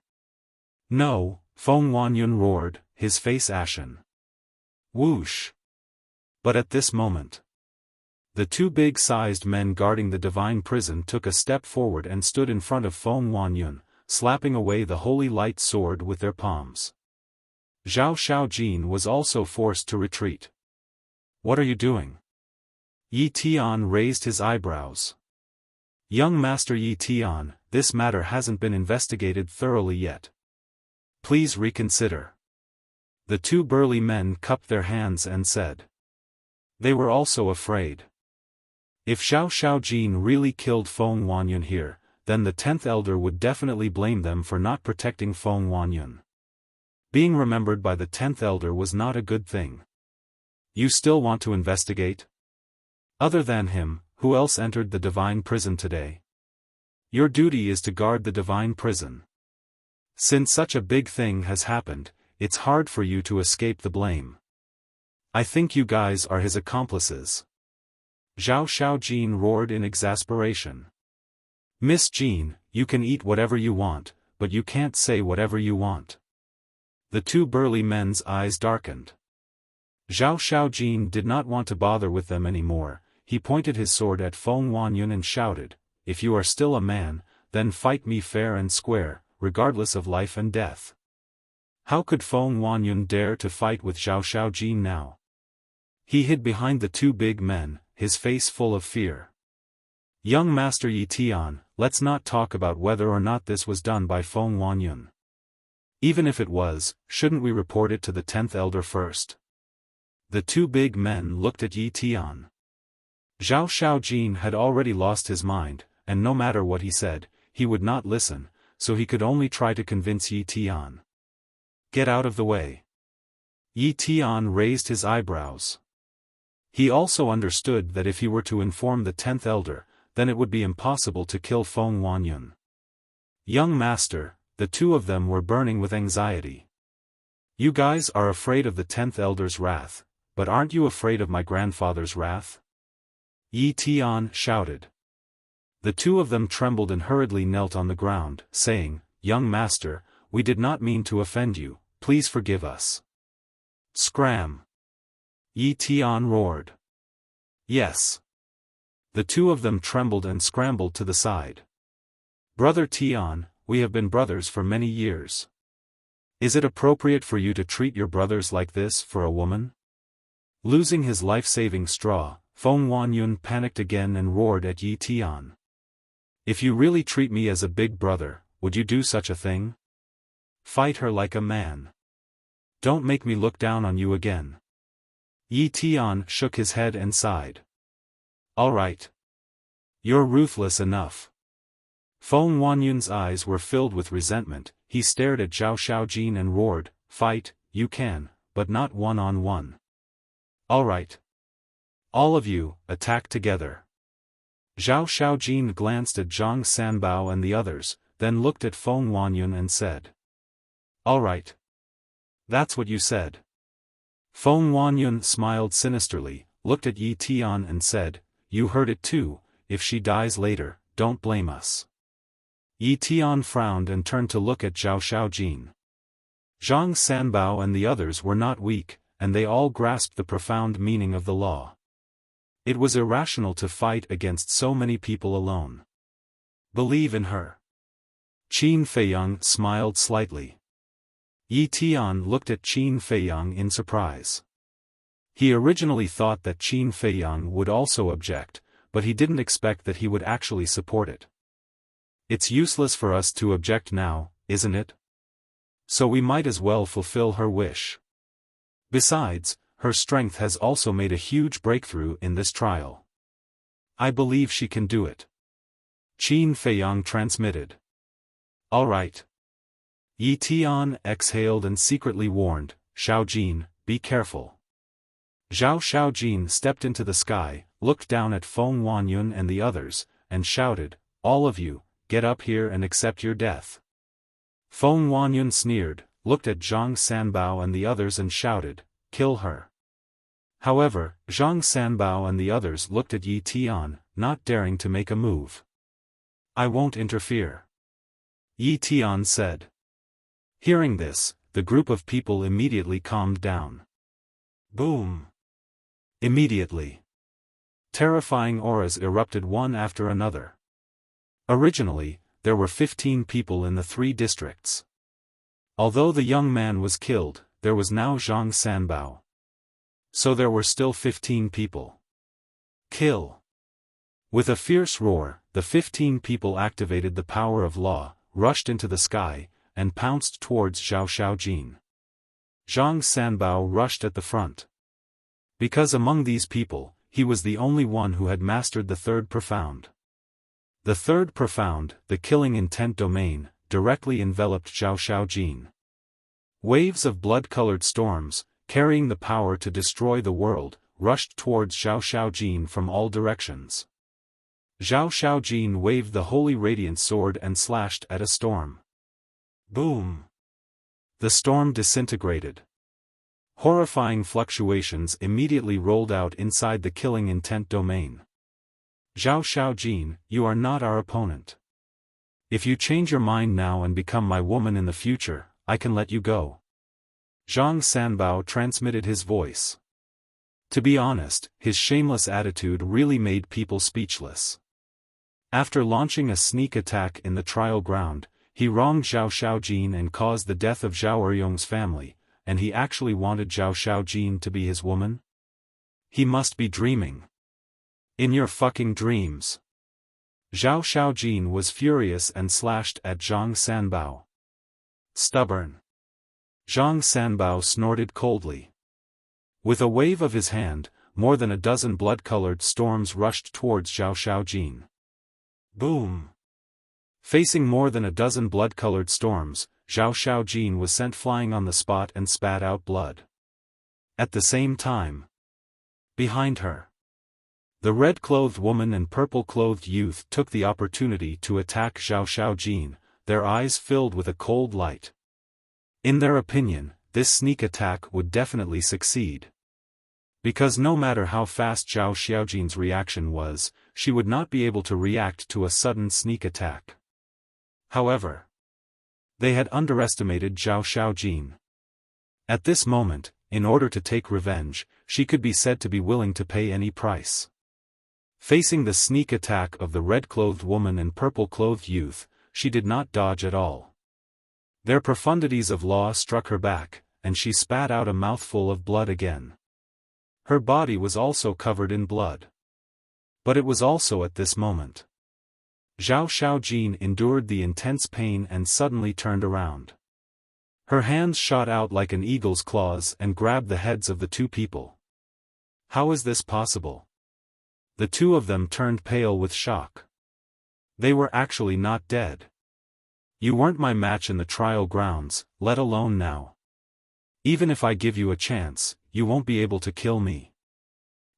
"No," Feng Huanyun roared, his face ashen. Whoosh! But at this moment, the two big-sized men guarding the divine prison took a step forward and stood in front of Feng Huanyun, slapping away the holy light sword with their palms. Zhao Xiaojin was also forced to retreat. "What are you doing?" Yi Tian raised his eyebrows. "Young Master Yi Tian, this matter hasn't been investigated thoroughly yet. Please reconsider." The two burly men cupped their hands and said. They were also afraid. If Zhao Xiaojin really killed Feng Huanyun here, then the 10th elder would definitely blame them for not protecting Feng Huanyun. Being remembered by the 10th elder was not a good thing. "You still want to investigate? Other than him, who else entered the divine prison today? Your duty is to guard the divine prison. Since such a big thing has happened, it's hard for you to escape the blame. I think you guys are his accomplices." Zhao Xiaojin roared in exasperation. "Miss Jean, you can eat whatever you want, but you can't say whatever you want." The two burly men's eyes darkened. Zhao Xiaojin did not want to bother with them anymore. He pointed his sword at Feng Huanyun and shouted, "If you are still a man, then fight me fair and square, regardless of life and death." How could Feng Huanyun dare to fight with Zhao Xiaojin now? He hid behind the two big men, his face full of fear. "Young Master Yi Tian, let's not talk about whether or not this was done by Feng Huanyun. Even if it was, shouldn't we report it to the 10th elder first?" The two big men looked at Yi Tian. Zhao Xiaojin had already lost his mind, and no matter what he said, he would not listen, so he could only try to convince Yi Tian. "Get out of the way." Yi Tian raised his eyebrows. He also understood that if he were to inform the 10th elder, then it would be impossible to kill Feng Huanyun. "Young master," the two of them were burning with anxiety. "You guys are afraid of the 10th elder's wrath, but aren't you afraid of my grandfather's wrath?" Yi Tian shouted. The two of them trembled and hurriedly knelt on the ground, saying, "Young master, we did not mean to offend you, please forgive us." Scram! Yi Tian roared. "Yes." The two of them trembled and scrambled to the side. "Brother Tian, we have been brothers for many years. Is it appropriate for you to treat your brothers like this for a woman?" Losing his life-saving straw, Feng Huanyun panicked again and roared at Yi Tian. "If you really treat me as a big brother, would you do such a thing? Fight her like a man. Don't make me look down on you again." Yi Tian shook his head and sighed. "All right. You're ruthless enough." Feng Huanyun's eyes were filled with resentment. He stared at Zhao Xiaojin and roared, "Fight, you can, but not one-on-one. All right. All of you, attack together." Zhao Xiaojin glanced at Zhang Sanbao and the others, then looked at Feng Huanyun and said, "All right. That's what you said." Feng Huanyun smiled sinisterly, looked at Yi Tian and said, "You heard it too, if she dies later, don't blame us." Yi Tian frowned and turned to look at Zhao Xiaojin. Zhang Sanbao and the others were not weak, and they all grasped the profound meaning of the law. It was irrational to fight against so many people alone. Believe in her. Qin Feiyang smiled slightly. Yi Tian looked at Qin Feiyang in surprise. He originally thought that Qin Feiyang would also object, but he didn't expect that he would actually support it. "It's useless for us to object now, isn't it? So we might as well fulfill her wish. Besides, her strength has also made a huge breakthrough in this trial. I believe she can do it." Qin Feiyang transmitted. "All right. Yi Tian exhaled and secretly warned, Xiaojin, be careful. Zhao Xiaojin stepped into the sky, looked down at Feng Wanyun and the others, and shouted, all of you, get up here and accept your death. Feng Wanyun sneered, looked at Zhang Sanbao and the others and shouted, kill her. However, Zhang Sanbao and the others looked at Yi Tian, not daring to make a move. I won't interfere. Yi Tian said. Hearing this, the group of people immediately calmed down. Boom! Immediately, terrifying auras erupted one after another. Originally, there were 15 people in the 3 districts. Although the young man was killed, there was now Zhang Sanbao. So there were still 15 people. Kill! With a fierce roar, the 15 people activated the power of law, rushed into the sky, and pounced towards Zhao Xiaojin. Zhang Sanbao rushed at the front. Because among these people, he was the only one who had mastered the third profound. The third profound, the killing intent domain, directly enveloped Zhao Xiaojin. Waves of blood-colored storms, carrying the power to destroy the world, rushed towards Zhao Xiaojin from all directions. Zhao Xiaojin waved the holy radiant sword and slashed at a storm. Boom! The storm disintegrated. Horrifying fluctuations immediately rolled out inside the killing intent domain. Zhao Xiaojin, you are not our opponent. If you change your mind now and become my woman in the future, I can let you go. Zhang Sanbao transmitted his voice. To be honest, his shameless attitude really made people speechless. After launching a sneak attack in the trial ground, he wronged Zhao Xiaojin and caused the death of Zhao Eryong's family, and he actually wanted Zhao Xiaojin to be his woman? He must be dreaming. In your fucking dreams. Zhao Xiaojin was furious and slashed at Zhang Sanbao. Stubborn. Zhang Sanbao snorted coldly. With a wave of his hand, more than a dozen blood-colored storms rushed towards Zhao Xiaojin. Boom! Facing more than a dozen blood-colored storms, Zhao Xiaojin was sent flying on the spot and spat out blood. At the same time, behind her, the red-clothed woman and purple-clothed youth took the opportunity to attack Zhao Xiaojin, their eyes filled with a cold light. In their opinion, this sneak attack would definitely succeed. Because no matter how fast Zhao Xiaojin's reaction was, she would not be able to react to a sudden sneak attack. However, they had underestimated Zhao Xiaojin. At this moment, in order to take revenge, she could be said to be willing to pay any price. Facing the sneak attack of the red-clothed woman and purple-clothed youth, she did not dodge at all. Their profundities of law struck her back, and she spat out a mouthful of blood again. Her body was also covered in blood. But it was also at this moment Zhao Xiaojin endured the intense pain and suddenly turned around. Her hands shot out like an eagle's claws and grabbed the heads of the 2 people. How is this possible? The 2 of them turned pale with shock. They were actually not dead. You weren't my match in the trial grounds, let alone now. Even if I give you a chance, you won't be able to kill me.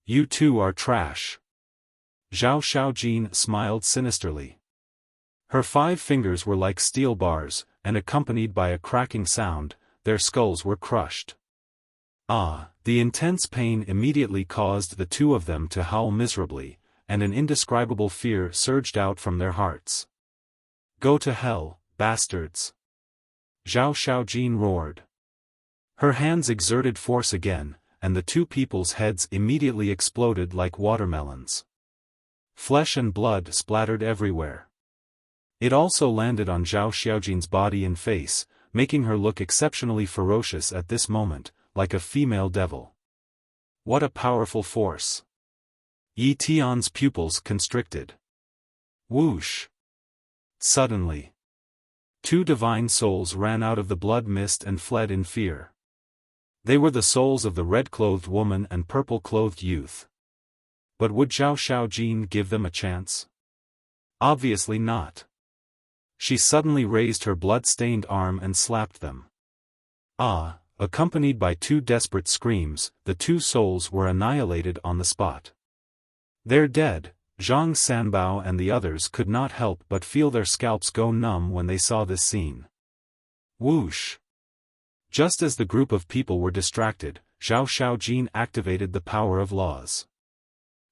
You 2 are trash. Zhao Xiaojin smiled sinisterly. Her 5 fingers were like steel bars, and accompanied by a cracking sound, their skulls were crushed. The intense pain immediately caused the 2 of them to howl miserably, and an indescribable fear surged out from their hearts. Go to hell, bastards! Zhao Xiaojin roared. Her hands exerted force again, and the 2 people's heads immediately exploded like watermelons. Flesh and blood splattered everywhere. It also landed on Zhao Xiaojin's body and face, making her look exceptionally ferocious at this moment, like a female devil. What a powerful force! Yi Tian's pupils constricted. Whoosh! Suddenly, 2 divine souls ran out of the blood mist and fled in fear. They were the souls of the red-clothed woman and purple-clothed youth. But would Zhao Xiaojin give them a chance? Obviously not. She suddenly raised her blood-stained arm and slapped them. Ah! Accompanied by two desperate screams, the two souls were annihilated on the spot. They're dead. Zhang Sanbao and the others could not help but feel their scalps go numb when they saw this scene. Whoosh! Just as the group of people were distracted, Zhao Xiaojin activated the power of laws.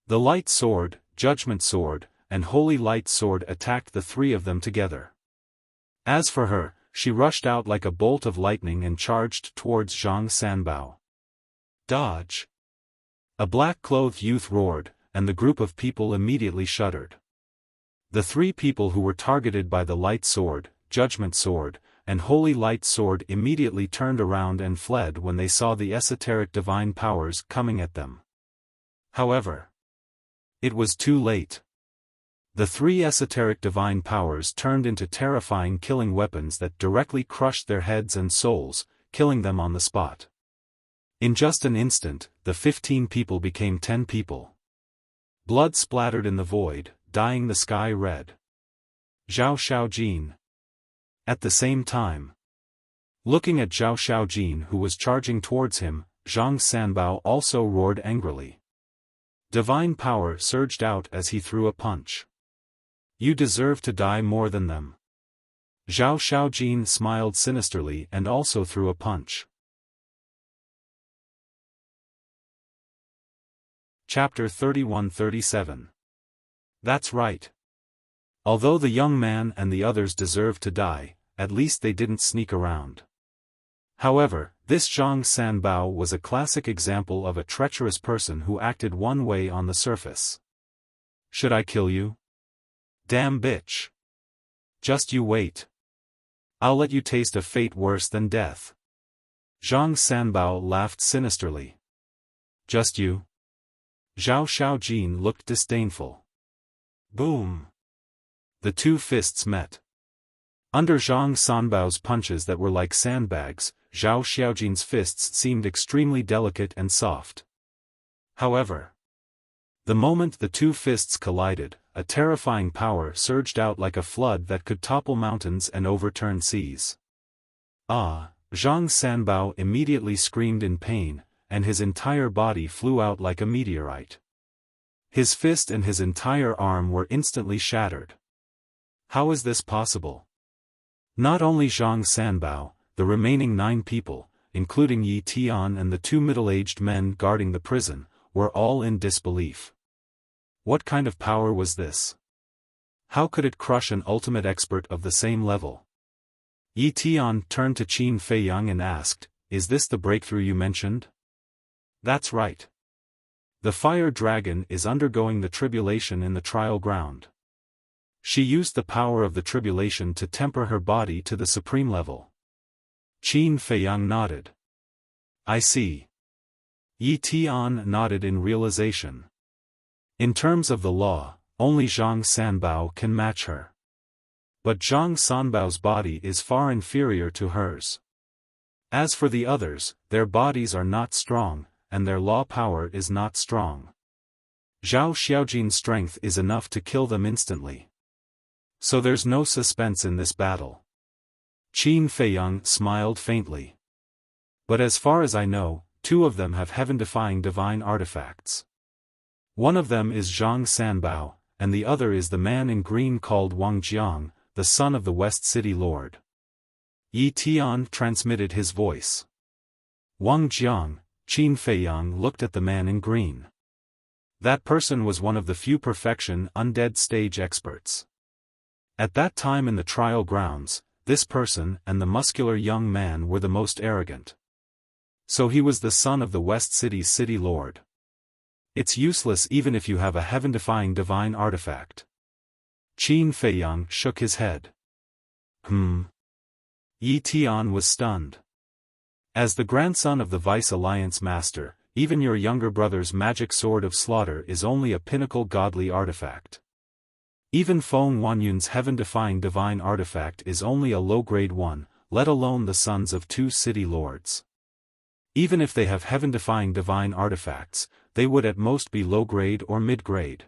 The light sword, judgment sword, and holy light sword attacked the three of them together. As for her, she rushed out like a bolt of lightning and charged towards Zhang Sanbao. Dodge! A black-clothed youth roared, and the group of people immediately shuddered. The three people who were targeted by the light sword, judgment sword, and holy light sword immediately turned around and fled when they saw the esoteric divine powers coming at them. However, it was too late. The three esoteric divine powers turned into terrifying killing weapons that directly crushed their heads and souls, killing them on the spot. In just an instant, the 15 people became 10 people. Blood splattered in the void, dyeing the sky red. Zhao Xiaojin. At the same time, looking at Zhao Xiaojin who was charging towards him, Zhang Sanbao also roared angrily. Divine power surged out as he threw a punch. You deserve to die more than them. Zhao Xiaojin smiled sinisterly and also threw a punch. Chapter 31-37. That's right. Although the young man and the others deserved to die, at least they didn't sneak around. However, this Zhang Sanbao was a classic example of a treacherous person who acted one way on the surface. Should I kill you? Damn bitch. Just you wait. I'll let you taste a fate worse than death. Zhang Sanbao laughed sinisterly. Just you? Zhao Xiaojin looked disdainful. Boom. The two fists met. Under Zhang Sanbao's punches that were like sandbags, Zhao Xiaojin's fists seemed extremely delicate and soft. However, the moment the two fists collided, a terrifying power surged out like a flood that could topple mountains and overturn seas. Ah! Zhang Sanbao immediately screamed in pain, and his entire body flew out like a meteorite. His fist and his entire arm were instantly shattered. How is this possible? Not only Zhang Sanbao, the remaining 9 people, including Yi Tian and the 2 middle-aged men guarding the prison, were all in disbelief. What kind of power was this? How could it crush an ultimate expert of the same level? Yi Tian turned to Qin Feiyang and asked, "Is this the breakthrough you mentioned?" That's right. The fire dragon is undergoing the tribulation in the trial ground. She used the power of the tribulation to temper her body to the supreme level. Qin Feiyang nodded. I see. Yi Tian nodded in realization. In terms of the law, only Zhang Sanbao can match her. But Zhang Sanbao's body is far inferior to hers. As for the others, their bodies are not strong, and their law power is not strong. Zhao Xiaojin's strength is enough to kill them instantly. So there's no suspense in this battle. Qin Feiyang smiled faintly. But as far as I know, 2 of them have heaven-defying divine artifacts. One of them is Zhang Sanbao, and the other is the man in green called Wang Jiang, the son of the West City Lord. Yi Tian transmitted his voice. Wang Jiang. Qin Feiyang looked at the man in green. That person was one of the few perfection undead stage experts. At that time in the trial grounds, this person and the muscular young man were the most arrogant. So he was the son of the West City's city lord. It's useless even if you have a heaven-defying divine artifact. Qin Feiyang shook his head. Yi Tian was stunned. As the grandson of the Vice Alliance Master, even your younger brother's magic sword of slaughter is only a pinnacle godly artifact. Even Feng Wanyun's heaven-defying divine artifact is only a low-grade one, let alone the sons of 2 city lords. Even if they have heaven-defying divine artifacts, they would at most be low-grade or mid-grade.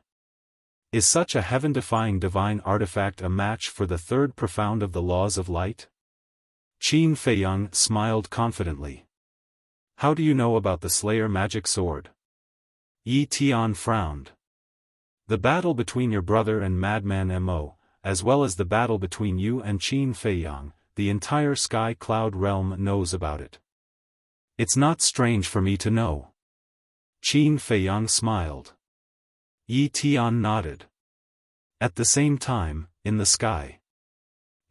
Is such a heaven-defying divine artifact a match for the third profound of the laws of light? Qin Feiyang smiled confidently. How do you know about the Slayer magic sword? Yi Tian frowned. The battle between your brother and Madman Mo, as well as the battle between you and Qin Feiyang, the entire Sky Cloud realm knows about it. It's not strange for me to know. Qin Feiyang smiled. Yi Tian nodded. At the same time, in the sky,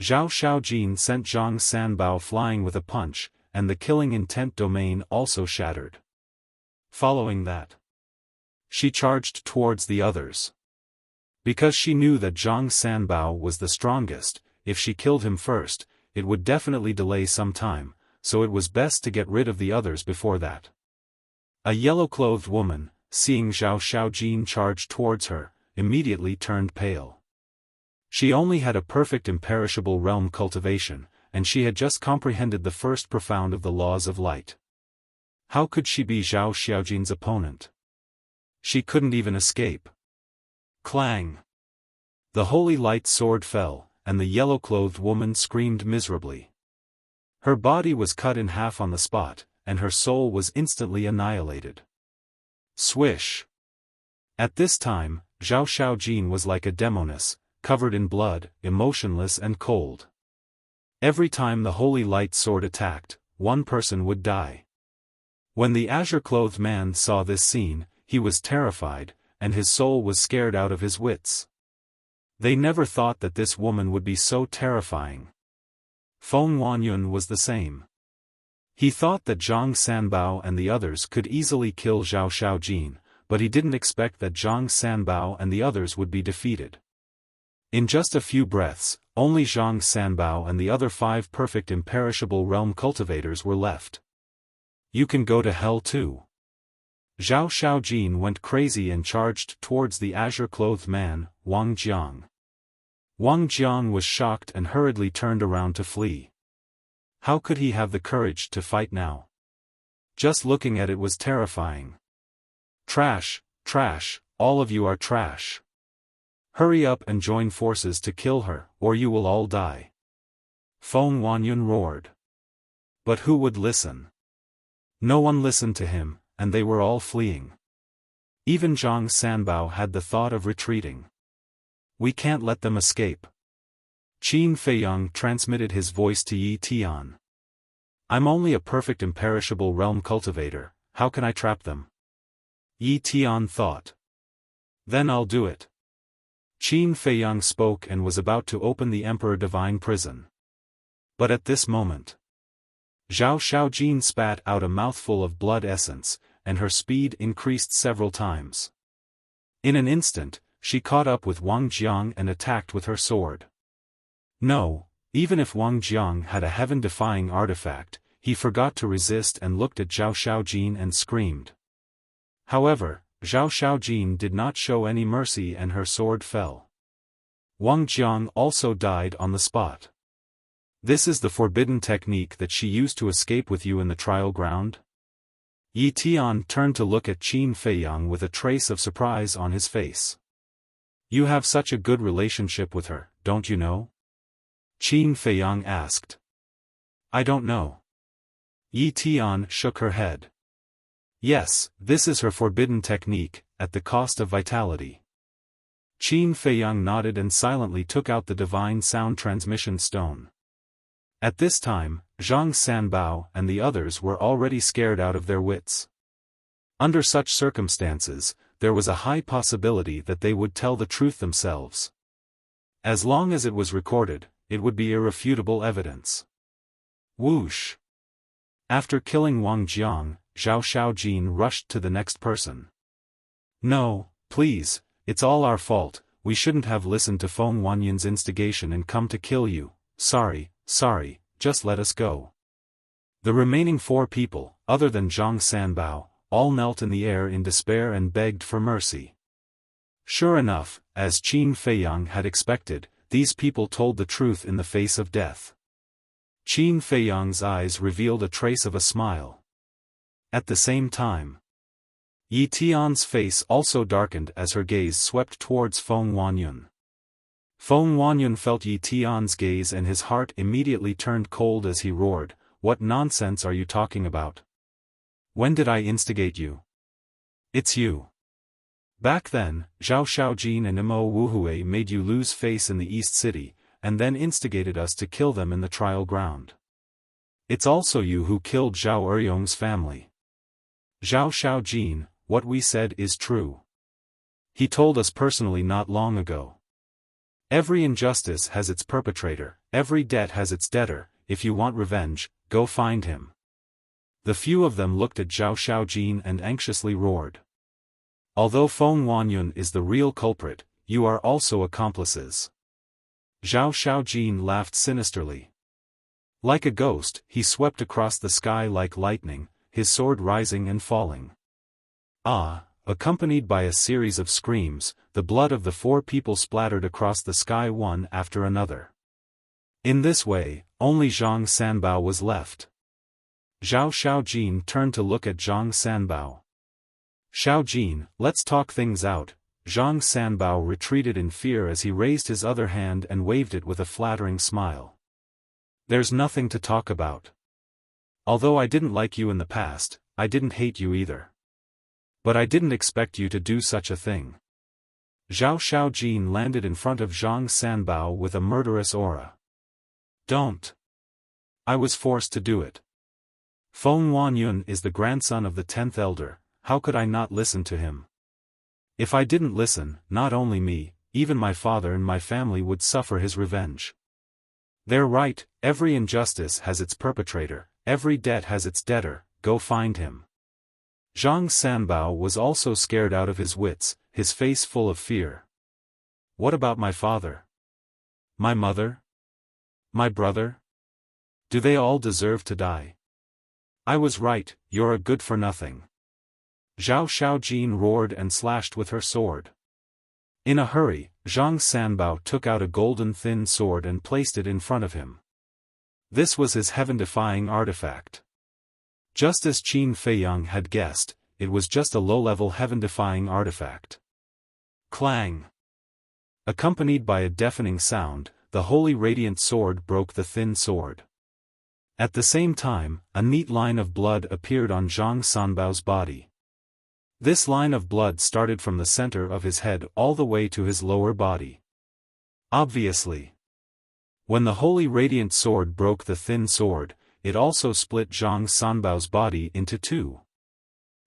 Zhao Xiaojin sent Zhang Sanbao flying with a punch, and the killing intent domain also shattered. Following that, she charged towards the others. Because she knew that Zhang Sanbao was the strongest, if she killed him first, it would definitely delay some time, so it was best to get rid of the others before that. A yellow-clothed woman, seeing Zhao Xiaojin charge towards her, immediately turned pale. She only had a perfect imperishable realm cultivation, and she had just comprehended the first profound of the laws of light. How could she be Zhao Xiaojin's opponent? She couldn't even escape. Clang! The holy light sword fell, and the yellow-clothed woman screamed miserably. Her body was cut in half on the spot, and her soul was instantly annihilated. Swish! At this time, Zhao Xiaojin was like a demoness, covered in blood, emotionless and cold. Every time the holy light sword attacked, one person would die. When the azure-clothed man saw this scene, he was terrified, and his soul was scared out of his wits. They never thought that this woman would be so terrifying. Feng Wanyun was the same. He thought that Zhang Sanbao and the others could easily kill Zhao Xiaojin, but he didn't expect that Zhang Sanbao and the others would be defeated. In just a few breaths, only Zhang Sanbao and the other 5 perfect imperishable realm cultivators were left. You can go to hell too. Zhao Xiaojin went crazy and charged towards the azure-clothed man, Wang Jiang. Wang Jiang was shocked and hurriedly turned around to flee. How could he have the courage to fight now? Just looking at it was terrifying. Trash, trash, all of you are trash. Hurry up and join forces to kill her, or you will all die. Feng Wanyun roared. But who would listen? No one listened to him, and they were all fleeing. Even Zhang Sanbao had the thought of retreating. We can't let them escape. Qin Feiyang transmitted his voice to Yi Tian. I'm only a perfect imperishable realm cultivator, how can I trap them? Yi Tian thought. Then I'll do it. Qin Feiyang spoke and was about to open the Emperor Divine Prison. But at this moment, Zhao Xiaojin spat out a mouthful of blood essence, and her speed increased several times. In an instant, she caught up with Wang Jiang and attacked with her sword. No, even if Wang Jiang had a heaven-defying artifact, he forgot to resist and looked at Zhao Xiaojin and screamed. However, Zhao Xiaojin did not show any mercy and her sword fell. Wang Jiang also died on the spot. This is the forbidden technique that she used to escape with you in the trial ground? Yi Tian turned to look at Qin Feiyang with a trace of surprise on his face. You have such a good relationship with her, don't you know? Qin Feiyang asked. I don't know. Yi Tian shook her head. Yes, this is her forbidden technique, at the cost of vitality. Qin Feiyang nodded and silently took out the divine sound transmission stone. At this time, Zhang Sanbao and the others were already scared out of their wits. Under such circumstances, there was a high possibility that they would tell the truth themselves. As long as it was recorded, it would be irrefutable evidence. Whoosh! After killing Wang Jiang, Zhao Xiaojin rushed to the next person. No, please, it's all our fault, we shouldn't have listened to Feng Wanyun's instigation and come to kill you, sorry, just let us go. The remaining 4 people, other than Zhang Sanbao, all knelt in the air in despair and begged for mercy. Sure enough, as Qin Feiyang had expected, these people told the truth in the face of death. Qin Feiyang's eyes revealed a trace of a smile. At the same time, Yi Tian's face also darkened as her gaze swept towards Feng Huanyun. Feng Huanyun felt Yi Tian's gaze and his heart immediately turned cold as he roared, "What nonsense are you talking about? When did I instigate you? It's you. Back then, Zhao Xiaojin and Imo Wuhui made you lose face in the East City, and then instigated us to kill them in the trial ground. It's also you who killed Zhao Eryong's family. Zhao Xiaojin, what we said is true. He told us personally not long ago. Every injustice has its perpetrator, every debt has its debtor. If you want revenge, go find him." The few of them looked at Zhao Xiaojin and anxiously roared. "Although Feng Huanyun is the real culprit, you are also accomplices." Zhao Xiaojin laughed sinisterly. Like a ghost, he swept across the sky like lightning, his sword rising and falling. Accompanied by a series of screams, the blood of the four people splattered across the sky one after another. In this way, only Zhang Sanbao was left. Zhao Xiaojin turned to look at Zhang Sanbao. "Xiaojin, let's talk things out." Zhang Sanbao retreated in fear as he raised his other hand and waved it with a flattering smile. "There's nothing to talk about. Although I didn't like you in the past, I didn't hate you either. But I didn't expect you to do such a thing." Zhao Xiaojin landed in front of Zhang Sanbao with a murderous aura. "Don't. I was forced to do it. Feng Huanyun is the grandson of the 10th elder, how could I not listen to him? If I didn't listen, not only me, even my father and my family would suffer his revenge. They're right, every injustice has its perpetrator, every debt has its debtor, go find him." Zhang Sanbao was also scared out of his wits, his face full of fear. "What about my father? My mother? My brother? Do they all deserve to die? I was right, you're a good-for-nothing." Zhao Xiaojin roared and slashed with her sword. In a hurry, Zhang Sanbao took out a golden thin sword and placed it in front of him. This was his heaven-defying artifact. Just as Qin Feiyang had guessed, it was just a low-level heaven-defying artifact. Clang! Accompanied by a deafening sound, the holy radiant sword broke the thin sword. At the same time, a neat line of blood appeared on Zhang Sanbao's body. This line of blood started from the center of his head all the way to his lower body. Obviously, when the holy radiant sword broke the thin sword, it also split Zhang Sanbao's body into two.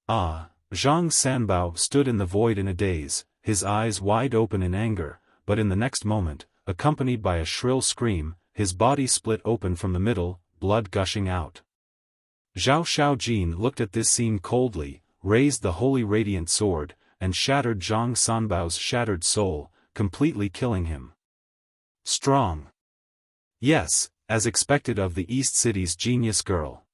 Zhang Sanbao stood in the void in a daze, his eyes wide open in anger, but in the next moment, accompanied by a shrill scream, his body split open from the middle, blood gushing out. Zhao Xiaojin looked at this scene coldly, raised the holy radiant sword, and shattered Zhang Sanbao's shattered soul, completely killing him. Strong. Yes, as expected of the East City's genius girl.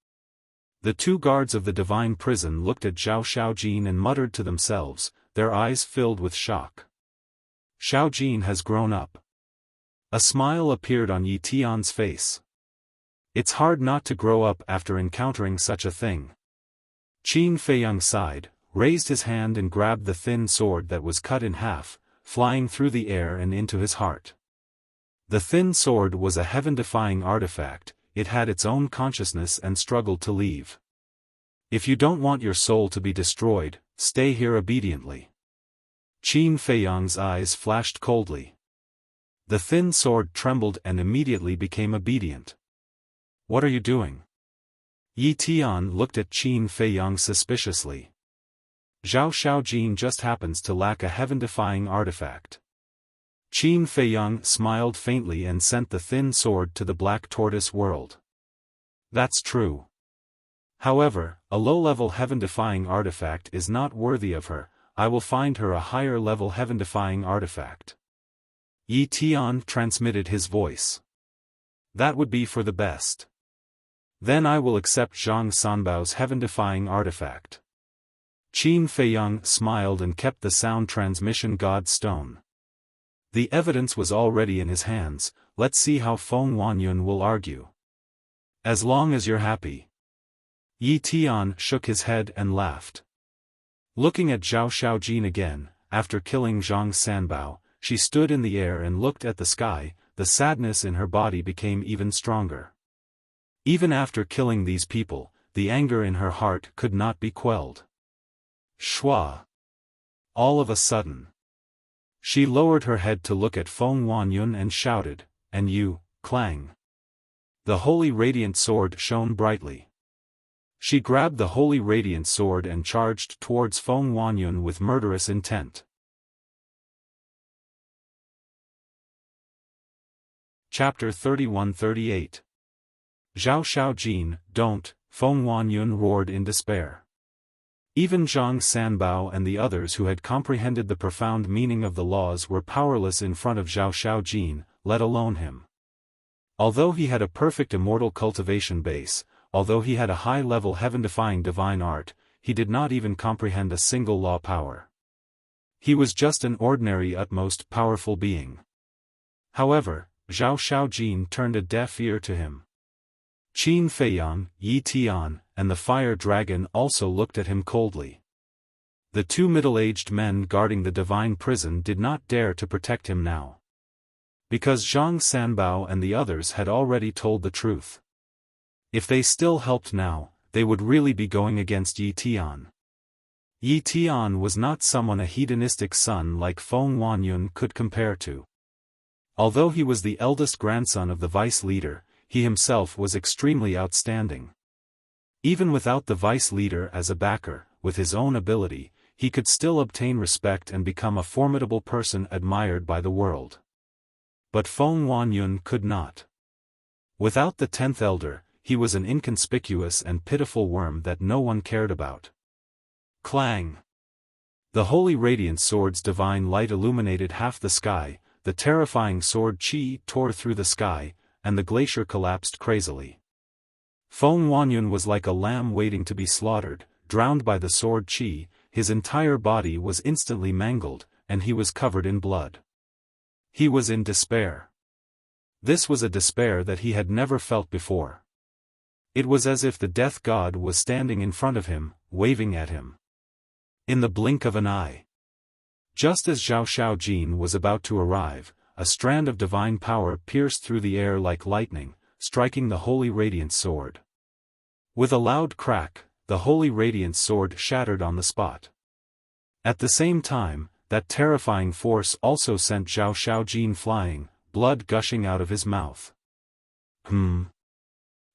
The two guards of the divine prison looked at Zhao Xiaojin and muttered to themselves, their eyes filled with shock. Xiaojin has grown up. A smile appeared on Yi Tian's face. It's hard not to grow up after encountering such a thing. Qin Feiyang sighed, raised his hand and grabbed the thin sword that was cut in half, flying through the air and into his heart. The thin sword was a heaven-defying artifact, it had its own consciousness and struggled to leave. If you don't want your soul to be destroyed, stay here obediently. Qin Feiyang's eyes flashed coldly. The thin sword trembled and immediately became obedient. What are you doing? Yi Tian looked at Qin Feiyang suspiciously. Zhao Xiaojin just happens to lack a heaven-defying artifact. Qin Feiyang smiled faintly and sent the thin sword to the Black Tortoise world. That's true. However, a low-level heaven-defying artifact is not worthy of her, I will find her a higher-level heaven-defying artifact. Yi Tian transmitted his voice. That would be for the best. Then I will accept Zhang Sanbao's heaven-defying artifact. Qin Feiyang smiled and kept the sound transmission god stone. The evidence was already in his hands, let's see how Feng Huanyun will argue. As long as you're happy. Yi Tian shook his head and laughed. Looking at Zhao Xiaojin again, after killing Zhang Sanbao, she stood in the air and looked at the sky. The sadness in her body became even stronger. Even after killing these people, the anger in her heart could not be quelled. Shua! All of a sudden, she lowered her head to look at Feng Wanyun and shouted, "And you, clang!" The holy radiant sword shone brightly. She grabbed the holy radiant sword and charged towards Feng Wanyun with murderous intent. Chapter 31-38. Zhao Xiaojin, don't, Feng Wanyun roared in despair. Even Zhang Sanbao and the others who had comprehended the profound meaning of the laws were powerless in front of Zhao Xiaojin, let alone him. Although he had a perfect immortal cultivation base, although he had a high-level heaven-defying divine art, he did not even comprehend a single law power. He was just an ordinary utmost powerful being. However, Zhao Xiaojin turned a deaf ear to him. Qin Feiyang, Yi Tian, and the fire dragon also looked at him coldly. The two middle-aged men guarding the divine prison did not dare to protect him now. Because Zhang Sanbao and the others had already told the truth. If they still helped now, they would really be going against Yi Tian. Yi Tian was not someone a hedonistic son like Feng Wanyun could compare to. Although he was the eldest grandson of the vice leader, he himself was extremely outstanding. Even without the vice leader as a backer, with his own ability, he could still obtain respect and become a formidable person admired by the world. But Feng Wanyun could not. Without the 10th elder, he was an inconspicuous and pitiful worm that no one cared about. Clang! The holy radiant sword's divine light illuminated half the sky, the terrifying sword Qi tore through the sky, and the glacier collapsed crazily. Feng Wanyun was like a lamb waiting to be slaughtered, drowned by the sword Qi. His entire body was instantly mangled, and he was covered in blood. He was in despair. This was a despair that he had never felt before. It was as if the death god was standing in front of him, waving at him. In the blink of an eye. Just as Zhao Xiaojin was about to arrive, a strand of divine power pierced through the air like lightning, striking the holy radiant sword. With a loud crack, the holy radiant sword shattered on the spot. At the same time, that terrifying force also sent Zhao Xiaojin flying, blood gushing out of his mouth. Qin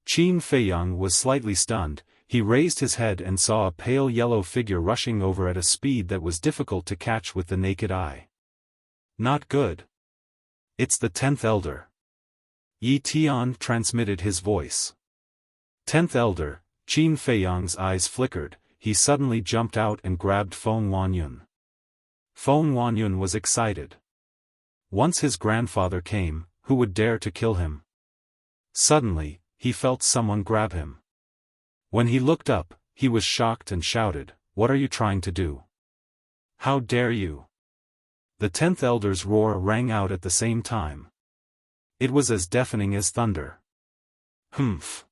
Feiyang was slightly stunned. He raised his head and saw a pale yellow figure rushing over at a speed that was difficult to catch with the naked eye. Not good. It's the 10th elder. Yi Tian transmitted his voice. 10th elder, Qin Feiyang's eyes flickered. He suddenly jumped out and grabbed Feng Wanyun. Feng Wanyun was excited. Once his grandfather came, who would dare to kill him? Suddenly, he felt someone grab him. When he looked up, he was shocked and shouted, "What are you trying to do? How dare you?" The 10th elder's roar rang out at the same time. It was as deafening as thunder. Humph!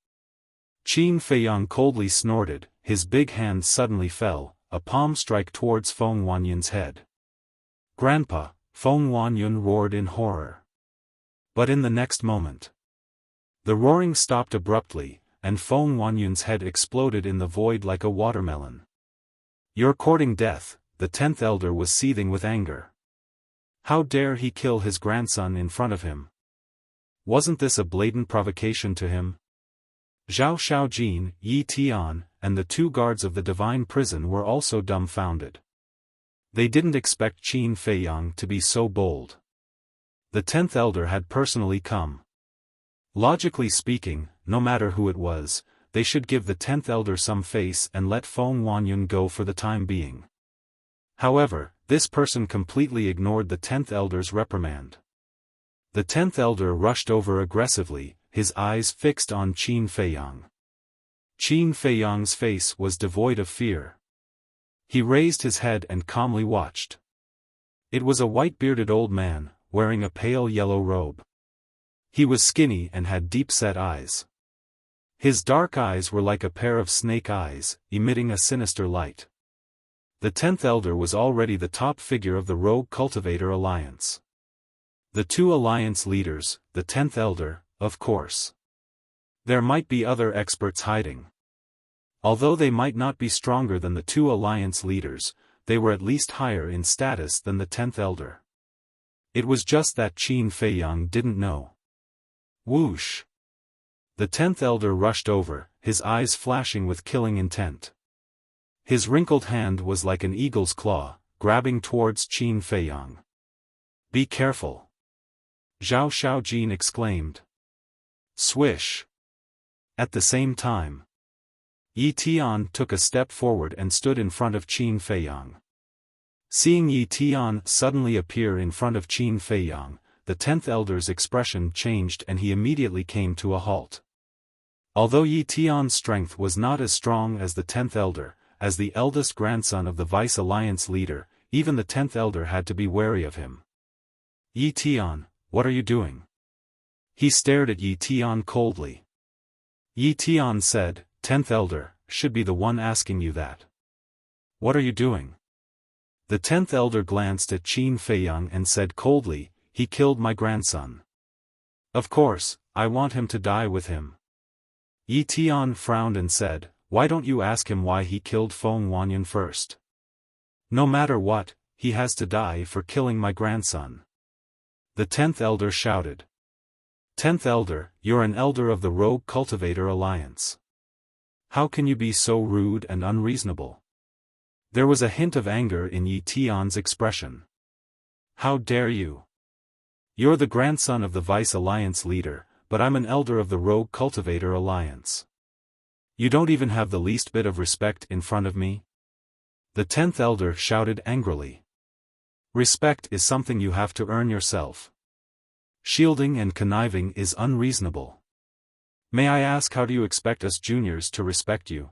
Qin Feiyang coldly snorted, his big hand suddenly fell, a palm strike towards Feng Wanyun's head. "Grandpa!" Feng Wanyun roared in horror. But in the next moment, the roaring stopped abruptly, and Feng Wanyun's head exploded in the void like a watermelon. "You're courting death," the 10th elder was seething with anger. How dare he kill his grandson in front of him? Wasn't this a blatant provocation to him? Zhao Xiaojin, Yi Tian, and the two guards of the divine prison were also dumbfounded. They didn't expect Qin Feiyang to be so bold. The 10th elder had personally come. Logically speaking, no matter who it was, they should give the 10th elder some face and let Feng Wanyun go for the time being. However, this person completely ignored the 10th elder's reprimand. The 10th elder rushed over aggressively, his eyes fixed on Qin Feiyang. Qin Feiyang's face was devoid of fear. He raised his head and calmly watched. It was a white-bearded old man, wearing a pale yellow robe. He was skinny and had deep-set eyes. His dark eyes were like a pair of snake eyes, emitting a sinister light. The 10th Elder was already the top figure of the Rogue Cultivator Alliance. The two alliance leaders, the 10th Elder, of course. There might be other experts hiding. Although they might not be stronger than the two alliance leaders, they were at least higher in status than the 10th Elder. It was just that Qin Feiyang didn't know. Whoosh! The 10th Elder rushed over, his eyes flashing with killing intent. His wrinkled hand was like an eagle's claw, grabbing towards Qin Feiyang. Be careful! Zhao Xiaojin exclaimed. Swish! At the same time, Yi Tian took a step forward and stood in front of Qin Feiyang. Seeing Yi Tian suddenly appear in front of Qin Feiyang, the 10th Elder's expression changed and he immediately came to a halt. Although Yi Tian's strength was not as strong as the 10th Elder, as the eldest grandson of the Vice Alliance leader, even the 10th Elder had to be wary of him. Yi Tian, what are you doing? He stared at Yi Tian coldly. Yi Tian said, 10th Elder, should be the one asking you that. What are you doing? The 10th Elder glanced at Qin Feiyang and said coldly, he killed my grandson. Of course, I want him to die with him. Yi Tian frowned and said, why don't you ask him why he killed Feng Wanyan first? No matter what, he has to die for killing my grandson. The 10th Elder shouted. 10th Elder, you're an elder of the Rogue Cultivator Alliance. How can you be so rude and unreasonable? There was a hint of anger in Yi Tian's expression. How dare you? You're the grandson of the Vice Alliance leader, but I'm an elder of the Rogue Cultivator Alliance. You don't even have the least bit of respect in front of me? The 10th Elder shouted angrily. Respect is something you have to earn yourself. Shielding and conniving is unreasonable. May I ask, how do you expect us juniors to respect you?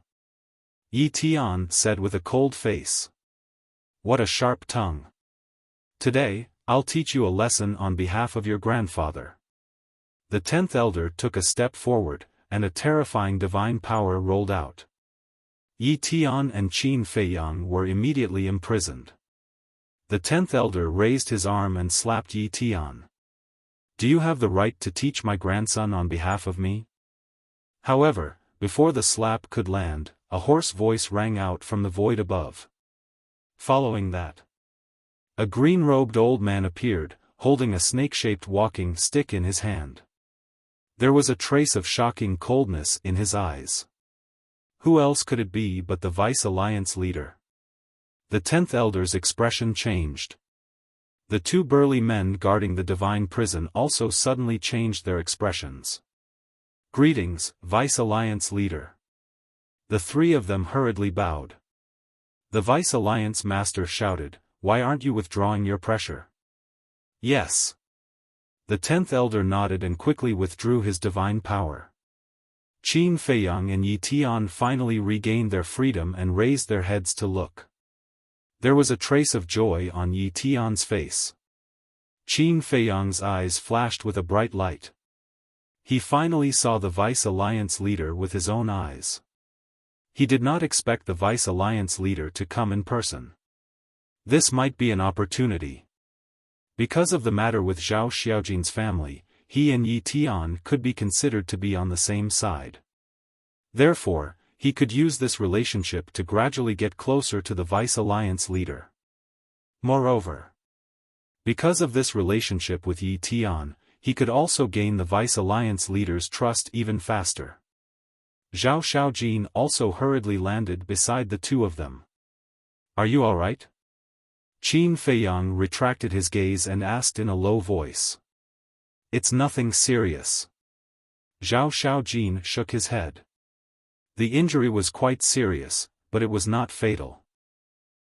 Yi Tian said with a cold face. What a sharp tongue. Today, I'll teach you a lesson on behalf of your grandfather. The 10th Elder took a step forward, and a terrifying divine power rolled out. Yi Tian and Qin Feiyang were immediately imprisoned. The 10th Elder raised his arm and slapped Yi Tian. Do you have the right to teach my grandson on behalf of me? However, before the slap could land, a hoarse voice rang out from the void above. Following that, a green-robed old man appeared, holding a snake-shaped walking stick in his hand. There was a trace of shocking coldness in his eyes. Who else could it be but the Vice Alliance leader? The 10th Elder's expression changed. The two burly men guarding the divine prison also suddenly changed their expressions. Greetings, Vice Alliance leader. The three of them hurriedly bowed. The Vice Alliance master shouted, why aren't you withdrawing your pressure? Yes. The 10th Elder nodded and quickly withdrew his divine power. Qin Feiyang and Yi Tian finally regained their freedom and raised their heads to look. There was a trace of joy on Yi Tian's face. Qin Feiyang's eyes flashed with a bright light. He finally saw the Vice Alliance leader with his own eyes. He did not expect the Vice Alliance leader to come in person. This might be an opportunity. Because of the matter with Zhao Xiaojin's family, he and Yi Tian could be considered to be on the same side. Therefore, he could use this relationship to gradually get closer to the Vice Alliance leader. Moreover, because of this relationship with Yi Tian, he could also gain the Vice Alliance leader's trust even faster. Zhao Xiaojin also hurriedly landed beside the two of them. Are you alright? Qin Feiyang retracted his gaze and asked in a low voice. It's nothing serious. Zhao Xiaojin shook his head. The injury was quite serious, but it was not fatal.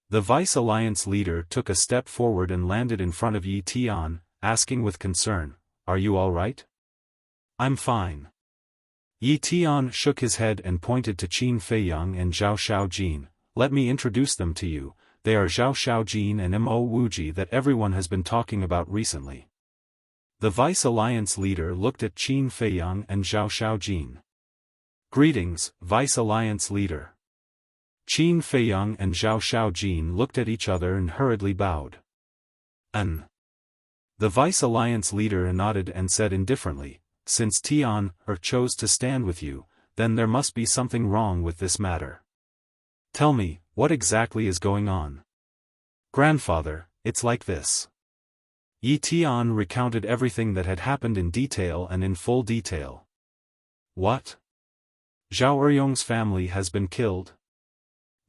The Vice Alliance leader took a step forward and landed in front of Yi Tian, asking with concern, are you alright? I'm fine. Yi Tian shook his head and pointed to Qin Feiyang and Zhao Xiaojin. Let me introduce them to you. They are Zhao Xiaojin and Mo Wuji that everyone has been talking about recently. The Vice Alliance leader looked at Qin Feiyang and Zhao Xiaojin. Greetings, Vice Alliance leader. Qin Feiyang and Zhao Xiaojin looked at each other and hurriedly bowed. The Vice Alliance leader nodded and said indifferently, since Tian chose to stand with you, then there must be something wrong with this matter. Tell me, what exactly is going on? Grandfather, it's like this. Yi Tian recounted everything that had happened in detail and in full detail. What? Zhao Eryong's family has been killed?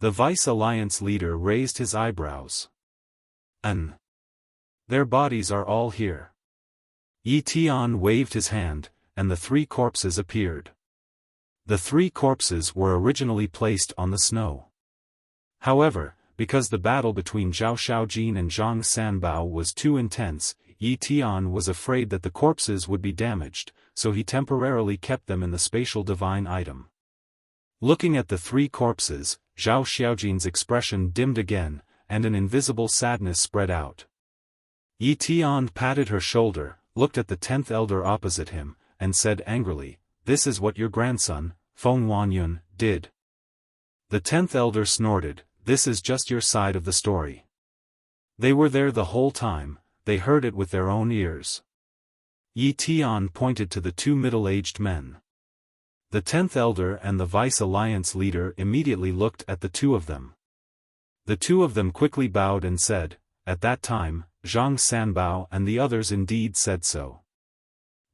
The Vice Alliance leader raised his eyebrows. Their bodies are all here. Yi Tian waved his hand, and the 3 corpses appeared. The 3 corpses were originally placed on the snow. However, because the battle between Zhao Xiaojin and Zhang Sanbao was too intense, Yi Tian was afraid that the corpses would be damaged, so he temporarily kept them in the spatial divine item. Looking at the 3 corpses, Zhao Xiaojin's expression dimmed again, and an invisible sadness spread out. Yi Tian patted her shoulder, looked at the 10th elder opposite him, and said angrily, "This is what your grandson, Feng Wanyun, did." The 10th elder snorted, "This is just your side of the story. They were there the whole time, they heard it with their own ears." Yi Tian pointed to the 2 middle-aged men. The 10th elder and the Vice Alliance leader immediately looked at the 2 of them. The 2 of them quickly bowed and said, "At that time, Zhang Sanbao and the others indeed said so."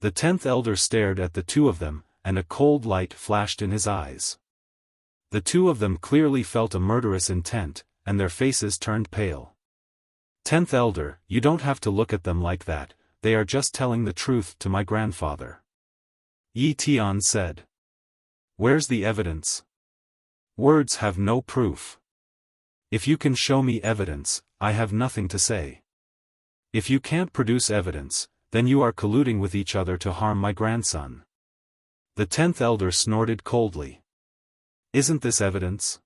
The 10th elder stared at the 2 of them, and a cold light flashed in his eyes. The 2 of them clearly felt a murderous intent, and their faces turned pale. "10th elder, you don't have to look at them like that, they are just telling the truth to my grandfather," Yi Tian said. "Where's the evidence?" "Words have no proof. If you can show me evidence, I have nothing to say. If you can't produce evidence, then you are colluding with each other to harm my grandson." The 10th elder snorted coldly. "Isn't this evidence?"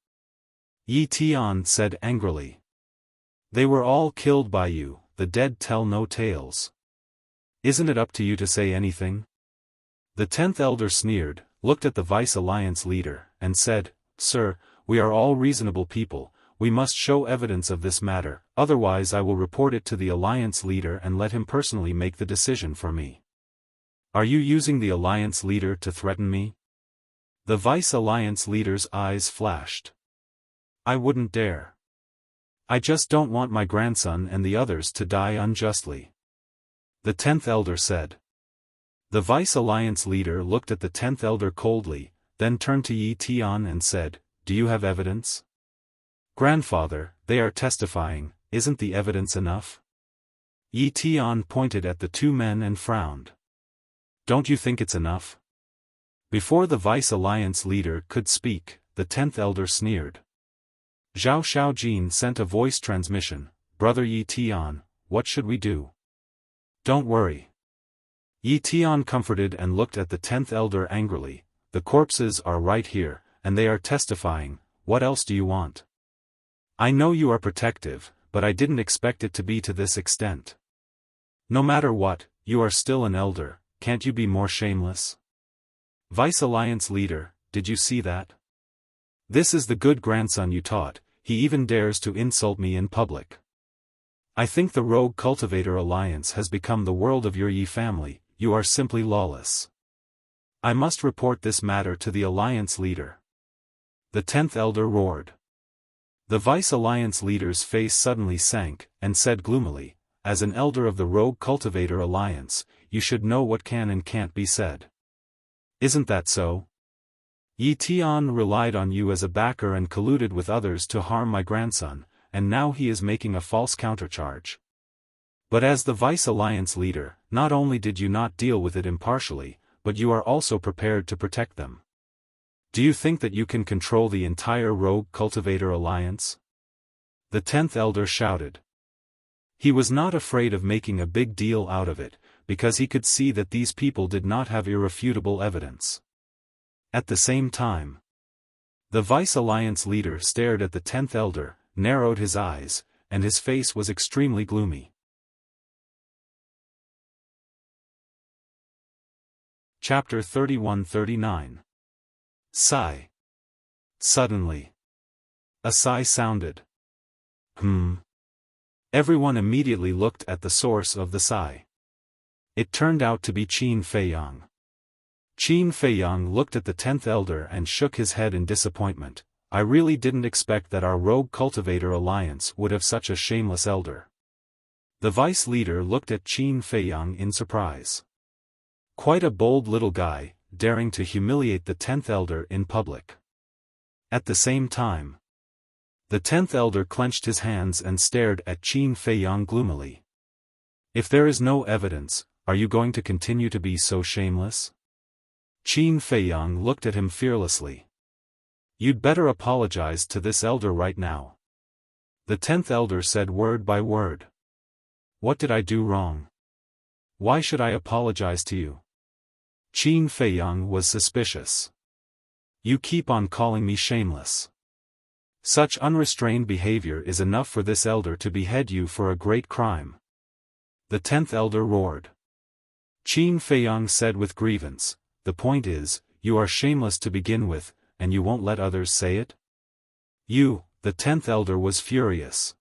Yi Tian said angrily. "They were all killed by you, the dead tell no tales. Isn't it up to you to say anything?" The 10th elder sneered, looked at the Vice Alliance leader, and said, "Sir, we are all reasonable people, we must show evidence of this matter, otherwise I will report it to the Alliance leader and let him personally make the decision for me." "Are you using the Alliance leader to threaten me?" The Vice Alliance leader's eyes flashed. "I wouldn't dare. I just don't want my grandson and the others to die unjustly," the 10th elder said. The Vice Alliance leader looked at the 10th elder coldly, then turned to Yi Tian and said, "Do you have evidence?" "Grandfather, they are testifying, isn't the evidence enough?" Yi Tian pointed at the 2 men and frowned. "Don't you think it's enough?" Before the Vice Alliance leader could speak, the 10th elder sneered. Zhao Xiaojin sent a voice transmission, "Brother Yi Tian, what should we do?" "Don't worry." Yi Tian comforted and looked at the 10th elder angrily, "The corpses are right here, and they are testifying, what else do you want? I know you are protective, but I didn't expect it to be to this extent. No matter what, you are still an elder, can't you be more shameless?" Vice Alliance leader, did you see that? This is the good grandson you taught, he even dares to insult me in public. I think the Rogue Cultivator Alliance has become the world of your Yi family, you are simply lawless. I must report this matter to the Alliance leader. The 10th elder roared. The Vice Alliance leader's face suddenly sank, and said gloomily, "As an elder of the Rogue Cultivator Alliance, you should know what can and can't be said. Isn't that so? Yi Tian relied on you as a backer and colluded with others to harm my grandson, and now he is making a false countercharge. But as the Vice Alliance leader, not only did you not deal with it impartially, but you are also prepared to protect them. Do you think that you can control the entire Rogue Cultivator Alliance?" The 10th elder shouted. He was not afraid of making a big deal out of it, because he could see that these people did not have irrefutable evidence. At the same time, the Vice Alliance leader stared at the 10th elder, narrowed his eyes, and his face was extremely gloomy. Chapter 31-39. Sigh. Suddenly, A sigh sounded. Everyone immediately looked at the source of the sigh. It turned out to be Qin Feiyang. Qin Feiyang looked at the 10th elder and shook his head in disappointment. I really didn't expect that our rogue cultivator alliance would have such a shameless elder. The vice leader looked at Qin Feiyang in surprise. Quite a bold little guy, daring to humiliate the 10th elder in public. At the same time, the 10th elder clenched his hands and stared at Qin Feiyang gloomily. If there is no evidence, are you going to continue to be so shameless? Qin Feiyang looked at him fearlessly. You'd better apologize to this elder right now. The 10th elder said word by word. What did I do wrong? Why should I apologize to you? Qin Feiyang was suspicious. You keep on calling me shameless. Such unrestrained behavior is enough for this elder to behead you for a great crime. The 10th elder roared. Qin Feiyang said with grievance, the point is, you are shameless to begin with, and you won't let others say it? You, the 10th elder was furious.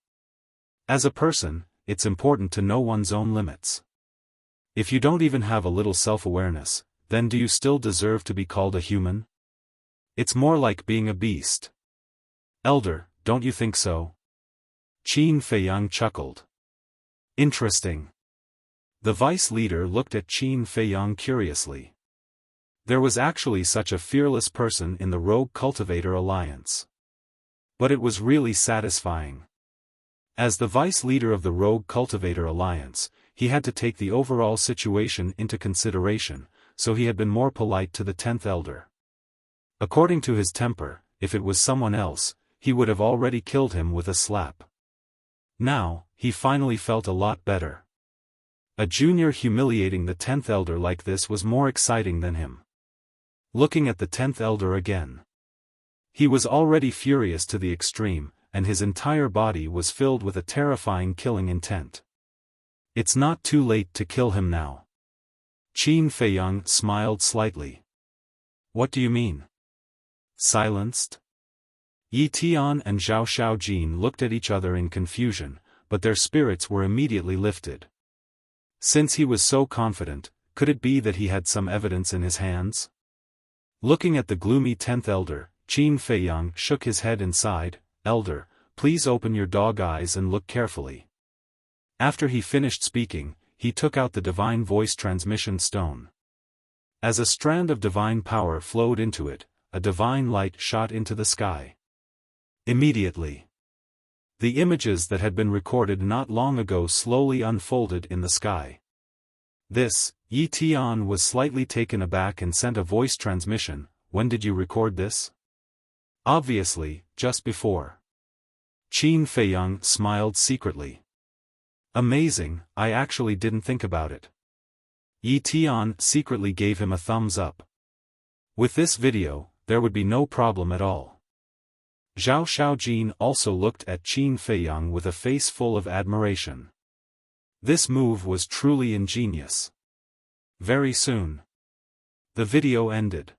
As a person, it's important to know one's own limits. If you don't even have a little self-awareness, then do you still deserve to be called a human? It's more like being a beast. Elder, don't you think so? Qin Feiyang chuckled. Interesting. The vice leader looked at Qin Feiyang curiously. There was actually such a fearless person in the Rogue Cultivator Alliance. But it was really satisfying. As the vice leader of the Rogue Cultivator Alliance, he had to take the overall situation into consideration, so he had been more polite to the 10th elder. According to his temper, if it was someone else, he would have already killed him with a slap. Now, he finally felt a lot better. A junior humiliating the 10th elder like this was more exciting than him. Looking at the 10th elder again. He was already furious to the extreme, and his entire body was filled with a terrifying killing intent. It's not too late to kill him now. Qin Feiyang smiled slightly. What do you mean? Silenced? Yi Tian and Zhao Shaojin looked at each other in confusion, but their spirits were immediately lifted. Since he was so confident, could it be that he had some evidence in his hands? Looking at the gloomy 10th elder, Qin Feiyang shook his head and sighed, Elder, please open your dog eyes and look carefully. After he finished speaking, he took out the divine voice transmission stone. As a strand of divine power flowed into it, a divine light shot into the sky. Immediately, the images that had been recorded not long ago slowly unfolded in the sky. This, Yi Tian was slightly taken aback and sent a voice transmission. When did you record this? Obviously, just before. Qin Feiyang smiled secretly. Amazing, I actually didn't think about it. Yi Tian secretly gave him a thumbs up. With this video, there would be no problem at all. Zhao Shaojin also looked at Qin Feiyang with a face full of admiration. This move was truly ingenious. Very soon, the video ended.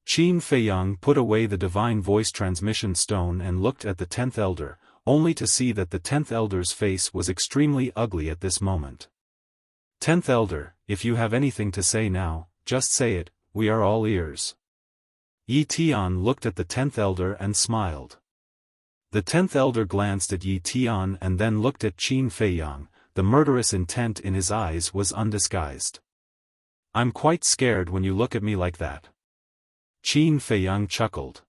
Qin Feiyang put away the divine voice transmission stone and looked at the 10th elder, only to see that the 10th elder's face was extremely ugly at this moment. 10th elder, if you have anything to say now, just say it, we are all ears. Yi Tian looked at the 10th elder and smiled. The 10th elder glanced at Yi Tian and then looked at Qin Feiyang. The murderous intent in his eyes was undisguised. I'm quite scared when you look at me like that. Qin Feiyang chuckled.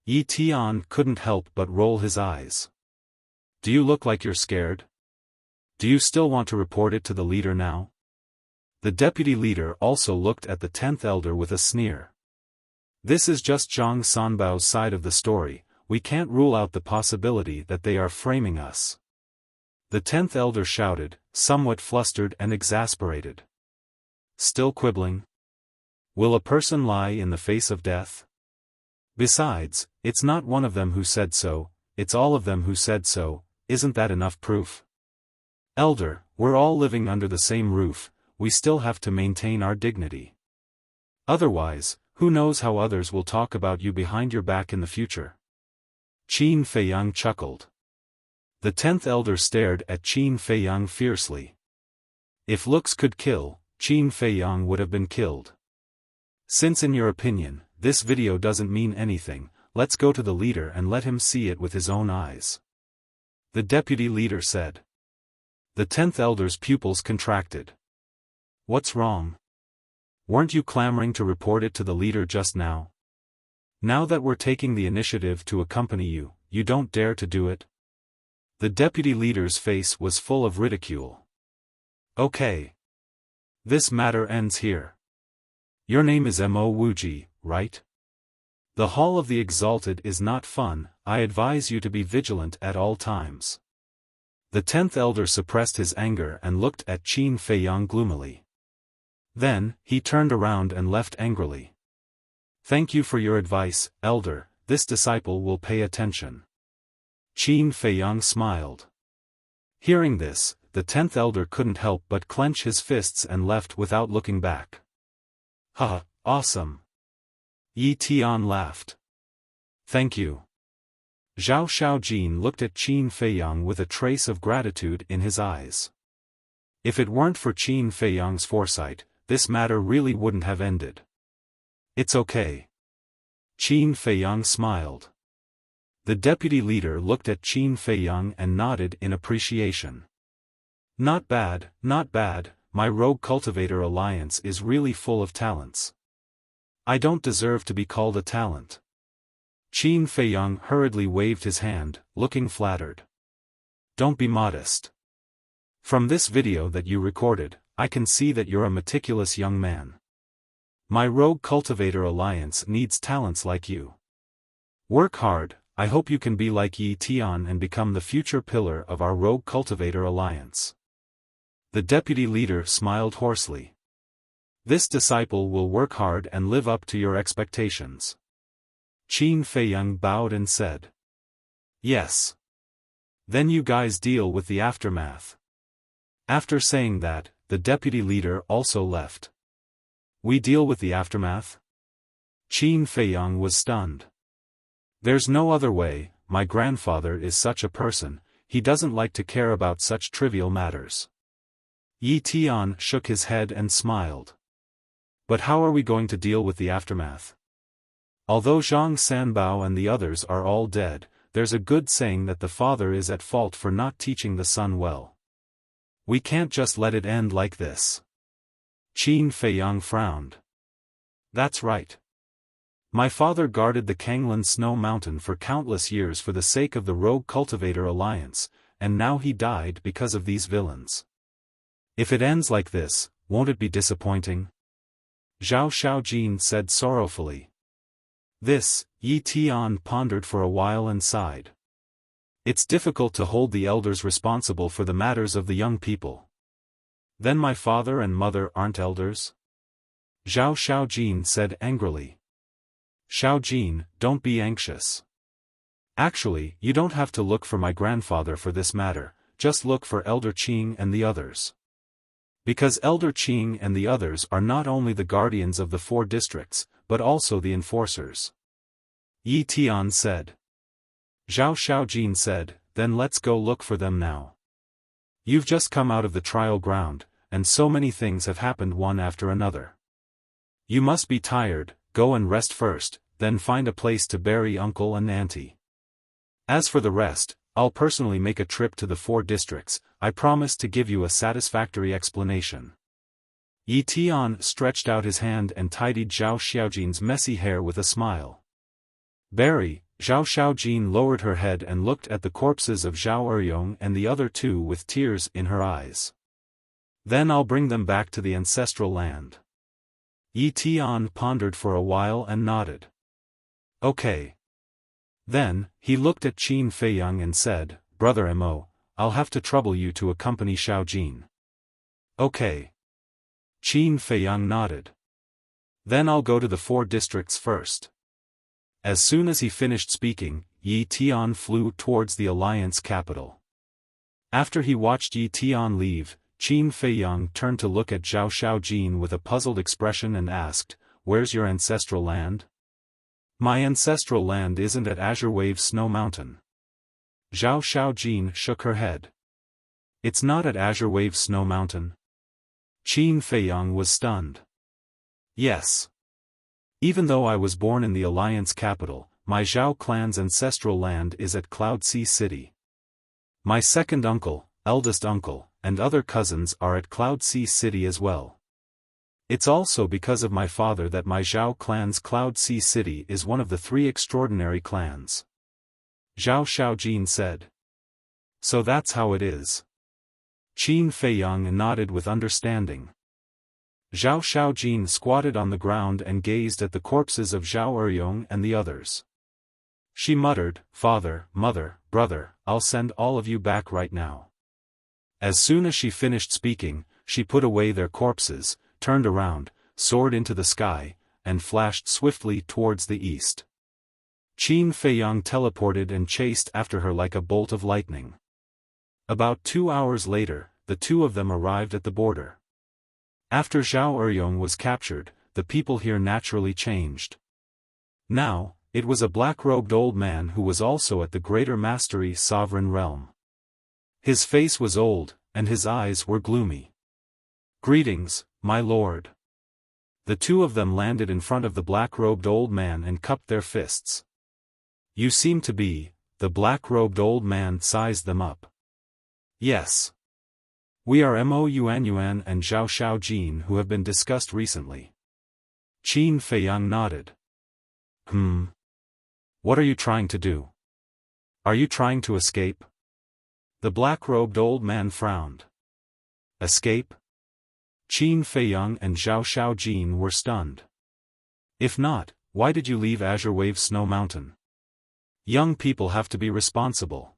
Yi Tian couldn't help but roll his eyes. Do you look like you're scared? Do you still want to report it to the leader now? The deputy leader also looked at the 10th elder with a sneer. This is just Zhang Sanbao's side of the story, we can't rule out the possibility that they are framing us. The 10th elder shouted, somewhat flustered and exasperated. Still quibbling? Will a person lie in the face of death? Besides, it's not one of them who said so, it's all of them who said so, isn't that enough proof? Elder, we're all living under the same roof, we still have to maintain our dignity. Otherwise, who knows how others will talk about you behind your back in the future? Qin Feiyang chuckled. The 10th elder stared at Qin Feiyang fiercely. If looks could kill, Qin Feiyang would have been killed. Since in your opinion, this video doesn't mean anything, let's go to the leader and let him see it with his own eyes. The deputy leader said. The 10th elder's pupils contracted. What's wrong? Weren't you clamoring to report it to the leader just now? Now that we're taking the initiative to accompany you, you don't dare to do it? The deputy leader's face was full of ridicule. Okay. This matter ends here. Your name is Mo Wuji, right? The Hall of the Exalted is not fun, I advise you to be vigilant at all times. The 10th elder suppressed his anger and looked at Qin Feiyang gloomily. Then, he turned around and left angrily. Thank you for your advice, elder, this disciple will pay attention. Qin Feiyang smiled. Hearing this, the 10th elder couldn't help but clench his fists and left without looking back. Ha, awesome. Yi Tian laughed. Thank you. Zhao Xiaojin looked at Qin Feiyang with a trace of gratitude in his eyes. If it weren't for Qin Feiyang's foresight, this matter really wouldn't have ended. It's okay. Qin Feiyang smiled. The deputy leader looked at Qin Feiyang and nodded in appreciation. Not bad, my rogue cultivator alliance is really full of talents. I don't deserve to be called a talent. Qin Feiyang hurriedly waved his hand, looking flattered. Don't be modest. From this video that you recorded, I can see that you're a meticulous young man. My rogue cultivator alliance needs talents like you. Work hard, I hope you can be like Yi Tian and become the future pillar of our rogue cultivator alliance. The deputy leader smiled hoarsely. This disciple will work hard and live up to your expectations. Qin Feiyang bowed and said. Yes. Then you guys deal with the aftermath. After saying that, the deputy leader also left. We deal with the aftermath? Qin Feiyang was stunned. There's no other way, my grandfather is such a person, he doesn't like to care about such trivial matters. Yi Tian shook his head and smiled. But how are we going to deal with the aftermath? Although Zhang Sanbao and the others are all dead, there's a good saying that the father is at fault for not teaching the son well. We can't just let it end like this. Qin Feiyang frowned. That's right. My father guarded the Kanglan Snow Mountain for countless years for the sake of the Rogue Cultivator Alliance, and now he died because of these villains. If it ends like this, won't it be disappointing? Zhao Xiaojin said sorrowfully. This, Yi Tian pondered for a while and sighed. It's difficult to hold the elders responsible for the matters of the young people. Then my father and mother aren't elders? Zhao Xiaojin said angrily. Xiaojin, don't be anxious. Actually, you don't have to look for my grandfather for this matter, just look for Elder Qing and the others. Because Elder Qing and the others are not only the guardians of the 4 districts, but also the enforcers. Yi Tian said. Zhao Xiaojin said, then let's go look for them now. You've just come out of the trial ground, and so many things have happened one after another. You must be tired, go and rest first, then find a place to bury uncle and auntie. As for the rest, I'll personally make a trip to the 4 districts, I promise to give you a satisfactory explanation. Yi Tian stretched out his hand and tidied Zhao Xiaojin's messy hair with a smile. Bury, Zhao Xiaojin lowered her head and looked at the corpses of Zhao Eryong and the other 2 with tears in her eyes. Then I'll bring them back to the ancestral land. Yi Tian pondered for a while and nodded. Okay. Then, he looked at Qin Feiyang and said, Brother Mo, I'll have to trouble you to accompany Xiaojin. Okay. Qin Feiyang nodded. Then I'll go to the 4 districts first. As soon as he finished speaking, Yi Tian flew towards the alliance capital. After he watched Yi Tian leave, Qin Feiyang turned to look at Zhao Xiaojin with a puzzled expression and asked, Where's your ancestral land? My ancestral land isn't at Azure Wave Snow Mountain. Zhao Xiaojin shook her head. It's not at Azure Wave Snow Mountain? Qin Feiyang was stunned. Yes. Even though I was born in the Alliance capital, my Zhao clan's ancestral land is at Cloud Sea City. My second uncle, eldest uncle, and other cousins are at Cloud Sea City as well. It's also because of my father that my Zhao clan's Cloud Sea City is one of the 3 extraordinary clans. Zhao Xiaojin said. So that's how it is. Qin Feiyang nodded with understanding. Zhao Xiaojin squatted on the ground and gazed at the corpses of Zhao Eryong and the others. She muttered, "Father, mother, brother, I'll send all of you back right now." As soon as she finished speaking, she put away their corpses, turned around, soared into the sky, and flashed swiftly towards the east. Qin Feiyang teleported and chased after her like a bolt of lightning. About 2 hours later, the two of them arrived at the border. After Zhao Eryong was captured, the people here naturally changed. Now, it was a black-robed old man who was also at the Greater Mastery Sovereign Realm. His face was old, and his eyes were gloomy. "Greetings, my lord." The two of them landed in front of the black-robed old man and cupped their fists. "You seem to be," the black-robed old man sized them up. "Yes. We are Mo Yuanyuan and Zhao Xiaojin who have been discussed recently." Qin Feiyang nodded. What are you trying to do? Are you trying to escape?" The black-robed old man frowned. "Escape?" Qin Feiyang and Zhao Xiaojin were stunned. "If not, why did you leave Azure Wave Snow Mountain? Young people have to be responsible.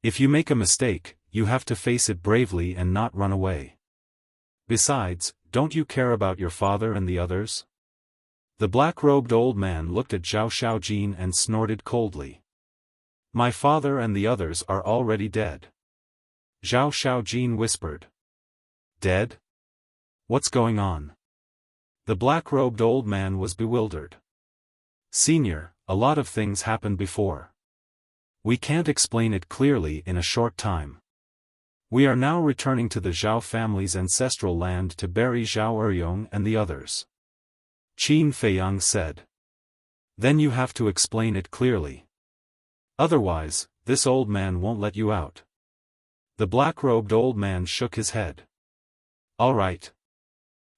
If you make a mistake, you have to face it bravely and not run away. Besides, don't you care about your father and the others?" The black-robed old man looked at Zhao Xiaojin and snorted coldly. "My father and the others are already dead." Zhao Xiaojin whispered. "Dead? What's going on?" The black-robed old man was bewildered. "Senior, a lot of things happened before. We can't explain it clearly in a short time. We are now returning to the Zhao family's ancestral land to bury Zhao Eryong and the others." Qin Feiyang said. "Then you have to explain it clearly. Otherwise, this old man won't let you out." The black-robed old man shook his head. "All right."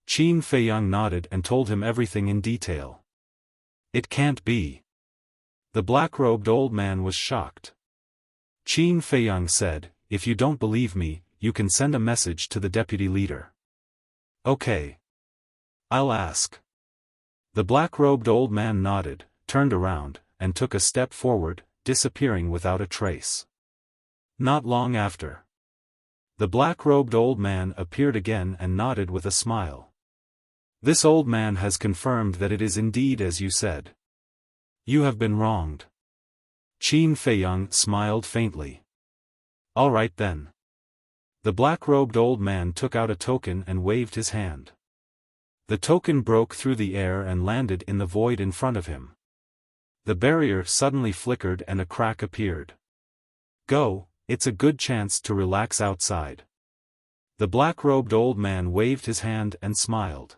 Qin Feiyang nodded and told him everything in detail. "It can't be." The black-robed old man was shocked. Qin Feiyang said, "If you don't believe me, you can send a message to the deputy leader." "Okay. I'll ask." The black-robed old man nodded, turned around, and took a step forward, disappearing without a trace. Not long after, the black-robed old man appeared again and nodded with a smile. "This old man has confirmed that it is indeed as you said. You have been wronged." Qin Feiyang smiled faintly. "All right then." The black-robed old man took out a token and waved his hand. The token broke through the air and landed in the void in front of him. The barrier suddenly flickered and a crack appeared. "Go, it's a good chance to relax outside." The black-robed old man waved his hand and smiled.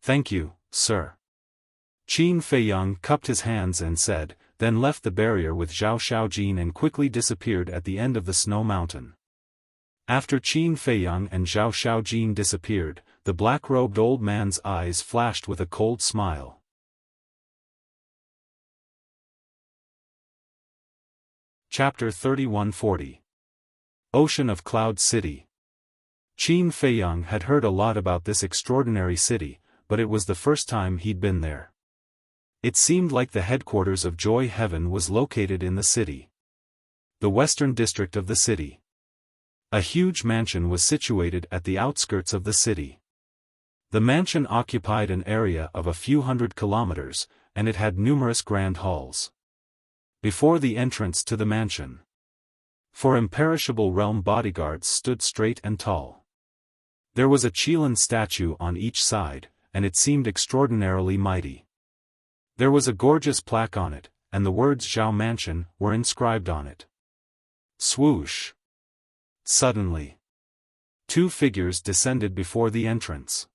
"Thank you, sir." Qin Feiyang cupped his hands and said, then left the barrier with Zhao Xiaojin and quickly disappeared at the end of the snow mountain. After Qin Feiyang and Zhao Xiaojin disappeared, the black-robed old man's eyes flashed with a cold smile. Chapter 3140. Ocean of Cloud City. Qin Feiyang had heard a lot about this extraordinary city, but it was the first time he'd been there. It seemed like the headquarters of Joy Heaven was located in the city. The western district of the city. A huge mansion was situated at the outskirts of the city. The mansion occupied an area of a few hundred kilometers, and it had numerous grand halls. Before the entrance to the mansion, four imperishable realm bodyguards stood straight and tall. There was a Qilin statue on each side, and it seemed extraordinarily mighty. There was a gorgeous plaque on it, and the words Zhao Mansion were inscribed on it. Swoosh! Suddenly, two figures descended before the entrance.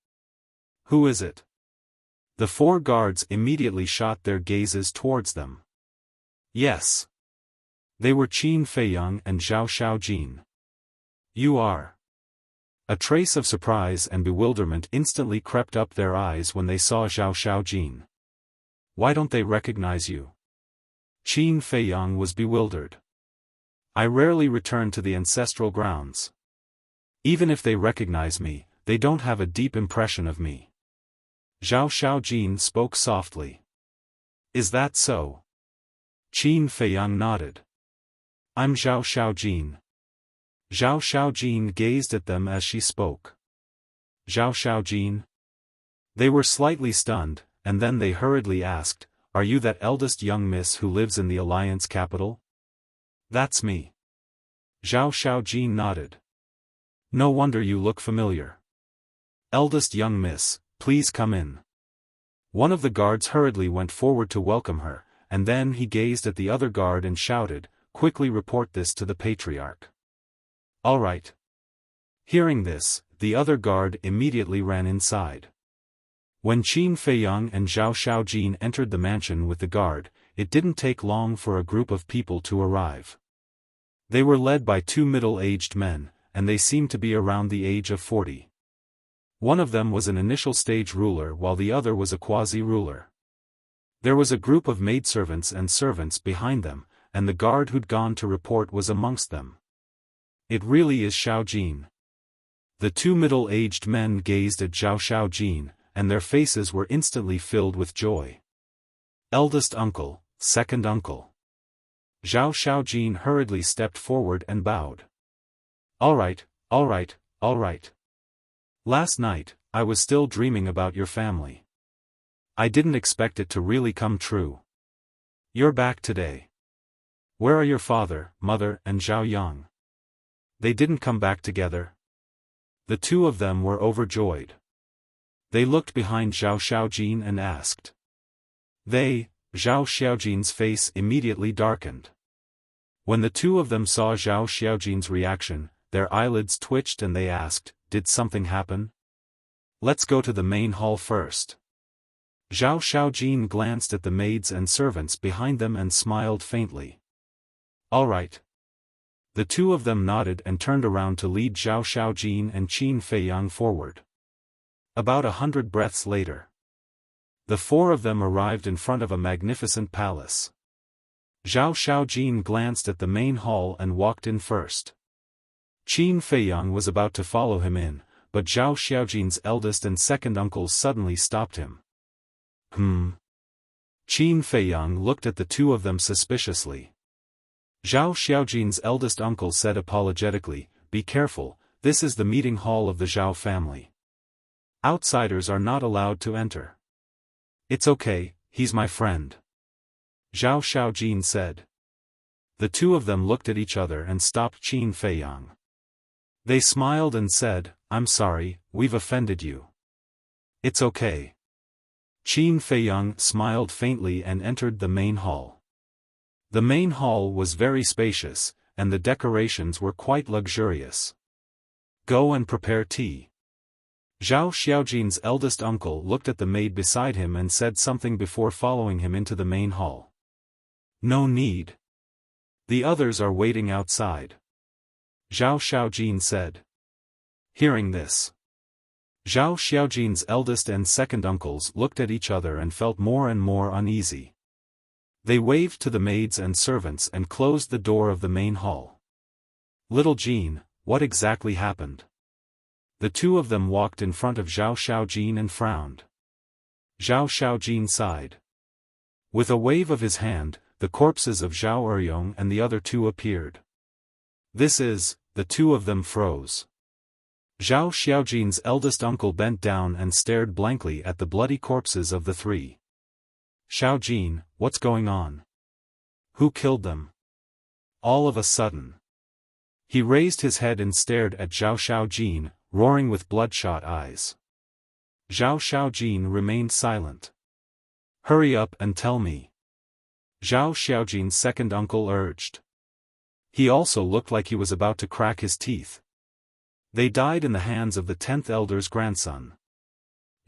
Who is it? The four guards immediately shot their gazes towards them. Yes. They were Qin Feiyang and Zhao Xiaojin. You are. A trace of surprise and bewilderment instantly crept up their eyes when they saw Zhao Xiaojin. Why don't they recognize you? Qin Feiyang was bewildered. I rarely return to the ancestral grounds. Even if they recognize me, they don't have a deep impression of me. Zhao Xiaojin spoke softly. Is that so? Qin Feiyang nodded. I'm Zhao Xiaojin. Zhao Xiaojin gazed at them as she spoke. Zhao Xiaojin? They were slightly stunned, and then they hurriedly asked, Are you that eldest young miss who lives in the Alliance capital? That's me. Zhao Xiaojin nodded. No wonder you look familiar. Eldest young miss, please come in. One of the guards hurriedly went forward to welcome her, and then he gazed at the other guard and shouted, Quickly report this to the patriarch. All right. Hearing this, the other guard immediately ran inside. When Qin Feiyang and Zhao Xiaojin entered the mansion with the guard, it didn't take long for a group of people to arrive. They were led by two middle-aged men, and they seemed to be around the age of 40. One of them was an initial stage ruler while the other was a quasi-ruler. There was a group of maidservants and servants behind them, and the guard who'd gone to report was amongst them. It really is Xiaojin. The two middle-aged men gazed at Zhao Xiaojin, and their faces were instantly filled with joy. Eldest uncle, second uncle. Zhao Xiaojin hurriedly stepped forward and bowed. All right, all right, all right. Last night, I was still dreaming about your family. I didn't expect it to really come true. You're back today. Where are your father, mother, and Zhao Yang? They didn't come back together. The two of them were overjoyed. They looked behind Zhao Xiaojin and asked. Zhao Xiaojin's face immediately darkened. When the two of them saw Zhao Xiaojin's reaction, their eyelids twitched and they asked, Did something happen? Let's go to the main hall first. Zhao Xiaojin glanced at the maids and servants behind them and smiled faintly. All right. The two of them nodded and turned around to lead Zhao Xiaojin and Qin Feiyang forward. About 100 breaths later, the four of them arrived in front of a magnificent palace. Zhao Xiaojin glanced at the main hall and walked in first. Qin Feiyang was about to follow him in, but Zhao Xiaojin's eldest and second uncles suddenly stopped him. Qin Feiyang looked at the two of them suspiciously. Zhao Xiaojin's eldest uncle said apologetically, Be careful, this is the meeting hall of the Zhao family. Outsiders are not allowed to enter. It's okay, he's my friend. Zhao Xiaojin said. The two of them looked at each other and stopped Qin Feiyang. They smiled and said, I'm sorry, we've offended you. It's okay. Qin Feiyang smiled faintly and entered the main hall. The main hall was very spacious, and the decorations were quite luxurious. Go and prepare tea. Zhao Xiaojin's eldest uncle looked at the maid beside him and said something before following him into the main hall. No need. The others are waiting outside. Zhao Xiaojin said. Hearing this, Zhao Xiaojin's eldest and second uncles looked at each other and felt more and more uneasy. They waved to the maids and servants and closed the door of the main hall. Little Jean, what exactly happened? The two of them walked in front of Zhao Xiaojin and frowned. Zhao Xiaojin sighed. With a wave of his hand, the corpses of Zhao Eryong and the other two appeared. The two of them froze. Zhao Xiaojin's eldest uncle bent down and stared blankly at the bloody corpses of the three. Xiaojin, what's going on? Who killed them? All of a sudden, he raised his head and stared at Zhao Xiaojin, roaring with bloodshot eyes. Zhao Xiaojin remained silent. Hurry up and tell me. Zhao Xiaojin's second uncle urged. He also looked like he was about to crack his teeth. They died in the hands of the 10th elder's grandson.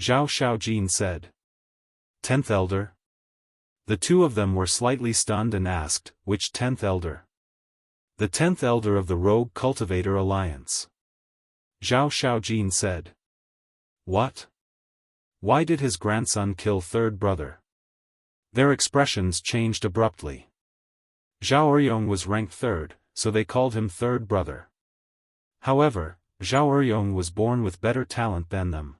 Zhao Xiaojin said. 10th elder? The two of them were slightly stunned and asked, which 10th elder? The 10th elder of the Rogue Cultivator Alliance. Zhao Xiaojin said. What? Why did his grandson kill third brother? Their expressions changed abruptly. Zhao Eryong was ranked third, so they called him third brother. However, Zhao Eryong was born with better talent than them.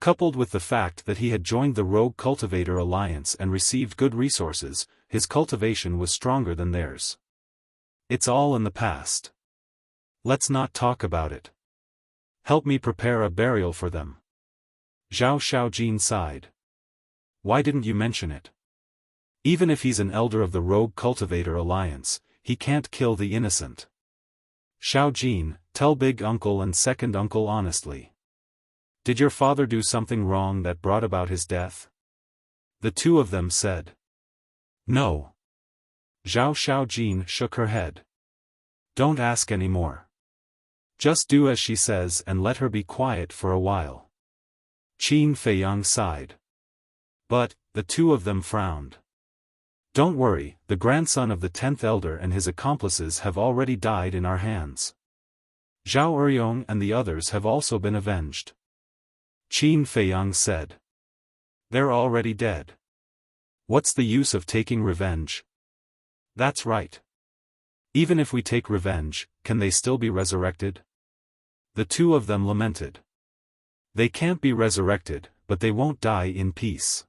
Coupled with the fact that he had joined the Rogue Cultivator Alliance and received good resources, his cultivation was stronger than theirs. It's all in the past. Let's not talk about it. Help me prepare a burial for them. Zhao Xiaojin sighed. Why didn't you mention it? Even if he's an elder of the Rogue Cultivator Alliance, he can't kill the innocent. Xiaojin, tell big uncle and second uncle honestly. Did your father do something wrong that brought about his death? The two of them said. No. Zhao Xiaojin shook her head. Don't ask any more. Just do as she says and let her be quiet for a while. Qin Feiyang sighed. But, the two of them frowned. Don't worry, the grandson of the 10th elder and his accomplices have already died in our hands. Zhao Eryong and the others have also been avenged. Qin Feiyang said. They're already dead. What's the use of taking revenge? That's right. Even if we take revenge, can they still be resurrected? The two of them lamented. They can't be resurrected, but they won't die in peace.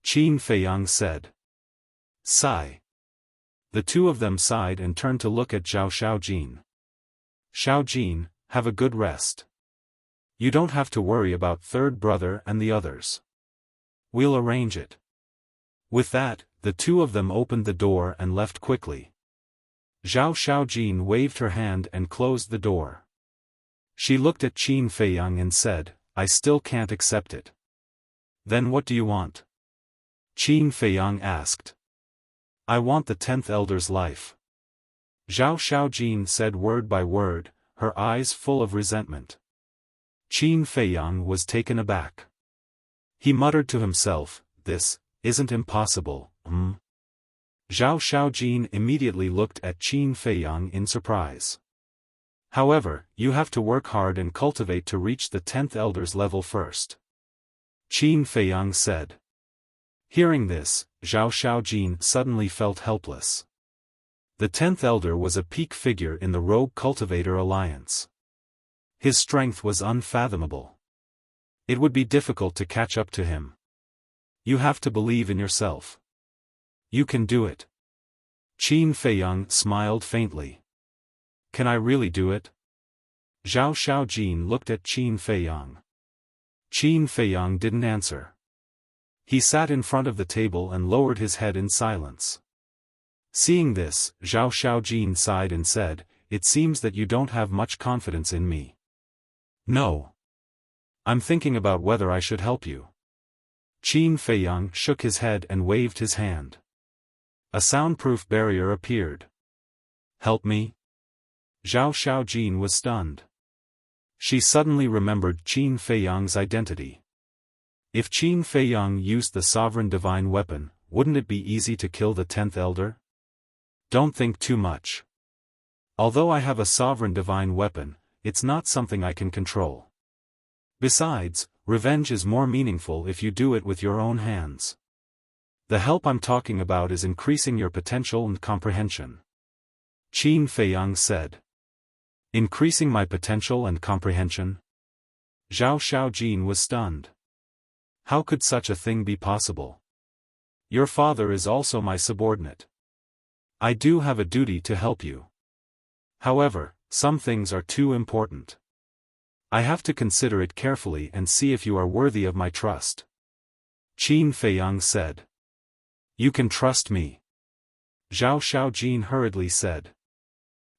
Qin Feiyang said. Sigh. The two of them sighed and turned to look at Zhao Xiaojin. Xiaojin, have a good rest. You don't have to worry about third brother and the others. We'll arrange it. With that, the two of them opened the door and left quickly. Zhao Xiaojin waved her hand and closed the door. She looked at Qin Feiyang and said, I still can't accept it. Then what do you want? Qin Feiyang asked. I want the 10th elder's life. Zhao Xiaojin said word by word, her eyes full of resentment. Qin Feiyang was taken aback. He muttered to himself, this isn't impossible, Zhao Xiaojin immediately looked at Qin Feiyang in surprise. However, you have to work hard and cultivate to reach the 10th elder's level first. Qin Feiyang said. Hearing this, Zhao Xiaojin suddenly felt helpless. The 10th elder was a peak figure in the Rogue Cultivator Alliance. His strength was unfathomable. It would be difficult to catch up to him. You have to believe in yourself. You can do it. Qin Feiyang smiled faintly. Can I really do it? Zhao Xiaojin looked at Qin Feiyang. Qin Feiyang didn't answer. He sat in front of the table and lowered his head in silence. Seeing this, Zhao Xiaojin sighed and said, it seems that you don't have much confidence in me. No. I'm thinking about whether I should help you. Qin Feiyang shook his head and waved his hand. A soundproof barrier appeared. Help me? Zhao Xiaojin was stunned. She suddenly remembered Qin Feiyang's identity. If Qin Feiyang used the sovereign divine weapon, wouldn't it be easy to kill the 10th elder? Don't think too much. Although I have a sovereign divine weapon, it's not something I can control. Besides, revenge is more meaningful if you do it with your own hands. The help I'm talking about is increasing your potential and comprehension. Qin Feiyang said. Increasing my potential and comprehension? Zhao Xiaojin was stunned. How could such a thing be possible? Your father is also my subordinate. I do have a duty to help you. However, some things are too important. I have to consider it carefully and see if you are worthy of my trust. Qin Feiyang said. You can trust me. Zhao Xiaojin hurriedly said.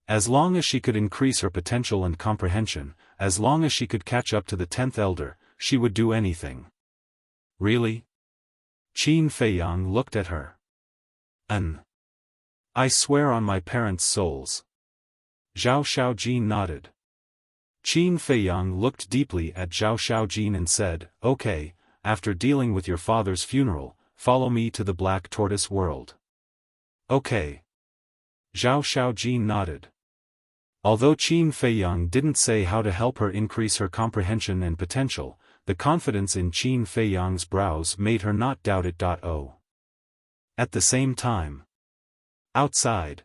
As long as she could increase her potential and comprehension, as long as she could catch up to the 10th elder, she would do anything. Really? Qin Feiyang looked at her. I swear on my parents' souls. Zhao Xiaojin nodded. Qin Feiyang looked deeply at Zhao Xiaojin and said, "Okay, after dealing with your father's funeral, follow me to the Black Tortoise world." "Okay." Zhao Xiaojin nodded. Although Qin Feiyang didn't say how to help her increase her comprehension and potential, the confidence in Qin Feiyang's brows made her not doubt it. At the same time, outside,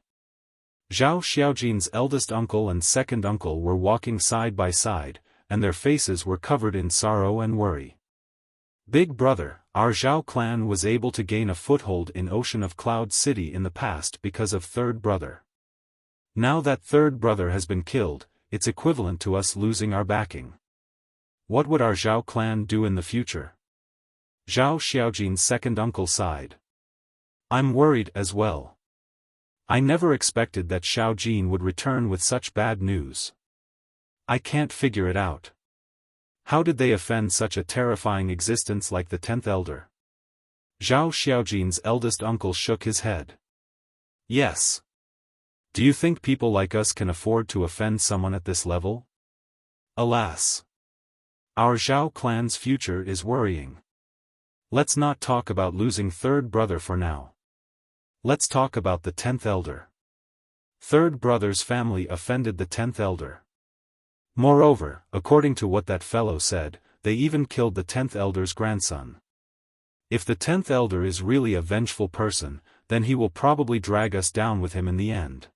Zhao Xiaojin's eldest uncle and second uncle were walking side by side, and their faces were covered in sorrow and worry. "Big brother, our Zhao clan was able to gain a foothold in Ocean of Cloud City in the past because of third brother. Now that third brother has been killed, it's equivalent to us losing our backing. What would our Zhao clan do in the future?" Zhao Xiaojin's second uncle sighed. "I'm worried as well. I never expected that Xiaojin would return with such bad news. I can't figure it out. How did they offend such a terrifying existence like the 10th elder?" Zhao Xiaojin's eldest uncle shook his head. "Yes. Do you think people like us can afford to offend someone at this level? Alas. Our Zhao clan's future is worrying. Let's not talk about losing third brother for now. Let's talk about the 10th elder. Third brother's family offended the 10th elder. Moreover, according to what that fellow said, they even killed the 10th elder's grandson. If the 10th elder is really a vengeful person, then he will probably drag us down with him in the end."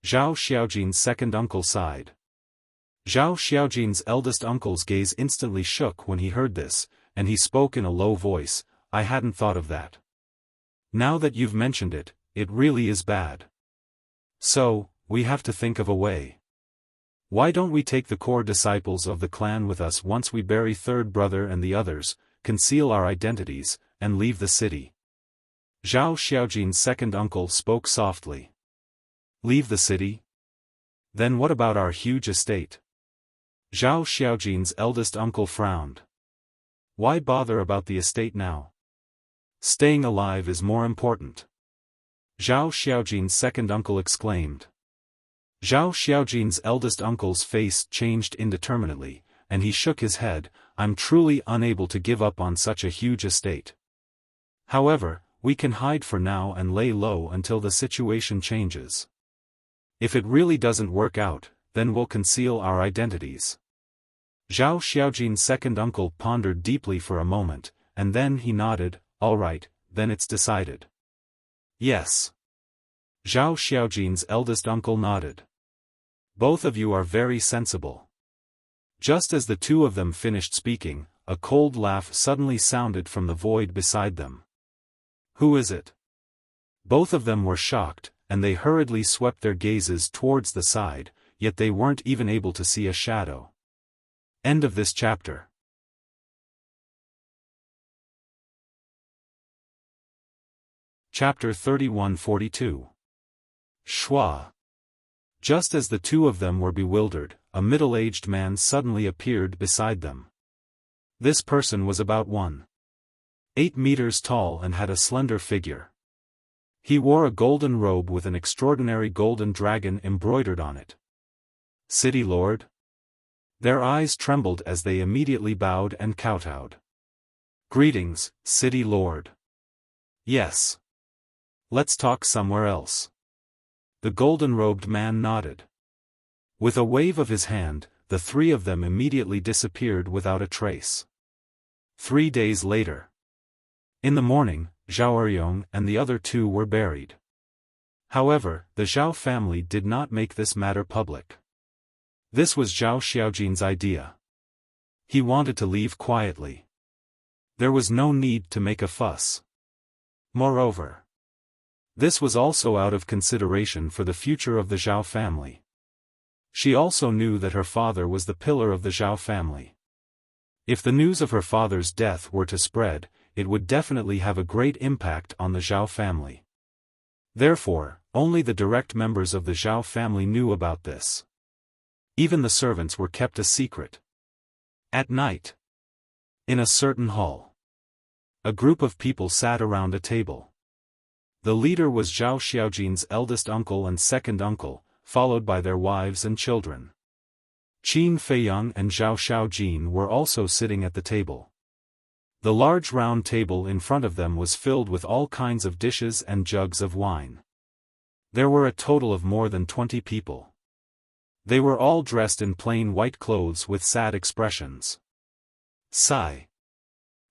Zhao Xiaojin's second uncle sighed. Zhao Xiaojin's eldest uncle's gaze instantly shook when he heard this, and he spoke in a low voice, "I hadn't thought of that. Now that you've mentioned it, it really is bad. So, we have to think of a way. Why don't we take the core disciples of the clan with us once we bury third brother and the others, conceal our identities, and leave the city?" Zhao Xiaojin's second uncle spoke softly. "Leave the city? Then what about our huge estate?" Zhao Xiaojin's eldest uncle frowned. "Why bother about the estate now? Staying alive is more important." Zhao Xiaojin's second uncle exclaimed. Zhao Xiaojin's eldest uncle's face changed indeterminately, and he shook his head. "I'm truly unable to give up on such a huge estate. However, we can hide for now and lay low until the situation changes. If it really doesn't work out, then we'll conceal our identities." Zhao Xiaojin's second uncle pondered deeply for a moment, and then he nodded. "All right, then it's decided." "Yes." Zhao Xiaojin's eldest uncle nodded. "Both of you are very sensible." Just as the two of them finished speaking, a cold laugh suddenly sounded from the void beside them. "Who is it?" Both of them were shocked, and they hurriedly swept their gazes towards the side, yet they weren't even able to see a shadow. End of this chapter. Chapter 3142. Schwa. Just as the two of them were bewildered, a middle-aged man suddenly appeared beside them. This person was about 1.8 meters tall and had a slender figure. He wore a golden robe with an extraordinary golden dragon embroidered on it. "City Lord?" Their eyes trembled as they immediately bowed and kowtowed. "Greetings, City Lord." "Yes. Let's talk somewhere else." The golden-robed man nodded. With a wave of his hand, the three of them immediately disappeared without a trace. 3 days later. In the morning, Zhao Eryong and the other two were buried. However, the Zhao family did not make this matter public. This was Zhao Xiaojin's idea. He wanted to leave quietly. There was no need to make a fuss. Moreover, this was also out of consideration for the future of the Zhao family. She also knew that her father was the pillar of the Zhao family. If the news of her father's death were to spread, it would definitely have a great impact on the Zhao family. Therefore, only the direct members of the Zhao family knew about this. Even the servants were kept a secret. At night, in a certain hall, A group of people sat around a table. The leader was Zhao Xiaojin's eldest uncle and second uncle, followed by their wives and children. Qin Feiyang and Zhao Xiaojin were also sitting at the table. The large round table in front of them was filled with all kinds of dishes and jugs of wine. There were a total of more than 20 people. They were all dressed in plain white clothes with sad expressions. Sigh.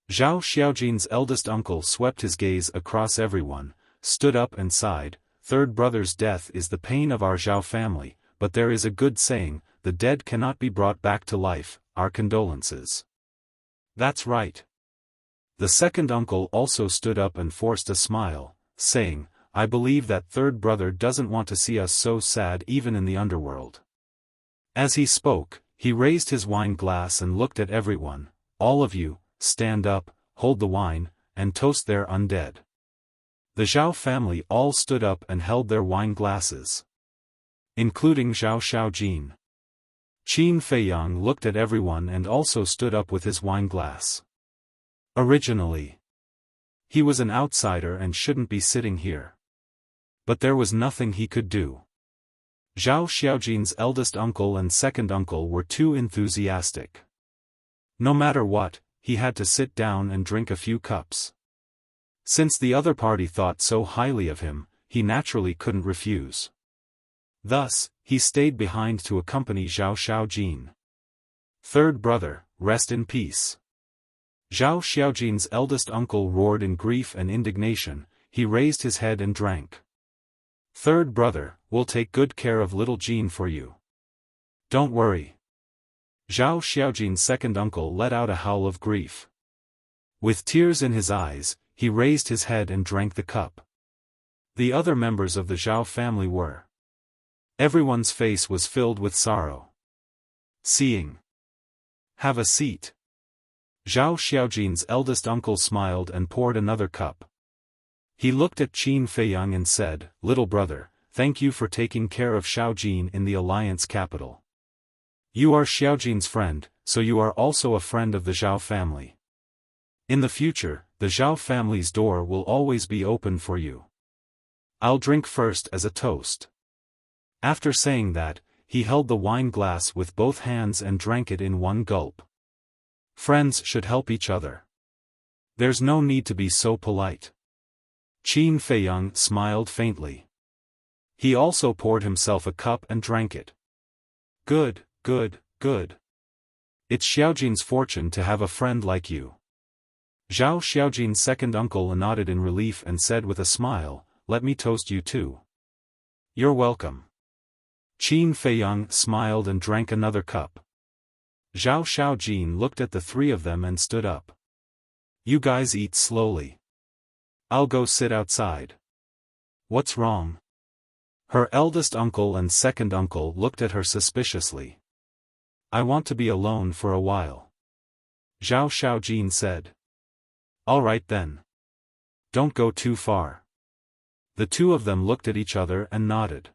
Zhao Xiaojin's eldest uncle swept his gaze across everyone, stood up and sighed, "Third brother's death is the pain of our Zhao family, but there is a good saying, the dead cannot be brought back to life, our condolences." "That's right." The second uncle also stood up and forced a smile, saying, "I believe that third brother doesn't want to see us so sad even in the underworld." As he spoke, he raised his wine glass and looked at everyone. "All of you, stand up, hold the wine, and toast their undead." The Zhao family all stood up and held their wine glasses. Including Zhao Xiaojin. Qin Feiyang looked at everyone and also stood up with his wine glass. Originally, he was an outsider and shouldn't be sitting here. But there was nothing he could do. Zhao Xiaojin's eldest uncle and second uncle were too enthusiastic. No matter what, he had to sit down and drink a few cups. Since the other party thought so highly of him, he naturally couldn't refuse. Thus, he stayed behind to accompany Zhao Xiaojin. "Third brother, rest in peace." Zhao Xiaojin's eldest uncle roared in grief and indignation. He raised his head and drank. "Third brother, we'll take good care of little Jean for you. Don't worry." Zhao Xiaojin's second uncle let out a howl of grief. With tears in his eyes, he raised his head and drank the cup. The other members of the Zhao family were. Everyone's face was filled with sorrow. Seeing. "Have a seat." Zhao Xiaojin's eldest uncle smiled and poured another cup. He looked at Qin Feiyang and said, "Little brother, thank you for taking care of Xiaojin in the alliance capital. You are Xiaojin's friend, so you are also a friend of the Zhao family. In the future, the Zhao family's door will always be open for you. I'll drink first as a toast." After saying that, he held the wine glass with both hands and drank it in one gulp. Friends should help each other. There's no need to be so polite. Qin Feiyang smiled faintly. He also poured himself a cup and drank it. "Good, good, good. It's Xiaojin's fortune to have a friend like you." Zhao Xiaojin's second uncle nodded in relief and said with a smile, "Let me toast you too." "You're welcome." Qin Feiyang smiled and drank another cup. Zhao Xiaojin looked at the three of them and stood up. "You guys eat slowly. I'll go sit outside." "What's wrong?" Her eldest uncle and second uncle looked at her suspiciously. "I want to be alone for a while," Zhao Xiaojin said. "All right then. Don't go too far." The two of them looked at each other and nodded.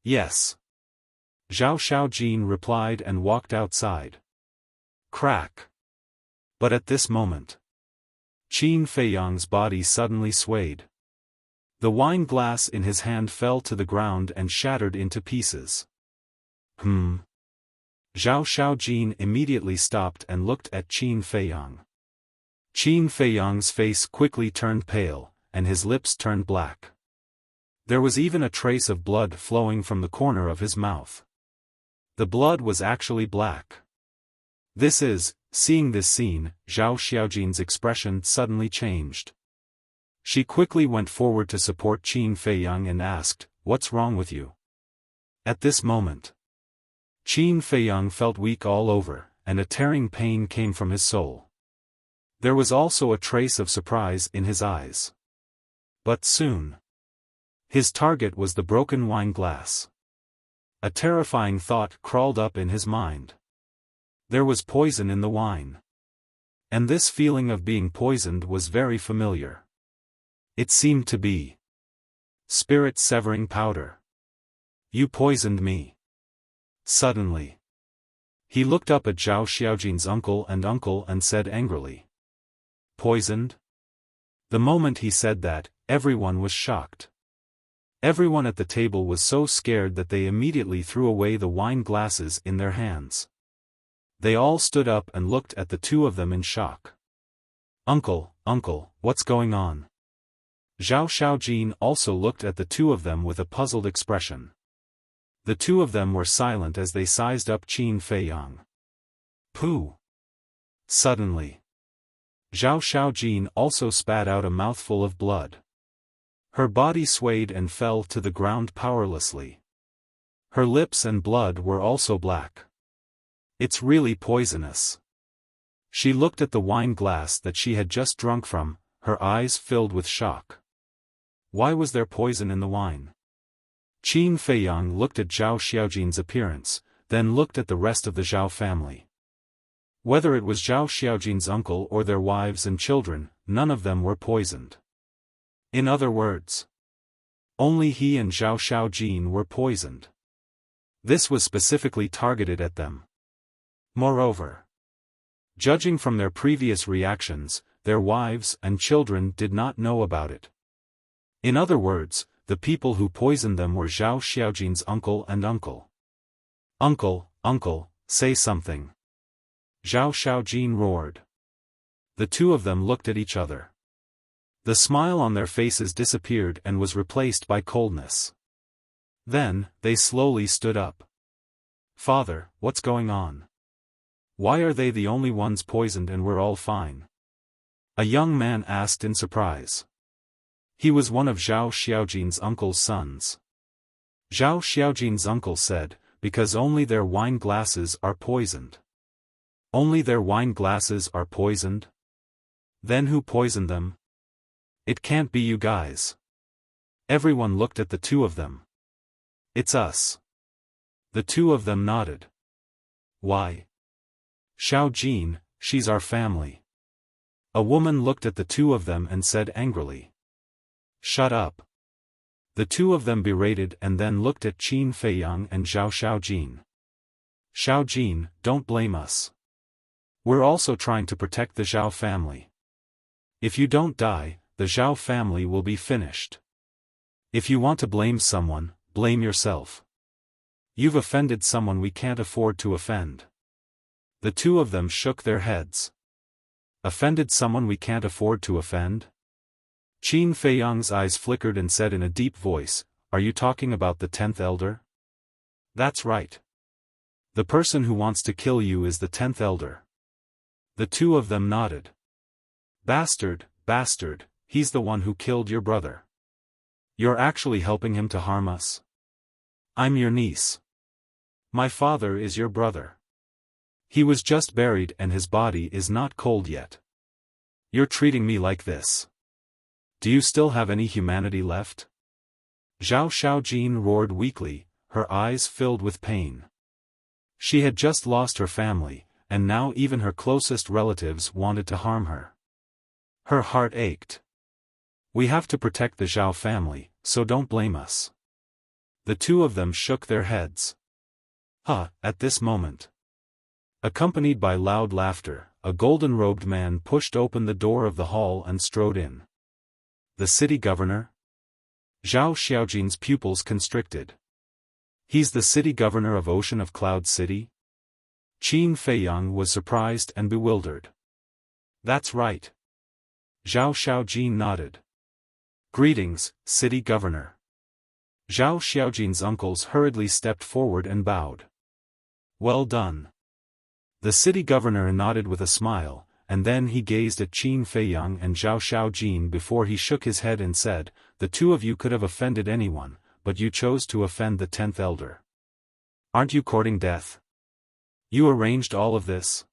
"Yes." Zhao Xiaojin replied and walked outside. Crack. But at this moment, Qin Feiyang's body suddenly swayed. The wine glass in his hand fell to the ground and shattered into pieces. Zhao Xiaojin immediately stopped and looked at Qin Feiyang. Qin Feiyang's face quickly turned pale, and his lips turned black. There was even a trace of blood flowing from the corner of his mouth. The blood was actually black. Seeing this scene, Zhao Xiaojin's expression suddenly changed. She quickly went forward to support Qin Feiyang and asked, "What's wrong with you?" At this moment, Qin Feiyang felt weak all over, and a tearing pain came from his soul. There was also a trace of surprise in his eyes. But soon, his target was the broken wine glass. A terrifying thought crawled up in his mind. There was poison in the wine. And this feeling of being poisoned was very familiar. It seemed to be spirit-severing powder. "You poisoned me." Suddenly, he looked up at Zhao Xiaojin's uncle and said angrily. "Poisoned?" The moment he said that, everyone was shocked. Everyone at the table was so scared that they immediately threw away the wine glasses in their hands. They all stood up and looked at the two of them in shock. Uncle, what's going on? Zhao Xiaojin also looked at the two of them with a puzzled expression. The two of them were silent as they sized up Qin Feiyang. Pooh! Suddenly, Zhao Xiaojin also spat out a mouthful of blood. Her body swayed and fell to the ground powerlessly. Her lips and blood were also black. It's really poisonous. She looked at the wine glass that she had just drunk from, her eyes filled with shock. Why was there poison in the wine? Qin Feiyang looked at Zhao Xiaojin's appearance, then looked at the rest of the Zhao family. Whether it was Zhao Xiaojin's uncle or their wives and children, none of them were poisoned. In other words, only he and Zhao Xiaojin were poisoned. This was specifically targeted at them. Moreover, judging from their previous reactions, their wives and children did not know about it. In other words, the people who poisoned them were Zhao Xiaojin's uncle and uncle. Uncle, say something. Zhao Xiaojin roared. The two of them looked at each other. The smile on their faces disappeared and was replaced by coldness. Then, they slowly stood up. Father, what's going on? Why are they the only ones poisoned and we're all fine? A young man asked in surprise. He was one of Zhao Xiaojin's uncle's sons. Zhao Xiaojin's uncle said, because only their wine glasses are poisoned. Only their wine glasses are poisoned? Then who poisoned them? It can't be you guys. Everyone looked at the two of them. It's us. The two of them nodded. Why? Xiaojin, she's our family. A woman looked at the two of them and said angrily. Shut up. The two of them berated and then looked at Qin Feiyang and Zhao Xiaojin. Xiaojin, don't blame us. We're also trying to protect the Zhao family. If you don't die, the Zhao family will be finished. If you want to blame someone, blame yourself. You've offended someone we can't afford to offend. The two of them shook their heads. Offended someone we can't afford to offend? Qin Feiyang's eyes flickered and said in a deep voice, are you talking about the 10th elder? That's right. The person who wants to kill you is the 10th elder. The two of them nodded. Bastard, he's the one who killed your brother. You're actually helping him to harm us? I'm your niece. My father is your brother. He was just buried and his body is not cold yet. You're treating me like this. Do you still have any humanity left? Zhao Xiaojin roared weakly, her eyes filled with pain. She had just lost her family, and now even her closest relatives wanted to harm her. Her heart ached. We have to protect the Zhao family, so don't blame us. The two of them shook their heads. At this moment, accompanied by loud laughter, a golden-robed man pushed open the door of the hall and strode in. The city governor? Zhao Xiaojin's pupils constricted. He's the city governor of Ocean of Cloud City? Qin Feiyang was surprised and bewildered. That's right. Zhao Xiaojin nodded. Greetings, city governor. Zhao Xiaojin's uncles hurriedly stepped forward and bowed. Well done. The city governor nodded with a smile, and then he gazed at Qin Feiyang and Zhao Xiaojin before he shook his head and said, the two of you could have offended anyone, but you chose to offend the 10th elder. Aren't you courting death? You arranged all of this?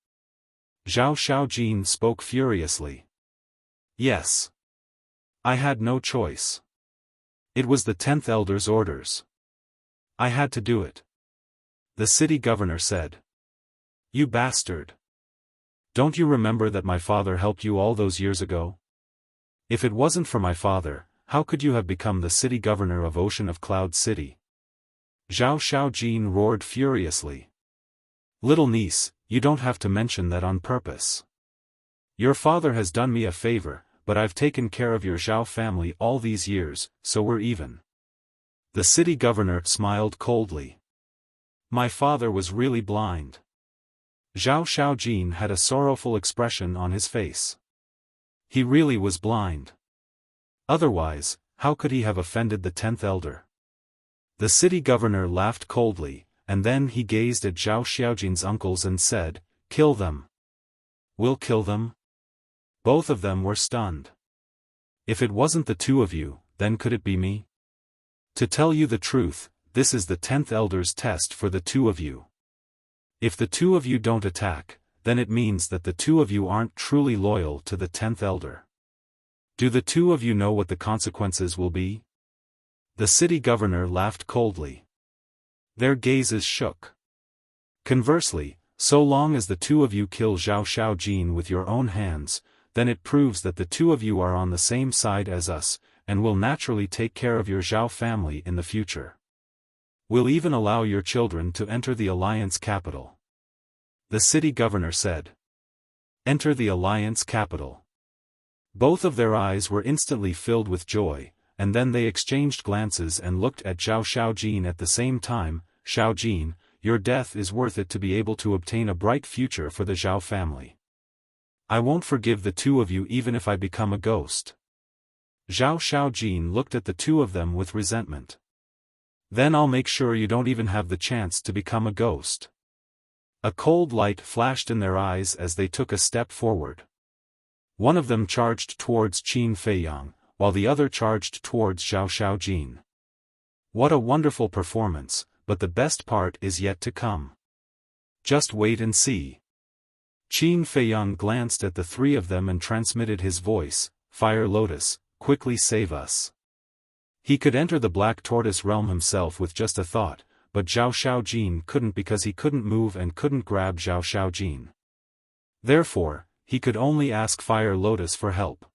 Zhao Xiaojin spoke furiously. Yes. I had no choice. It was the 10th elder's orders. I had to do it. The city governor said. You bastard. Don't you remember that my father helped you all those years ago? If it wasn't for my father, how could you have become the city governor of Ocean of Cloud City? Zhao Xiaojin roared furiously. Little niece, you don't have to mention that on purpose. Your father has done me a favor, but I've taken care of your Zhao family all these years, so we're even. The city governor smiled coldly. My father was really blind. Zhao Xiaojin had a sorrowful expression on his face. He really was blind. Otherwise, how could he have offended the 10th elder? The city governor laughed coldly, and then he gazed at Zhao Xiaojin's uncles and said, "Kill them." "We'll kill them?" Both of them were stunned. "If it wasn't the two of you, then could it be me? To tell you the truth, this is the 10th elder's test for the two of you. If the two of you don't attack, then it means that the two of you aren't truly loyal to the 10th elder. Do the two of you know what the consequences will be?" The city governor laughed coldly. Their gazes shook. "Conversely, so long as the two of you kill Zhao Xiaojin with your own hands, then it proves that the two of you are on the same side as us, and will naturally take care of your Zhao family in the future. We'll even allow your children to enter the alliance capital." The city governor said. "Enter the alliance capital." Both of their eyes were instantly filled with joy, and then they exchanged glances and looked at Zhao Xiaojin at the same time. "Xiaojin, your death is worth it to be able to obtain a bright future for the Zhao family. I won't forgive the two of you even if I become a ghost." Zhao Xiaojin looked at the two of them with resentment. "Then I'll make sure you don't even have the chance to become a ghost." A cold light flashed in their eyes as they took a step forward. One of them charged towards Qin Feiyang, while the other charged towards Zhao Xiaojin. What a wonderful performance, but the best part is yet to come. Just wait and see. Qin Feiyang glanced at the three of them and transmitted his voice, "Fire Lotus, quickly save us." He could enter the Black Tortoise realm himself with just a thought, but Zhao Xiaojin couldn't because he couldn't move and couldn't grab Zhao Xiaojin. Therefore, he could only ask Fire Lotus for help.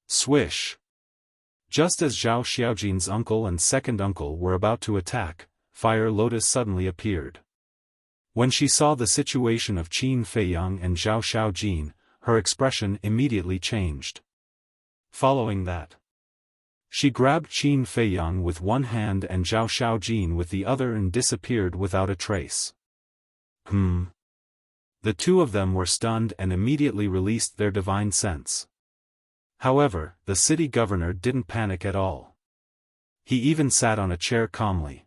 Swish! Just as Zhao Xiaojin's uncle and second uncle were about to attack, Fire Lotus suddenly appeared. When she saw the situation of Qin Feiyang and Zhao Xiaojin, her expression immediately changed. Following that, she grabbed Qin Feiyang with one hand and Zhao Xiaojin with the other and disappeared without a trace. The two of them were stunned and immediately released their divine sense. However, the city governor didn't panic at all. He even sat on a chair calmly.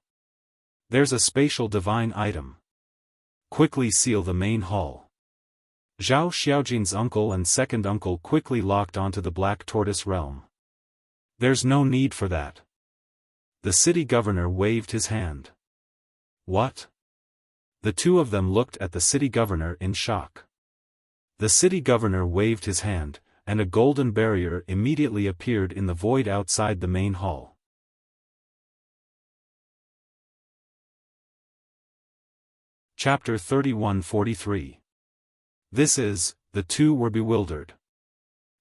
"There's a spatial divine item. Quickly seal the main hall." Zhao Xiaojin's uncle and second uncle quickly locked onto the Black Tortoise realm. "There's no need for that." The city governor waved his hand. "What?" The two of them looked at the city governor in shock. The city governor waved his hand, and a golden barrier immediately appeared in the void outside the main hall. Chapter 31-43. This is, the two were bewildered.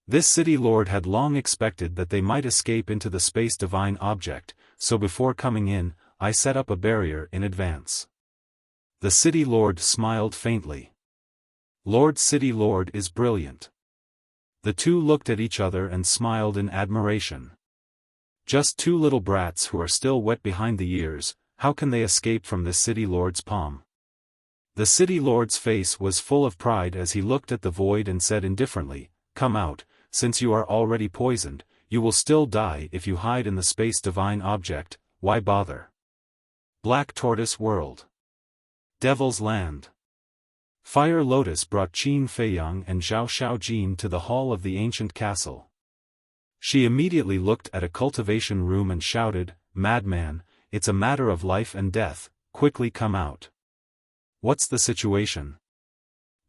This city lord had long expected that they might escape into the space divine object, so before coming in, I set up a barrier in advance. The city lord smiled faintly. Lord City Lord is brilliant. The two looked at each other and smiled in admiration. Just two little brats who are still wet behind the ears, how can they escape from this city lord's palm? The city lord's face was full of pride as he looked at the void and said indifferently, "Come out, since you are already poisoned, you will still die if you hide in the space divine object, why bother?" Black Tortoise World. Devil's Land. Fire Lotus brought Qin Feiyang and Zhao Xiaojin to the hall of the ancient castle. She immediately looked at a cultivation room and shouted, "Madman, it's a matter of life and death, quickly come out." "What's the situation?"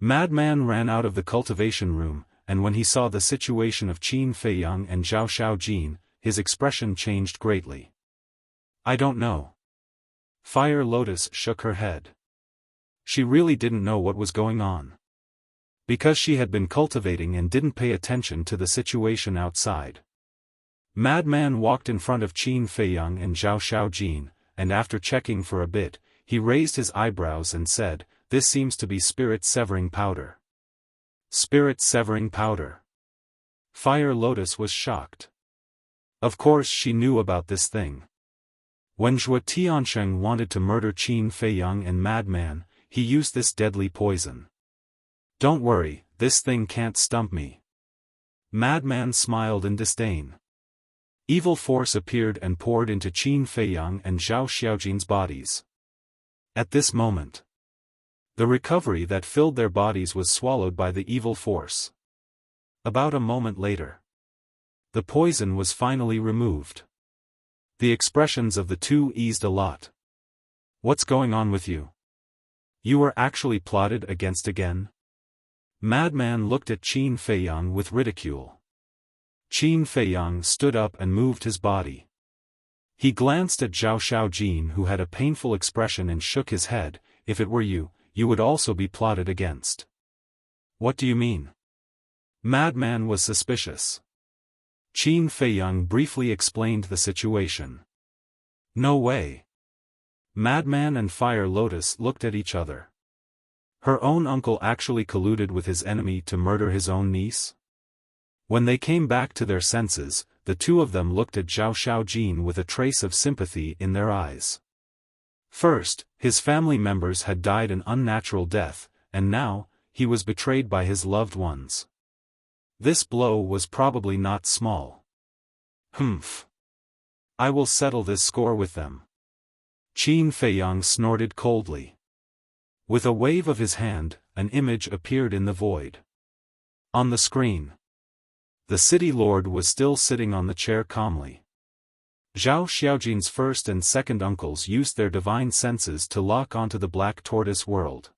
Madman ran out of the cultivation room, and when he saw the situation of Qin Feiyang and Zhao Xiaojin, his expression changed greatly. "I don't know." Fire Lotus shook her head. She really didn't know what was going on. Because she had been cultivating and didn't pay attention to the situation outside. Madman walked in front of Qin Feiyang and Zhao Xiaojin, and after checking for a bit, he raised his eyebrows and said, "This seems to be spirit-severing powder." Spirit-severing powder. Fire Lotus was shocked. Of course she knew about this thing. When Zhuo Tiansheng wanted to murder Qin Feiyang and Madman, he used this deadly poison. Don't worry, this thing can't stump me. Madman smiled in disdain. Evil force appeared and poured into Qin Feiyang and Zhao Xiaojin's bodies. At this moment, the recovery that filled their bodies was swallowed by the evil force. About a moment later, the poison was finally removed. The expressions of the two eased a lot. What's going on with you? You were actually plotted against again? Madman looked at Qin Feiyang with ridicule. Qin Feiyang stood up and moved his body. He glanced at Zhao Xiaojin, who had a painful expression, and shook his head. If it were you, you would also be plotted against. What do you mean? Madman was suspicious. Qin Feiyang briefly explained the situation. No way. Madman and Fire Lotus looked at each other. Her own uncle actually colluded with his enemy to murder his own niece? When they came back to their senses, the two of them looked at Zhao Xiaojin with a trace of sympathy in their eyes. First, his family members had died an unnatural death, and now, he was betrayed by his loved ones. This blow was probably not small. Humph. I will settle this score with them. Qin Feiyang snorted coldly. With a wave of his hand, an image appeared in the void. On the screen, the city lord was still sitting on the chair calmly. Zhao Xiaojin's first and second uncles used their divine senses to lock onto the Black Tortoise world.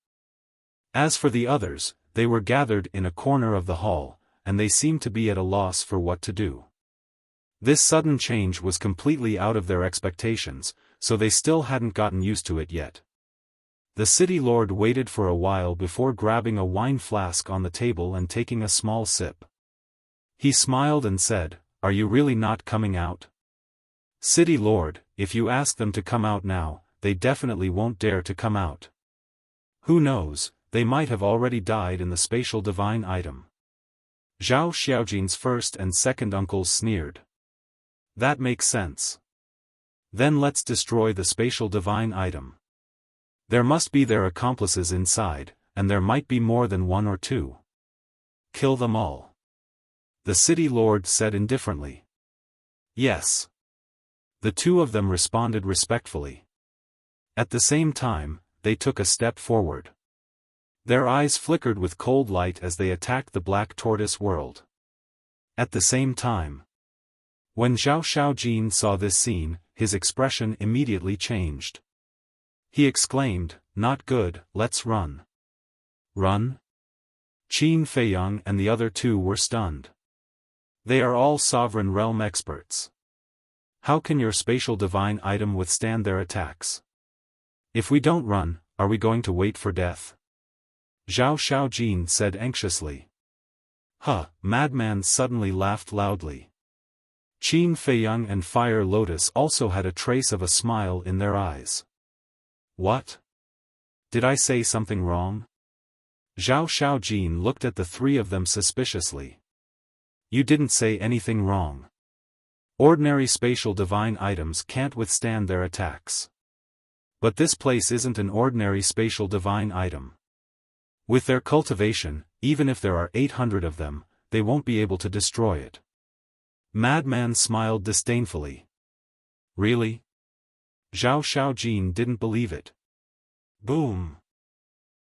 As for the others, they were gathered in a corner of the hall, and they seemed to be at a loss for what to do. This sudden change was completely out of their expectations, so they still hadn't gotten used to it yet. The city lord waited for a while before grabbing a wine flask on the table and taking a small sip. He smiled and said, "Are you really not coming out?" "City lord, if you ask them to come out now, they definitely won't dare to come out. Who knows, they might have already died in the spatial divine item." Zhao Xiaojin's first and second uncles sneered. "That makes sense. Then let's destroy the spatial divine item. There must be their accomplices inside, and there might be more than one or two. Kill them all." The city lord said indifferently. "Yes." The two of them responded respectfully. At the same time, they took a step forward. Their eyes flickered with cold light as they attacked the Black Tortoise world. At the same time, when Zhao Xiaojin saw this scene, his expression immediately changed. He exclaimed, "Not good, let's run." Run? Qin Feiyang and the other two were stunned. They are all sovereign realm experts. How can your spatial divine item withstand their attacks? If we don't run, are we going to wait for death? Zhao Xiaojin said anxiously. Madman suddenly laughed loudly. Qin Feiyang and Fire Lotus also had a trace of a smile in their eyes. What? Did I say something wrong? Zhao Xiaojin looked at the three of them suspiciously. You didn't say anything wrong. Ordinary spatial divine items can't withstand their attacks. But this place isn't an ordinary spatial divine item. With their cultivation, even if there are 800 of them, they won't be able to destroy it. Madman smiled disdainfully. Really? Zhao Xiaojin didn't believe it. Boom!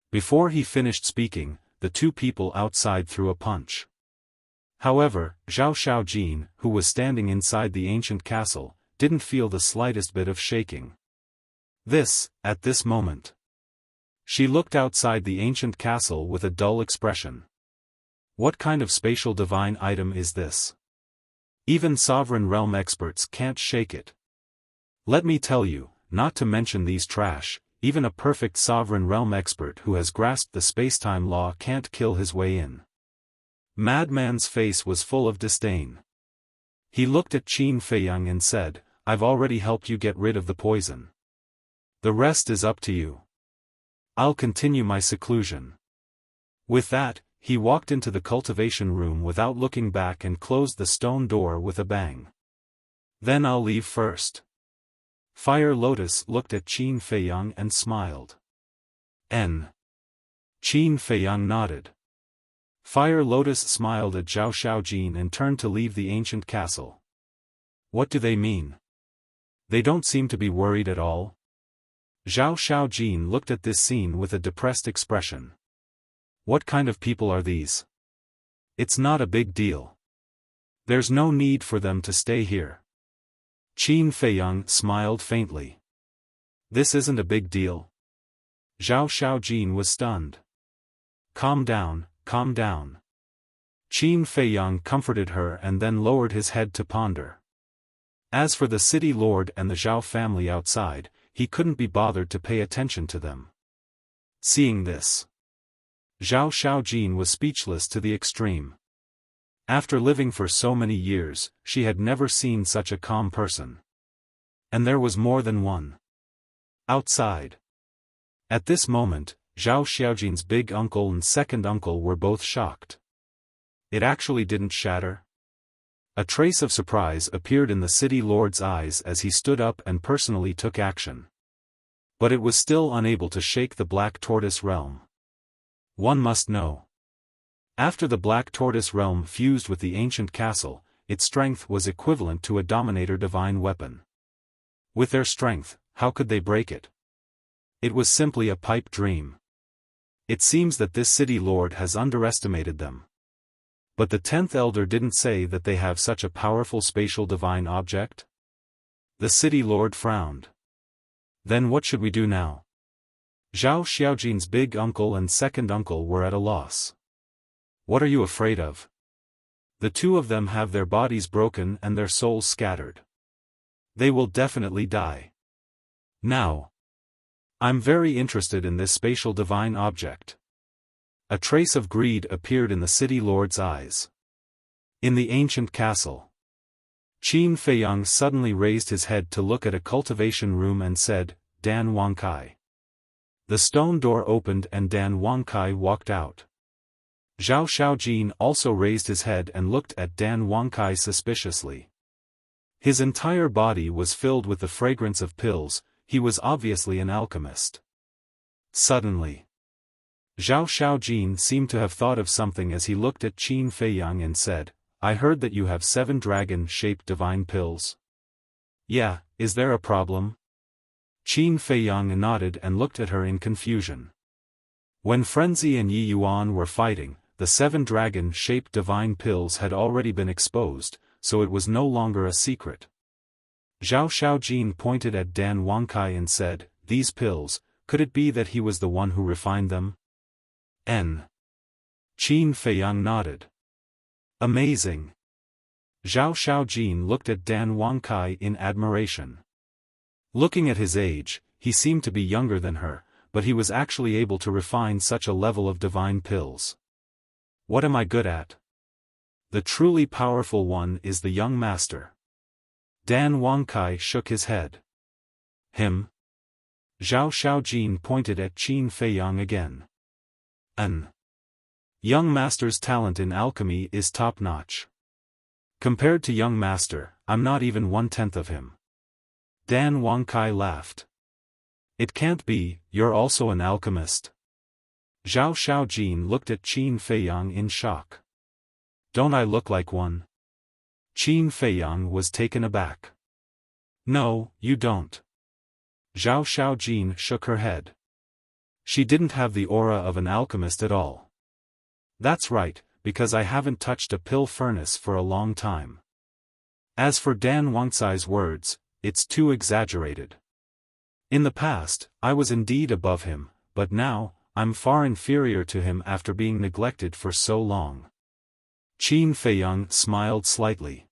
Before he finished speaking, the two people outside threw a punch. However, Zhao Xiaojin, who was standing inside the ancient castle, didn't feel the slightest bit of shaking. At this moment. She looked outside the ancient castle with a dull expression. What kind of spatial divine item is this? Even sovereign realm experts can't shake it. Let me tell you, not to mention these trash, even a perfect sovereign realm expert who has grasped the spacetime law can't kill his way in. Madman's face was full of disdain. He looked at Qin Feiyang and said, I've already helped you get rid of the poison. The rest is up to you. I'll continue my seclusion. With that, He walked into the cultivation room without looking back and closed the stone door with a bang. Then I'll leave first. Fire Lotus looked at Qin Feiyang and smiled. N. Qin Feiyang nodded. Fire Lotus smiled at Zhao Xiaojin and turned to leave the ancient castle. What do they mean? They don't seem to be worried at all. Zhao Xiaojin looked at this scene with a depressed expression. What kind of people are these? It's not a big deal. There's no need for them to stay here. Qin Feiyang smiled faintly. This isn't a big deal. Zhao Xiaojin was stunned. Calm down, calm down. Qin Feiyang comforted her and then lowered his head to ponder. As for the city lord and the Zhao family outside, he couldn't be bothered to pay attention to them. Seeing this, Zhao Xiaojin was speechless to the extreme. After living for so many years, she had never seen such a calm person. And there was more than one. Outside. At this moment, Zhao Xiaojin's big uncle and second uncle were both shocked. It actually didn't shatter? A trace of surprise appeared in the city lord's eyes as he stood up and personally took action. But it was still unable to shake the Black Tortoise realm. One must know. After the Black Tortoise realm fused with the ancient castle, its strength was equivalent to a Dominator divine weapon. With their strength, how could they break it? It was simply a pipe dream. It seems that this city lord has underestimated them. But the 10th elder didn't say that they have such a powerful spatial divine object? The city lord frowned. Then what should we do now? Zhao Xiaojin's big uncle and second uncle were at a loss. What are you afraid of? The two of them have their bodies broken and their souls scattered. They will definitely die. Now. I'm very interested in this spatial divine object. A trace of greed appeared in the city lord's eyes. In the ancient castle. Qin Feiyang suddenly raised his head to look at a cultivation room and said, Dan Wangkai. The stone door opened and Dan Wangkai walked out. Zhao Xiaojin also raised his head and looked at Dan Wangkai suspiciously. His entire body was filled with the fragrance of pills, he was obviously an alchemist. Suddenly, Zhao Xiaojin seemed to have thought of something as he looked at Qin Feiyang and said, I heard that you have 7 dragon-shaped divine pills. Yeah, is there a problem? Qin Feiyang nodded and looked at her in confusion. When Frenzy and Yi Yuan were fighting, the 7 dragon-shaped divine pills had already been exposed, so it was no longer a secret. Zhao Xiaojin pointed at Dan Wangkai and said, these pills, could it be that he was the one who refined them? N. Qin Feiyang nodded. Amazing. Zhao Xiaojin looked at Dan Wangkai in admiration. Looking at his age, he seemed to be younger than her, but he was actually able to refine such a level of divine pills. What am I good at? The truly powerful one is the young master. Dan Wangkai shook his head. Him? Zhao Xiaojin pointed at Qin Feiyang again. An young master's talent in alchemy is top-notch. Compared to young master, I'm not even 1/10 of him. Dan Wangkai laughed. It can't be, you're also an alchemist. Zhao Xiaojin looked at Qin Feiyang in shock. Don't I look like one? Qin Feiyang was taken aback. No, you don't. Zhao Xiaojin shook her head. She didn't have the aura of an alchemist at all. That's right, because I haven't touched a pill furnace for a long time. As for Dan Wangkai's words, it's too exaggerated. In the past, I was indeed above him, but now, I'm far inferior to him after being neglected for so long. Qin Feiyang smiled slightly.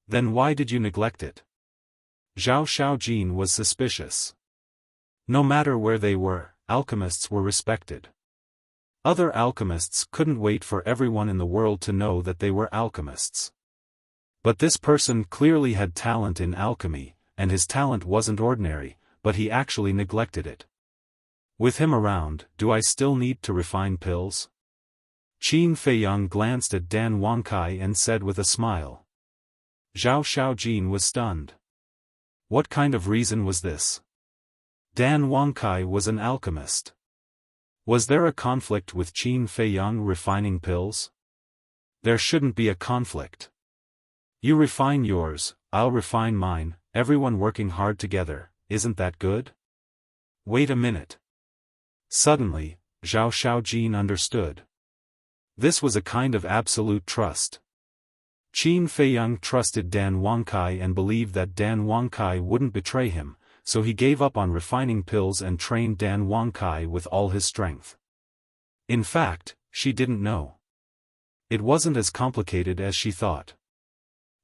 Then why did you neglect it? Zhao Xiaojin was suspicious. No matter where they were, alchemists were respected. Other alchemists couldn't wait for everyone in the world to know that they were alchemists. But this person clearly had talent in alchemy, and his talent wasn't ordinary, but he actually neglected it. With him around, do I still need to refine pills? Qin Feiyang glanced at Dan Wangkai and said with a smile. Zhao Xiaojin was stunned. What kind of reason was this? Dan Wangkai was an alchemist. Was there a conflict with Qin Feiyang refining pills? There shouldn't be a conflict. You refine yours, I'll refine mine, everyone working hard together, isn't that good? Wait a minute. Suddenly, Zhao Xiaojin understood. This was a kind of absolute trust. Qin Feiyang trusted Dan Wangkai and believed that Dan Wangkai wouldn't betray him, so he gave up on refining pills and trained Dan Wangkai with all his strength. In fact, she didn't know. It wasn't as complicated as she thought.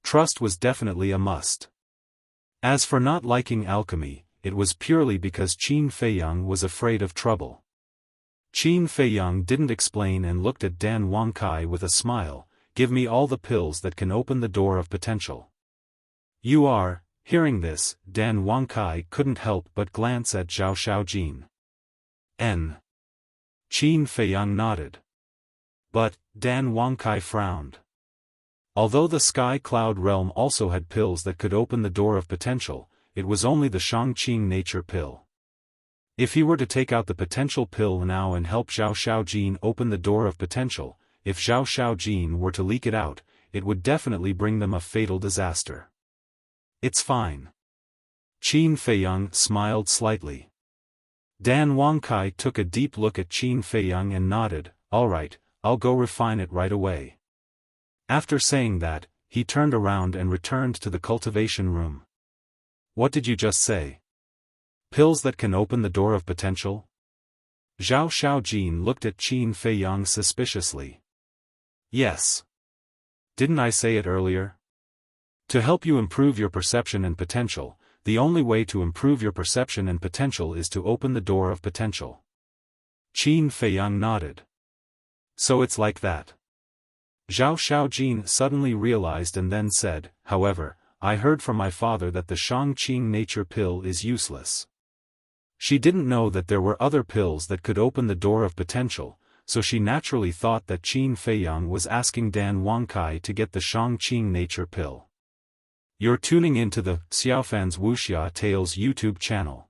Trust was definitely a must. As for not liking alchemy, it was purely because Qin Feiyang was afraid of trouble. Qin Feiyang didn't explain and looked at Dan Wangkai with a smile. Give me all the pills that can open the door of potential. You are. Hearing this, Dan Wangkai couldn't help but glance at Zhao Xiaojin. Qin Feiyang nodded. But, Dan Wangkai frowned. Although the Sky Cloud realm also had pills that could open the door of potential, it was only the Shangqing nature pill. If he were to take out the potential pill now and help Zhao Xiaojin open the door of potential, if Zhao Xiaojin were to leak it out, it would definitely bring them a fatal disaster. It's fine. Qin Feiyang smiled slightly. Dan Wangkai took a deep look at Qin Feiyang and nodded, all right, I'll go refine it right away. After saying that, he turned around and returned to the cultivation room. What did you just say? Pills that can open the door of potential? Zhao Xiaojin looked at Qin Feiyang suspiciously. Yes. Didn't I say it earlier? To help you improve your perception and potential, the only way to improve your perception and potential is to open the door of potential. Qin Feiyang nodded. So it's like that. Zhao Xiaojin suddenly realized and then said, however, I heard from my father that the Shangqing nature pill is useless. She didn't know that there were other pills that could open the door of potential, so she naturally thought that Qin Feiyang was asking Dan Wangkai to get the Shangqing nature pill. You're tuning into the Xiaofan's Wuxia Tales YouTube channel.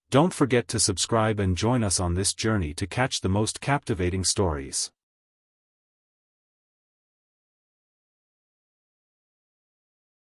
Don't forget to subscribe and join us on this journey to catch the most captivating stories.